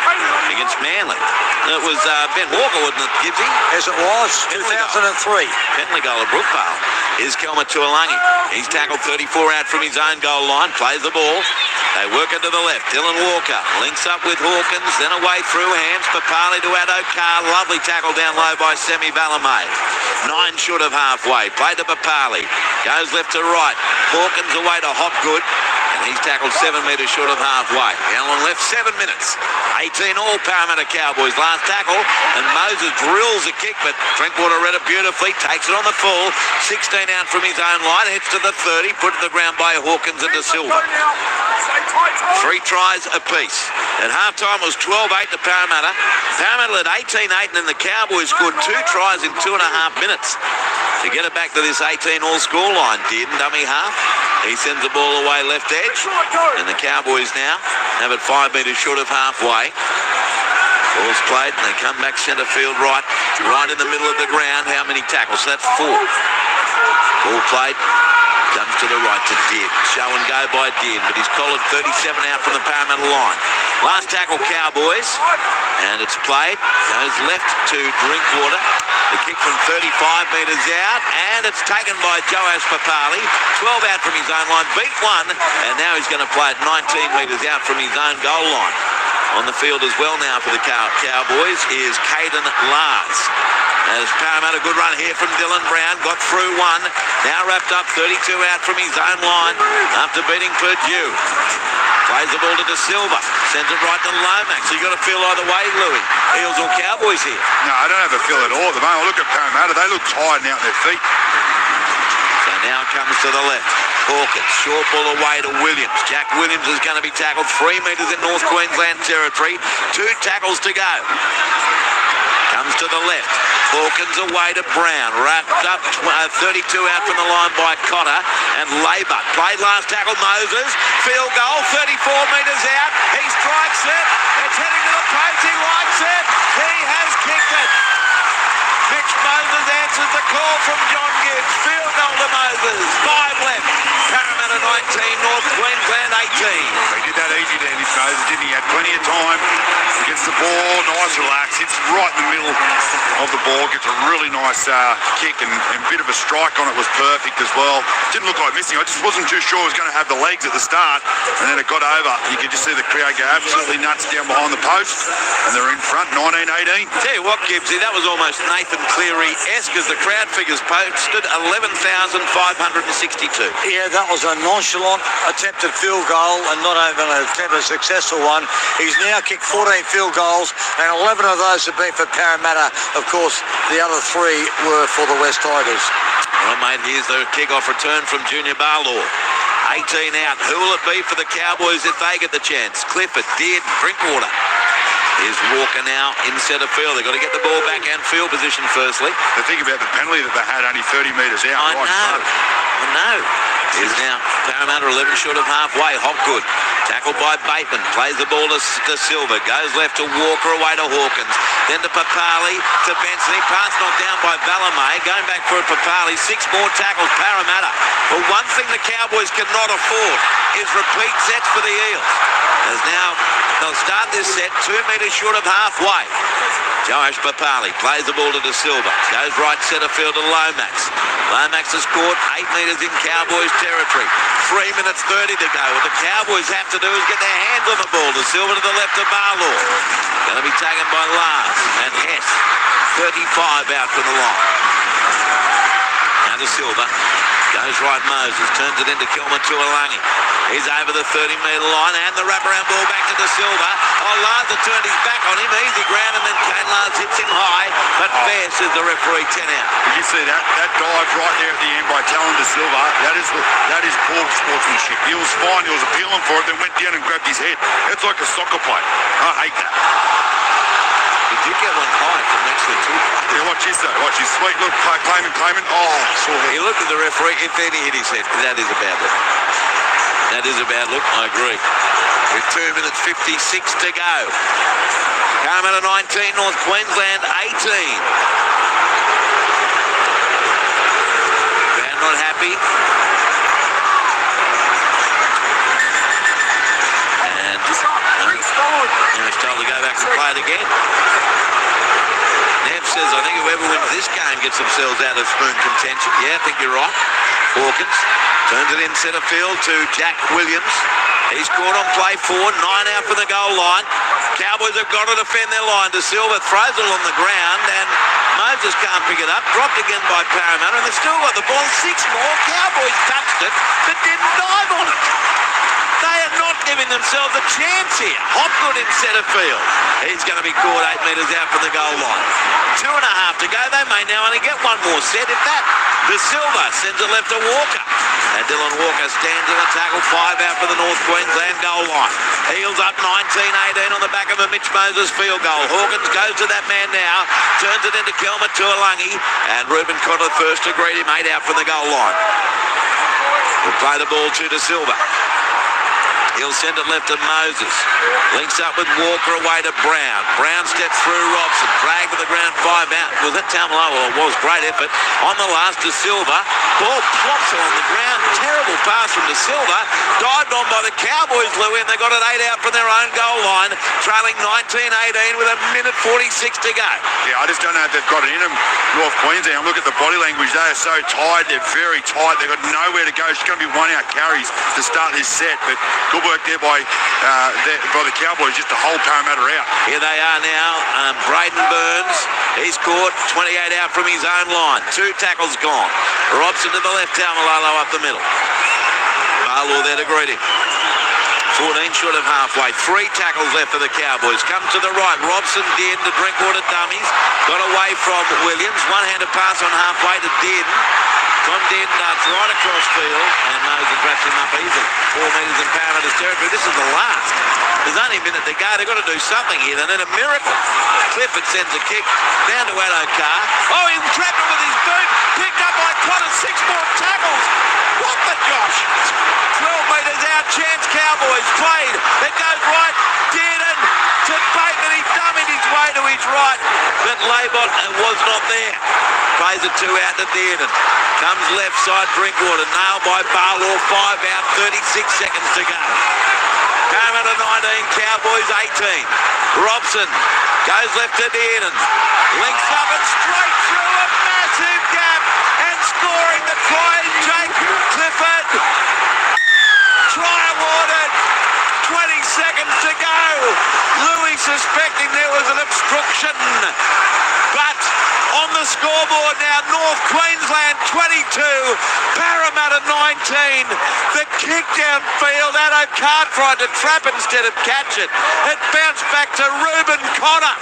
against Manly. It was Ben Walker, wasn't it, Gibbsy? Yes, it was. 2003. Penalty goal of Brookvale. Here's Kelma Tuolangi. He's tackled 34 out from his own goal line. Plays the ball. They work it to the left. Dylan Walker links up with Hawkins. Then away through hands. Papali to Addo-Carr. Lovely tackle down low by Semi Valamay. 9 short of halfway. Played to Papali. Goes left to right. Hawkins away to Hopgood. And he's tackled 7 metres short of halfway. Allen left 7 minutes. 18 all Parramatta Cowboys. Last tackle. And Moses drills a kick, but Drinkwater read it beautifully. Takes it on the full. 16 out from his own line. Hits to the 30. Put to the ground by Hawkins and De Silva. 3 tries apiece. At halftime it was 12-8 to Parramatta. Parramatta led 18-8 and then the Cowboys scored 2 tries in 2.5 minutes to get it back to this 18-all scoreline. Dearden, dummy half. He sends the ball away left edge. And the Cowboys now have it 5 metres short of halfway. Ball's played and they come back centre field right in the middle of the ground. How many tackles? So that's 4. Ball played. Comes to the right to Dearden. Show and go by Dearden, but he's collared 37 out from the Parramatta line. Last tackle, Cowboys. And it's played. Goes left to Drinkwater. The kick from 35 metres out. And it's taken by Joas Papali. 12 out from his own line. Beat 1. And now he's going to play it 19 metres out from his own goal line. On the field as well now for the Cowboys is Caden Lars. As Parramatta, good run here from Dylan Brown. Got through 1. Now wrapped up 32 out from his own line after beating Purdue. Plays the ball to De Silva. Sends it right to Lomax. So you've got to feel either way, Louis. Eels or Cowboys here? No, I don't have a feel at all at the moment. I look at Parramatta. They look tired now on their feet. So now it comes to the left. Hawkins, short ball away to Williams. Jack Williams is going to be tackled 3 metres in North Queensland territory. 2 tackles to go. Comes to the left. Hawkins away to Brown. Wrapped up 32 out from the line by Cotter and Labour. Played last tackle Moses. Field goal 34 metres out. He strikes it. It's heading to the post. He likes it. He has kicked it. Mitch Moses answers the call from John Gibbs. Field goal to Moses. 5 left. Parramatta 19, North Queensland 18. He did that easy there, Mitch Moses, didn't he? Had plenty of time. Gets the ball, nice relax. Hits right in the middle of the ball. Gets a really nice kick and bit of a strike on it was perfect as well. Didn't look like missing. I just wasn't too sure it was going to have the legs at the start. And then it got over. You could just see the crowd go absolutely nuts down behind the post. And they're in front, 19-18. Tell you what, Gibbsy, that was almost Nathan Cleary-esque as the crowd figures posted 11,562. Yeah, that was a nonchalant attempted field goal and not even an attempt, a successful one. He's now kicked 14 field goals and 11 of those have been for Parramatta. Of course, the other 3 were for the West Tigers. Well, mate, here's the kick-off return from Junior Barlaw. 18 out. Who will it be for the Cowboys if they get the chance? Clifford, Deard, Drinkwater. Here's Walker now in centre field. They've got to get the ball back and field position firstly. The thing about the penalty that they had only 30 metres out. I know. Here's now Parramatta 11 short of halfway. Hopgood tackled by Bateman. Plays the ball to Silva. Goes left to Walker, away to Hawkins. Then to Papali, to Benson. Pass knocked down by Valamay. Going back for Papali. 6 more tackles Parramatta. But one thing the Cowboys cannot afford is repeat sets for the Eels. As now they'll start this set 2 metres short of halfway. Josh Papali plays the ball to De Silva. Goes right centre field to Lomax. Lomax has scored 8 metres in Cowboys territory. 3 minutes 30 to go. What the Cowboys have to do is get their hands on the ball. De Silva to the left of Barlaw. Going to be taken by Lars and Hess. 35 out from the line. Now De Silva. Goes right Moses. Turns it into Kilmer Tuolangi. He's over the 30-metre line and the wraparound ball back to De Silva. Oh, Lars has turned his back on him. Easy ground and then Kane Lars hits him high. But fair, says the referee, 10 out. Did you see that? That dive right there at the end by Talon De Silva, that is poor sportsmanship. He was fine. He was appealing for it, then went down and grabbed his head. It's like a soccer player. I hate that. He did get one high from next to the 2. Yeah, watch this though. Watch this. Sweet look, claiming. Oh, saw that. He looked at the referee. If then he hit his head, that is a bad look. That is a bad look, I agree. With 2 minutes 56 to go. Parramatta 19, North Queensland 18. They're not happy. And he's told to go back and play it again. Nev says, I think whoever wins this game gets themselves out of spoon contention. Yeah, I think you're right. Hawkins turns it in centre field to Jack Williams. He's caught on play 4, 9 out from the goal line. Cowboys have got to defend their line. De Silva throws it on the ground and Moses can't pick it up. Dropped again by Parramatta and they've still got the ball. 6 more. Cowboys touched it but didn't dive on it. They are not giving themselves a chance here. Hopgood in centre field. He's going to be caught 8 metres out from the goal line. 2.5 to go. They may now only get one more set if that. De Silva sends it left to Walker. And Dylan Walker stands in a tackle. 5 out for the North Queensland goal line. Eels up 19-18 on the back of a Mitch Moses field goal. Hawkins goes to that man now. Turns it into Kelma Tuolangi. And Ruben Cotter first to greet him. 8 out from the goal line. We'll play the ball to De Silva. He'll send it left to Moses. Links up with Walker away to Brown. Brown steps through Robson. Drag to the ground 5 out. Was that Tamalolo? Well, it was. Great effort. On the last, De Silva. Ball plops on the ground. Terrible pass from De Silva. Dived on by the Cowboys, Louis, and they got it 8 out from their own goal line. Trailing 19-18 with 1:46 to go. Yeah, I just don't know if they've got it in them, North Queensland. Look at the body language. They are so tired. They're very tight. They've got nowhere to go. It's going to be 1 out carries to start this set, but good work there by the Cowboys just to hold Parramatta out. Here they are now. Braden Burns. He's caught 28 out from his own line. 2 tackles gone. Robson to the left, Tamalolo up the middle. Barlaw there to greet him. 14 short of halfway. 3 tackles left for the Cowboys. Come to the right. Robson, Dearden to Drinkwater dummies. Got away from Williams. One-handed pass on halfway to Dearden. Tom Dearden darts right across field and Moses wraps him up easily. 4 metres in Parramatta's territory. This is the last. There's only a minute to go. They've got to do something here. They need a miracle. Clifford sends a kick down to Addo-Carr. Oh, he trapped him with his boot. Picked up by Connor, 6 more tackles. What the Josh? 12 metres out, chance Cowboys played. It goes right. Dearden to Bateman. He dummied his way to his right. But Laybot was not there. Plays it 2 out to Dearden. Comes left side, Drinkwater. Nailed by Barlaw. 5 out, 36 seconds to go. Parramatta 19, Cowboys 18. Robson goes left to Dearden. Links up and straight through a massive gap. And scoring the try, Jake Clifford. Try awarded. 20 seconds to go. Louis suspecting there was an obstruction. But on the scoreboard now, North Queensland 22, Parramatta 19. The kick downfield, Addo-Carr tried to trap instead of catch it. It bounced back to Reuben Connor.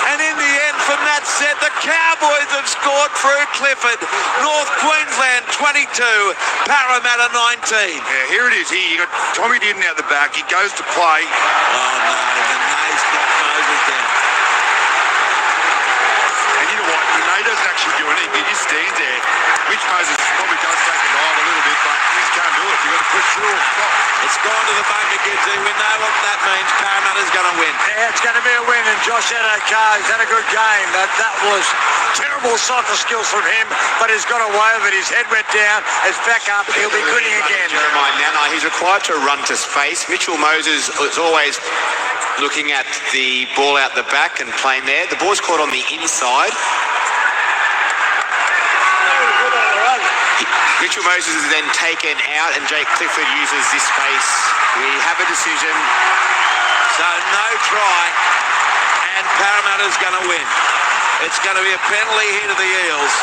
And in the end, from that set, the Cowboys have scored through Clifford. North Queensland 22, Parramatta 19. Yeah, here it is. Here you got Tommy Dearden out the back. He goes to play. Oh no, the Nays got Moses down. And you know what? Nay doesn't actually do anything. He just stands there. Mitch Moses probably does take a dive a little bit, but he just can't do it. You've got to push through. It's gone to the bunker, Gibbsy. We know what that means. Parramatta's going to win. Yeah, it's going to be a win, and Josh Addo-Carr, he's had a good game. That was terrible soccer skills from him, but he's got away with it. His head went down. It's back up. He'll be grinning again. Jeremiah Nana, he's required to run to space. Mitchell Moses is always looking at the ball out the back and playing there. The ball's caught on the inside. Mitchell Moses is then taken out and Jake Clifford uses this space. We have a decision. So no try, and Parramatta's going to win. It's going to be a penalty here to the Eels.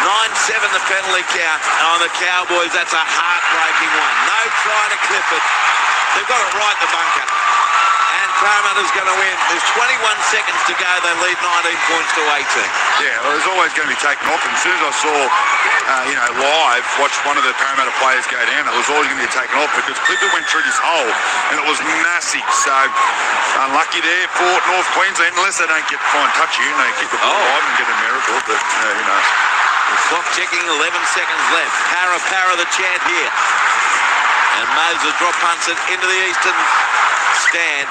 9-7 the penalty count on the Cowboys. That's a heartbreaking one. No try to Clifford. They've got it right in the bunker. And Parramatta's going to win. There's 21 seconds to go. They lead 19 points to 18. Yeah, well, it was always going to be taken off. And as soon as I saw, live, watched one of the Parramatta players go down, it was always going to be taken off because Clifford went through this hole and it was massive. So unlucky there for North Queensland, unless they don't get fine touch here and they kick the ball live and get a miracle. But who knows? Clock ticking, 11 seconds left. Para the chant here. And Moses drop punts it into the eastern stand.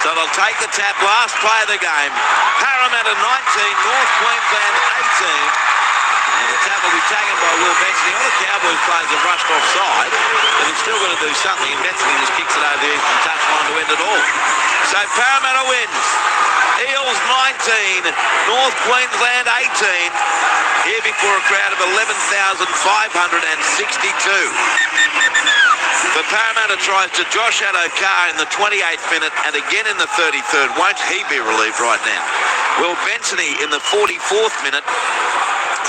So they'll take the tap. Last play of the game. Parramatta 19, North Queensland 18. And the tap will be taken by Will Benson. All the Cowboys players have rushed offside, but they've still got to do something. And Benson just kicks it over the eastern touchline to end it all. So Parramatta wins. Eels 19, North Queensland 18. Here before a crowd of 11,562. But Parramatta tries to Josh Addo-Carr in the 28th minute and again in the 33rd. Won't he be relieved right now? Will Bensony in the 44th minute.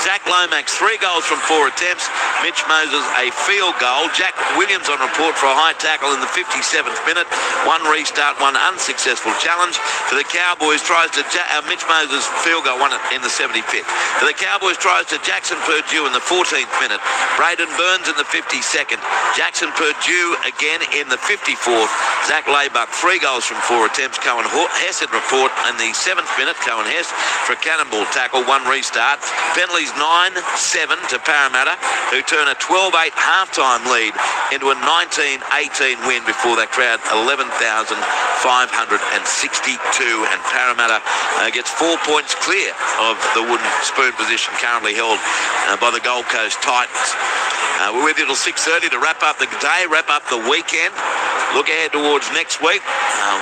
Zach Lomax, 3 goals from 4 attempts. Mitch Moses, a field goal. Jack Williams on report for a high tackle in the 57th minute. 1 restart, 1 unsuccessful challenge. For the Cowboys, tries to Mitch Moses field goal, 1 in the 75th. For the Cowboys, tries to Jackson Purdue in the 14th minute. Braden Burns in the 52nd. Jackson Purdue again in the 54th. Zach Laybuck, 3 goals from 4 attempts. Cohen Hess at report in the 7th minute. Cohen Hess for a cannonball tackle, 1 restart. Penalties 9-7 to Parramatta, who turn a 12-8 halftime lead into a 19-18 win before that crowd 11,562, and Parramatta gets 4 points clear of the wooden spoon position currently held by the Gold Coast Titans. We're with you till 6:30 to wrap up the day, wrap up the weekend. Look ahead towards next week.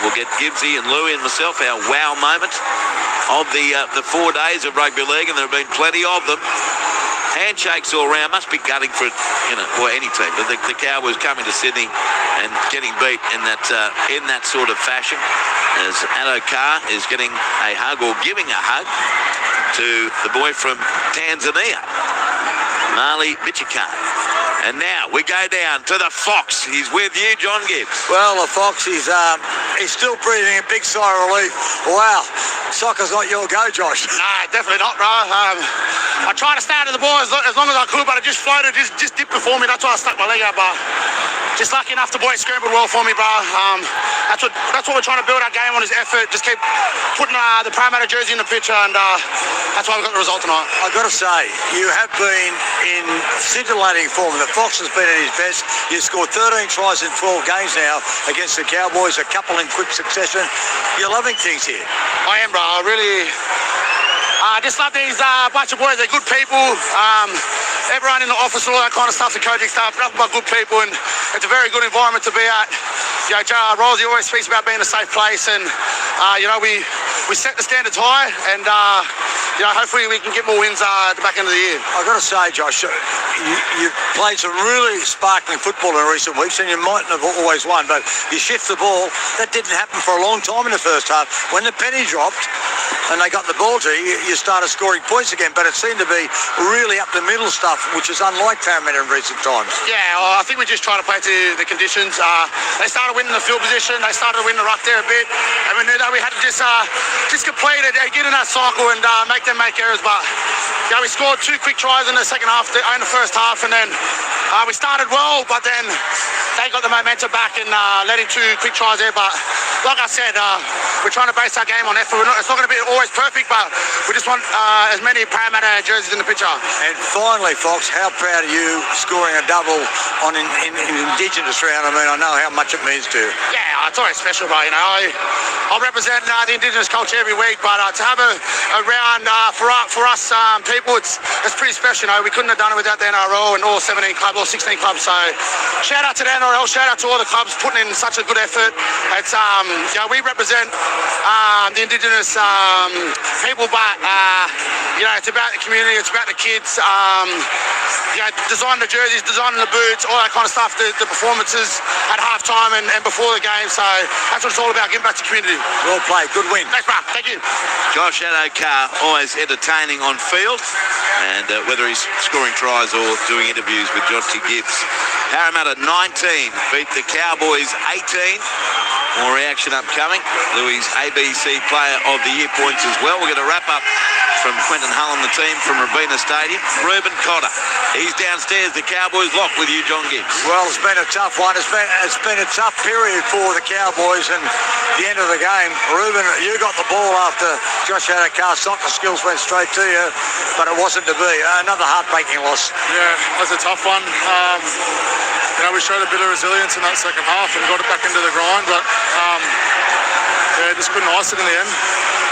We'll get Gibbsy and Louie and myself our wow moment of the 4 days of rugby league, and there have been plenty of them. Handshakes all around. Must be gutting for any team. But the Cowboys coming to Sydney and getting beat in that sort of fashion, as Addo-Carr is getting a hug or giving a hug to the boy from Tanzania, Mali Michikan. And now we go down to the Fox. He's with you, John Gibbs. Well, the Fox, he's still breathing a big sigh of relief. Wow, soccer's not your go, Josh. No, definitely not, bro. I tried to stay out of the ball as long as I could, but it just floated, just dipped before me. That's why I stuck my leg out, but just lucky enough the boys scrambled well for me, bro. That's what we're trying to build our game on, is effort. Just keep putting the Parramatta jersey in the picture, and that's why we got the result tonight. I've got to say, you have been in scintillating form. The Fox has been at his best. You scored 13 tries in 12 games now against the Cowboys, a couple in quick succession. You're loving things here. I am, bro. I really just love these bunch of boys. They're good people. Everyone in the office and all that kind of stuff, the coaching staff, nothing but good people, and it's a very good environment to be at. You know, Rosie always speaks about being a safe place, and you know, we set the standards high, and you know, hopefully we can get more wins at the back end of the year. I've got to say, Josh, you've played some really sparkling football in recent weeks, and you mightn't have always won, but you shift the ball. That didn't happen for a long time in the first half. When the penny dropped and they got the ball to you, you started scoring points again, but it seemed to be really up the middle stuff, which is unlike Parramatta in recent times. Yeah, well, I think we just try to play to the conditions. They started winning the field position, they started to win the ruck there a bit, and we knew that we had to just complete it, get in that cycle and make them make errors. But yeah, we scored 2 quick tries in the second half, in the first half, and then we started well, but then they got the momentum back and let in 2 quick tries there. But like I said, we're trying to base our game on effort. It's not going to be always perfect, but we just want as many Parramatta jerseys in the picture. And finally, Fox, how proud are you scoring a double on in Indigenous round? I mean, I know how much it means to you. Yeah, it's always special, bro. You know, I represent the Indigenous culture every week, but to have a round for us people, it's pretty special. You know, we couldn't have done it without the NRL and all 17 clubs, all 16 clubs. So shout out to the NRL, shout out to all the clubs putting in such a good effort. It's you know, we represent the Indigenous people, but you know, it's about the community, it's about the kids. You know, designing the jerseys, designing the boots, all that kind of stuff, the performances at halftime and before the game. So that's what it's all about, giving back to the community. Well played, good win. Thanks, bro. Thank you. Josh Addo-Carr, always entertaining on field, and whether he's scoring tries or doing interviews with Joshy Gibbs. Parramatta 19 beat the Cowboys 18. More reaction upcoming. Louis' ABC Player of the Year points as well. We're going to wrap up from Quentin Hull and the team from Robina Stadium. Reuben Cotter, he's downstairs. The Cowboys lock with you, John Gibbs. Well, it's been a tough one. It's been a tough period for the Cowboys, and the end of the game, Reuben, you got the ball after Josh Addo-Carr. Soccer skills went straight to you, but it wasn't to be. Another heartbreaking loss. Yeah, that's a tough one. You know, we showed a bit of resilience in that second half and got it back into the grind, but yeah, just couldn't ice it in the end.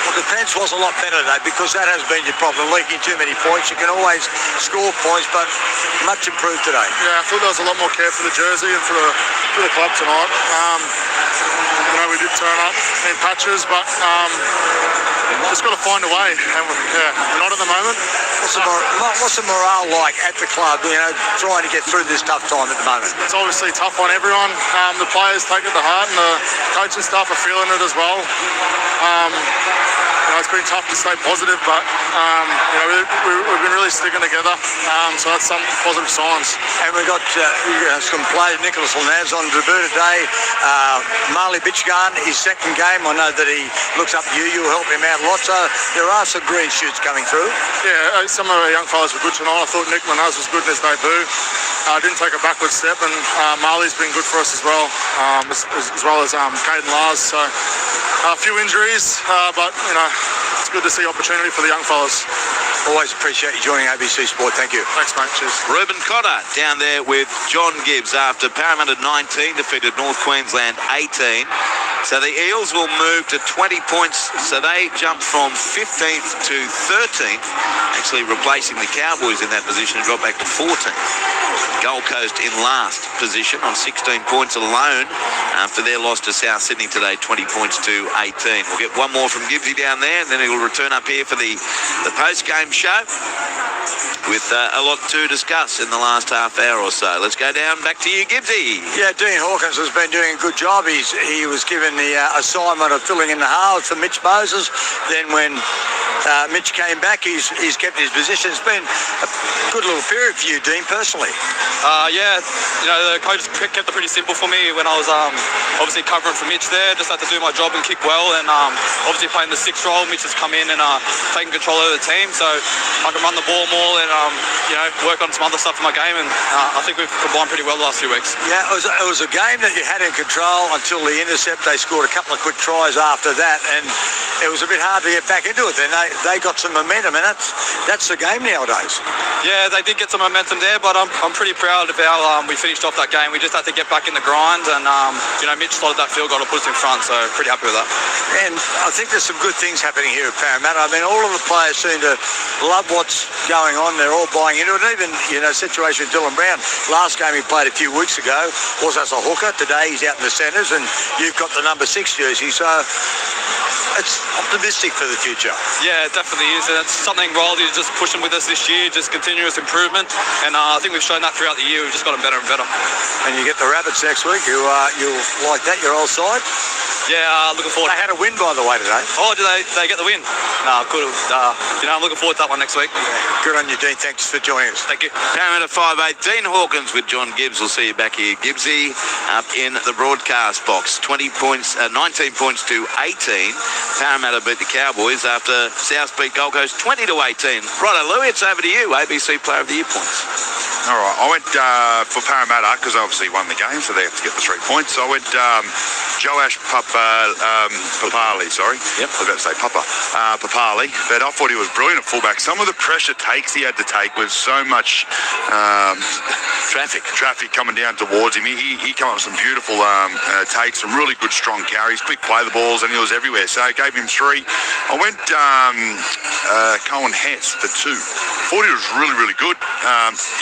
Well, defence was a lot better though, because that has been your problem, leaking too many points. You can always score points, but much improved today. Yeah, I thought there was a lot more care for the jersey and for the club tonight. You know, we did turn up in patches, but just got to find a way. And yeah, we're not at the moment. What's the morale like at the club, you know, trying to get through this tough time at the moment? It's obviously tough on everyone. The players take it to heart, and the coaching staff are feeling it as well. You know, it's been tough to stay positive, but you know, we've been really sticking together. So that's some positive signs. And we got some players. Nicholas Lanaz on debut today. Marley Bitchgarn, his second game. I know that he looks up to you. You help him out a lot. So there are some green shoots coming through. Yeah, some of our young fellas were good tonight. I thought Nick Lanaz was good in his debut. Didn't take a backward step, and Marley's been good for us as well, as well as Caden Lars. So a few injuries, but you know, it's good to see opportunity for the young fellas. Always appreciate you joining ABC Sport. Thank you. Thanks, mate. Cheers. Reuben Cotter down there with John Gibbs after Parramatta 19 defeated North Queensland 18. So the Eels will move to 20 points. So they jump from 15th to 13th, actually replacing the Cowboys in that position and drop back to 14th. Gold Coast in last position on 16 points alone after their loss to South Sydney today, 20 points to 18. We'll get one more from Gibbsy down there, and then he'll return up here for the post-game show with a lot to discuss in the last half hour or so. Let's go down back to you, Gibbsy. Yeah, Dean Hawkins has been doing a good job. He was given the assignment of filling in the halves for Mitch Moses. Then when Mitch came back. He's kept his position. It's been a good little period for you, Dean, personally. Yeah, you know, the coach kept it pretty simple for me when I was obviously covering for Mitch there. Just had to do my job and kick well, and obviously playing the sixth role, Mitch has come in and taken control of the team, so I can run the ball more and you know, work on some other stuff in my game, and I think we've combined pretty well the last few weeks. Yeah, it was a game that you had in control until the intercept. They scored a couple of quick tries after that, and it was a bit hard to get back into it. Then they got some momentum, and that's the game nowadays. Yeah, they did get some momentum there, but I'm pretty proud of how we finished off that game. We just had to get back in the grind, and you know, Mitch slotted that field goal to put us in front, so pretty happy with that. And I think there's some good things happening here at Parramatta. I mean, all of the players seem to love what's going on. They're all buying into it. And even, you know, situation with Dylan Brown. Last game he played a few weeks ago was as a hooker. Today he's out in the centres, and you've got the number 6 jersey, so it's optimistic for the future. Yeah, it definitely is. And it's something Riley is just pushing with us this year, just continuous improvement. And I think we've shown that throughout the year. We've just gotten better and better. And you get the Rabbits next week. You'll like that, your old side? Yeah, looking forward. They had a win, by the way, today. Oh, did they get the win? No, cool. You know, I'm looking forward to that one next week. Good on you, Dean. Thanks for joining us. Thank you. Parramatta 5'8", Dean Hawkins with John Gibbs. We'll see you back here, Gibbsy, up in the broadcast box. 19 points to 18. Parramatta beat the Cowboys after South beat Gold Coast 20 to 18. Righto, Louie, it's over to you. ABC Player of the Year points. All right, I went for Parramatta because I obviously won the game, so they have to get the 3 points. So I went Joash Papali, sorry. Yep. I was about to say Papali. But I thought he was brilliant at fullback. Some of the pressure takes he had to take was so much traffic coming down towards him. He came up with some beautiful takes, some really good strong carries, quick play the balls, and he was everywhere. So I gave him 3. I went Cohen Hess for 2. Thought he was really, really good.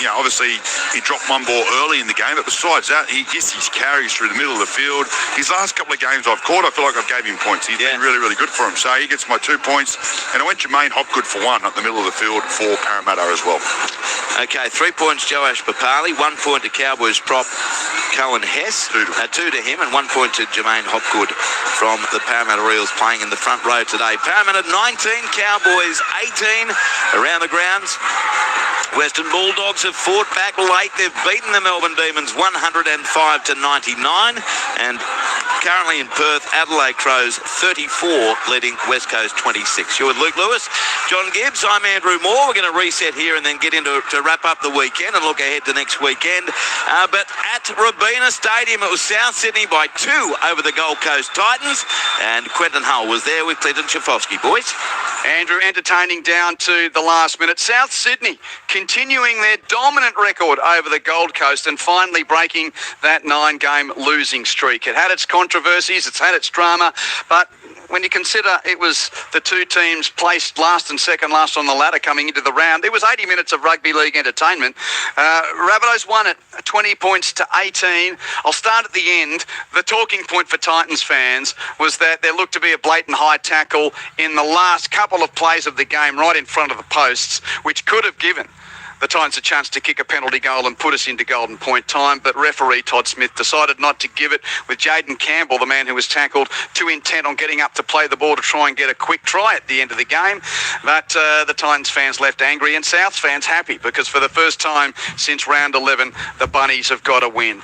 You know, obviously he dropped one ball early in the game, but besides that, he gets his carries through the middle of the field. His last couple of games I've caught, I feel like I've gave him points. He's been really, really good for him. So he gets my 2 points. And I went Jermaine Hopgood for 1 up the middle of the field for Parramatta as well. Okay, 3 points Joash Papali, 1 point to Cowboys prop Cohen Hess, 2 to him, and 1 point to Jermaine Hopgood from the Parramatta Eels playing in the front row today. Parramatta 19, Cowboys 18 around the grounds. Western Bulldogs have fought back late. They've beaten the Melbourne Demons 105 to 99, and currently in Perth, Adelaide Crows 34 leading West Coast 26. You're with Luke Lewis, John Gibbs. I'm Andrew Moore. We're going to reset here and then get into to wrap up the weekend and look ahead to next weekend. But at Robina Stadium, it was South Sydney by 2 over the Gold Coast Titans, and Quentin Hull was there with Clinton Schifofsky. Boys, Andrew, entertaining down to the last minute. South Sydney continuing their dominant record over the Gold Coast and finally breaking that 9-game losing streak. It had its controversies, it's had its drama, but when you consider it was the 2 teams placed last and second last on the ladder coming into the round, it was 80 minutes of rugby league entertainment. Rabbitohs won it 20 points to 18. I'll start at the end. The talking point for Titans fans was that there looked to be a blatant high tackle in the last couple of plays of the game right in front of the posts, which could have given the Titans a chance to kick a penalty goal and put us into golden point time, but referee Todd Smith decided not to give it, with Jaden Campbell, the man who was tackled, too intent on getting up to play the ball to try and get a quick try at the end of the game. But the Titans fans left angry and Souths fans happy, because for the first time since round 11, the Bunnies have got a win.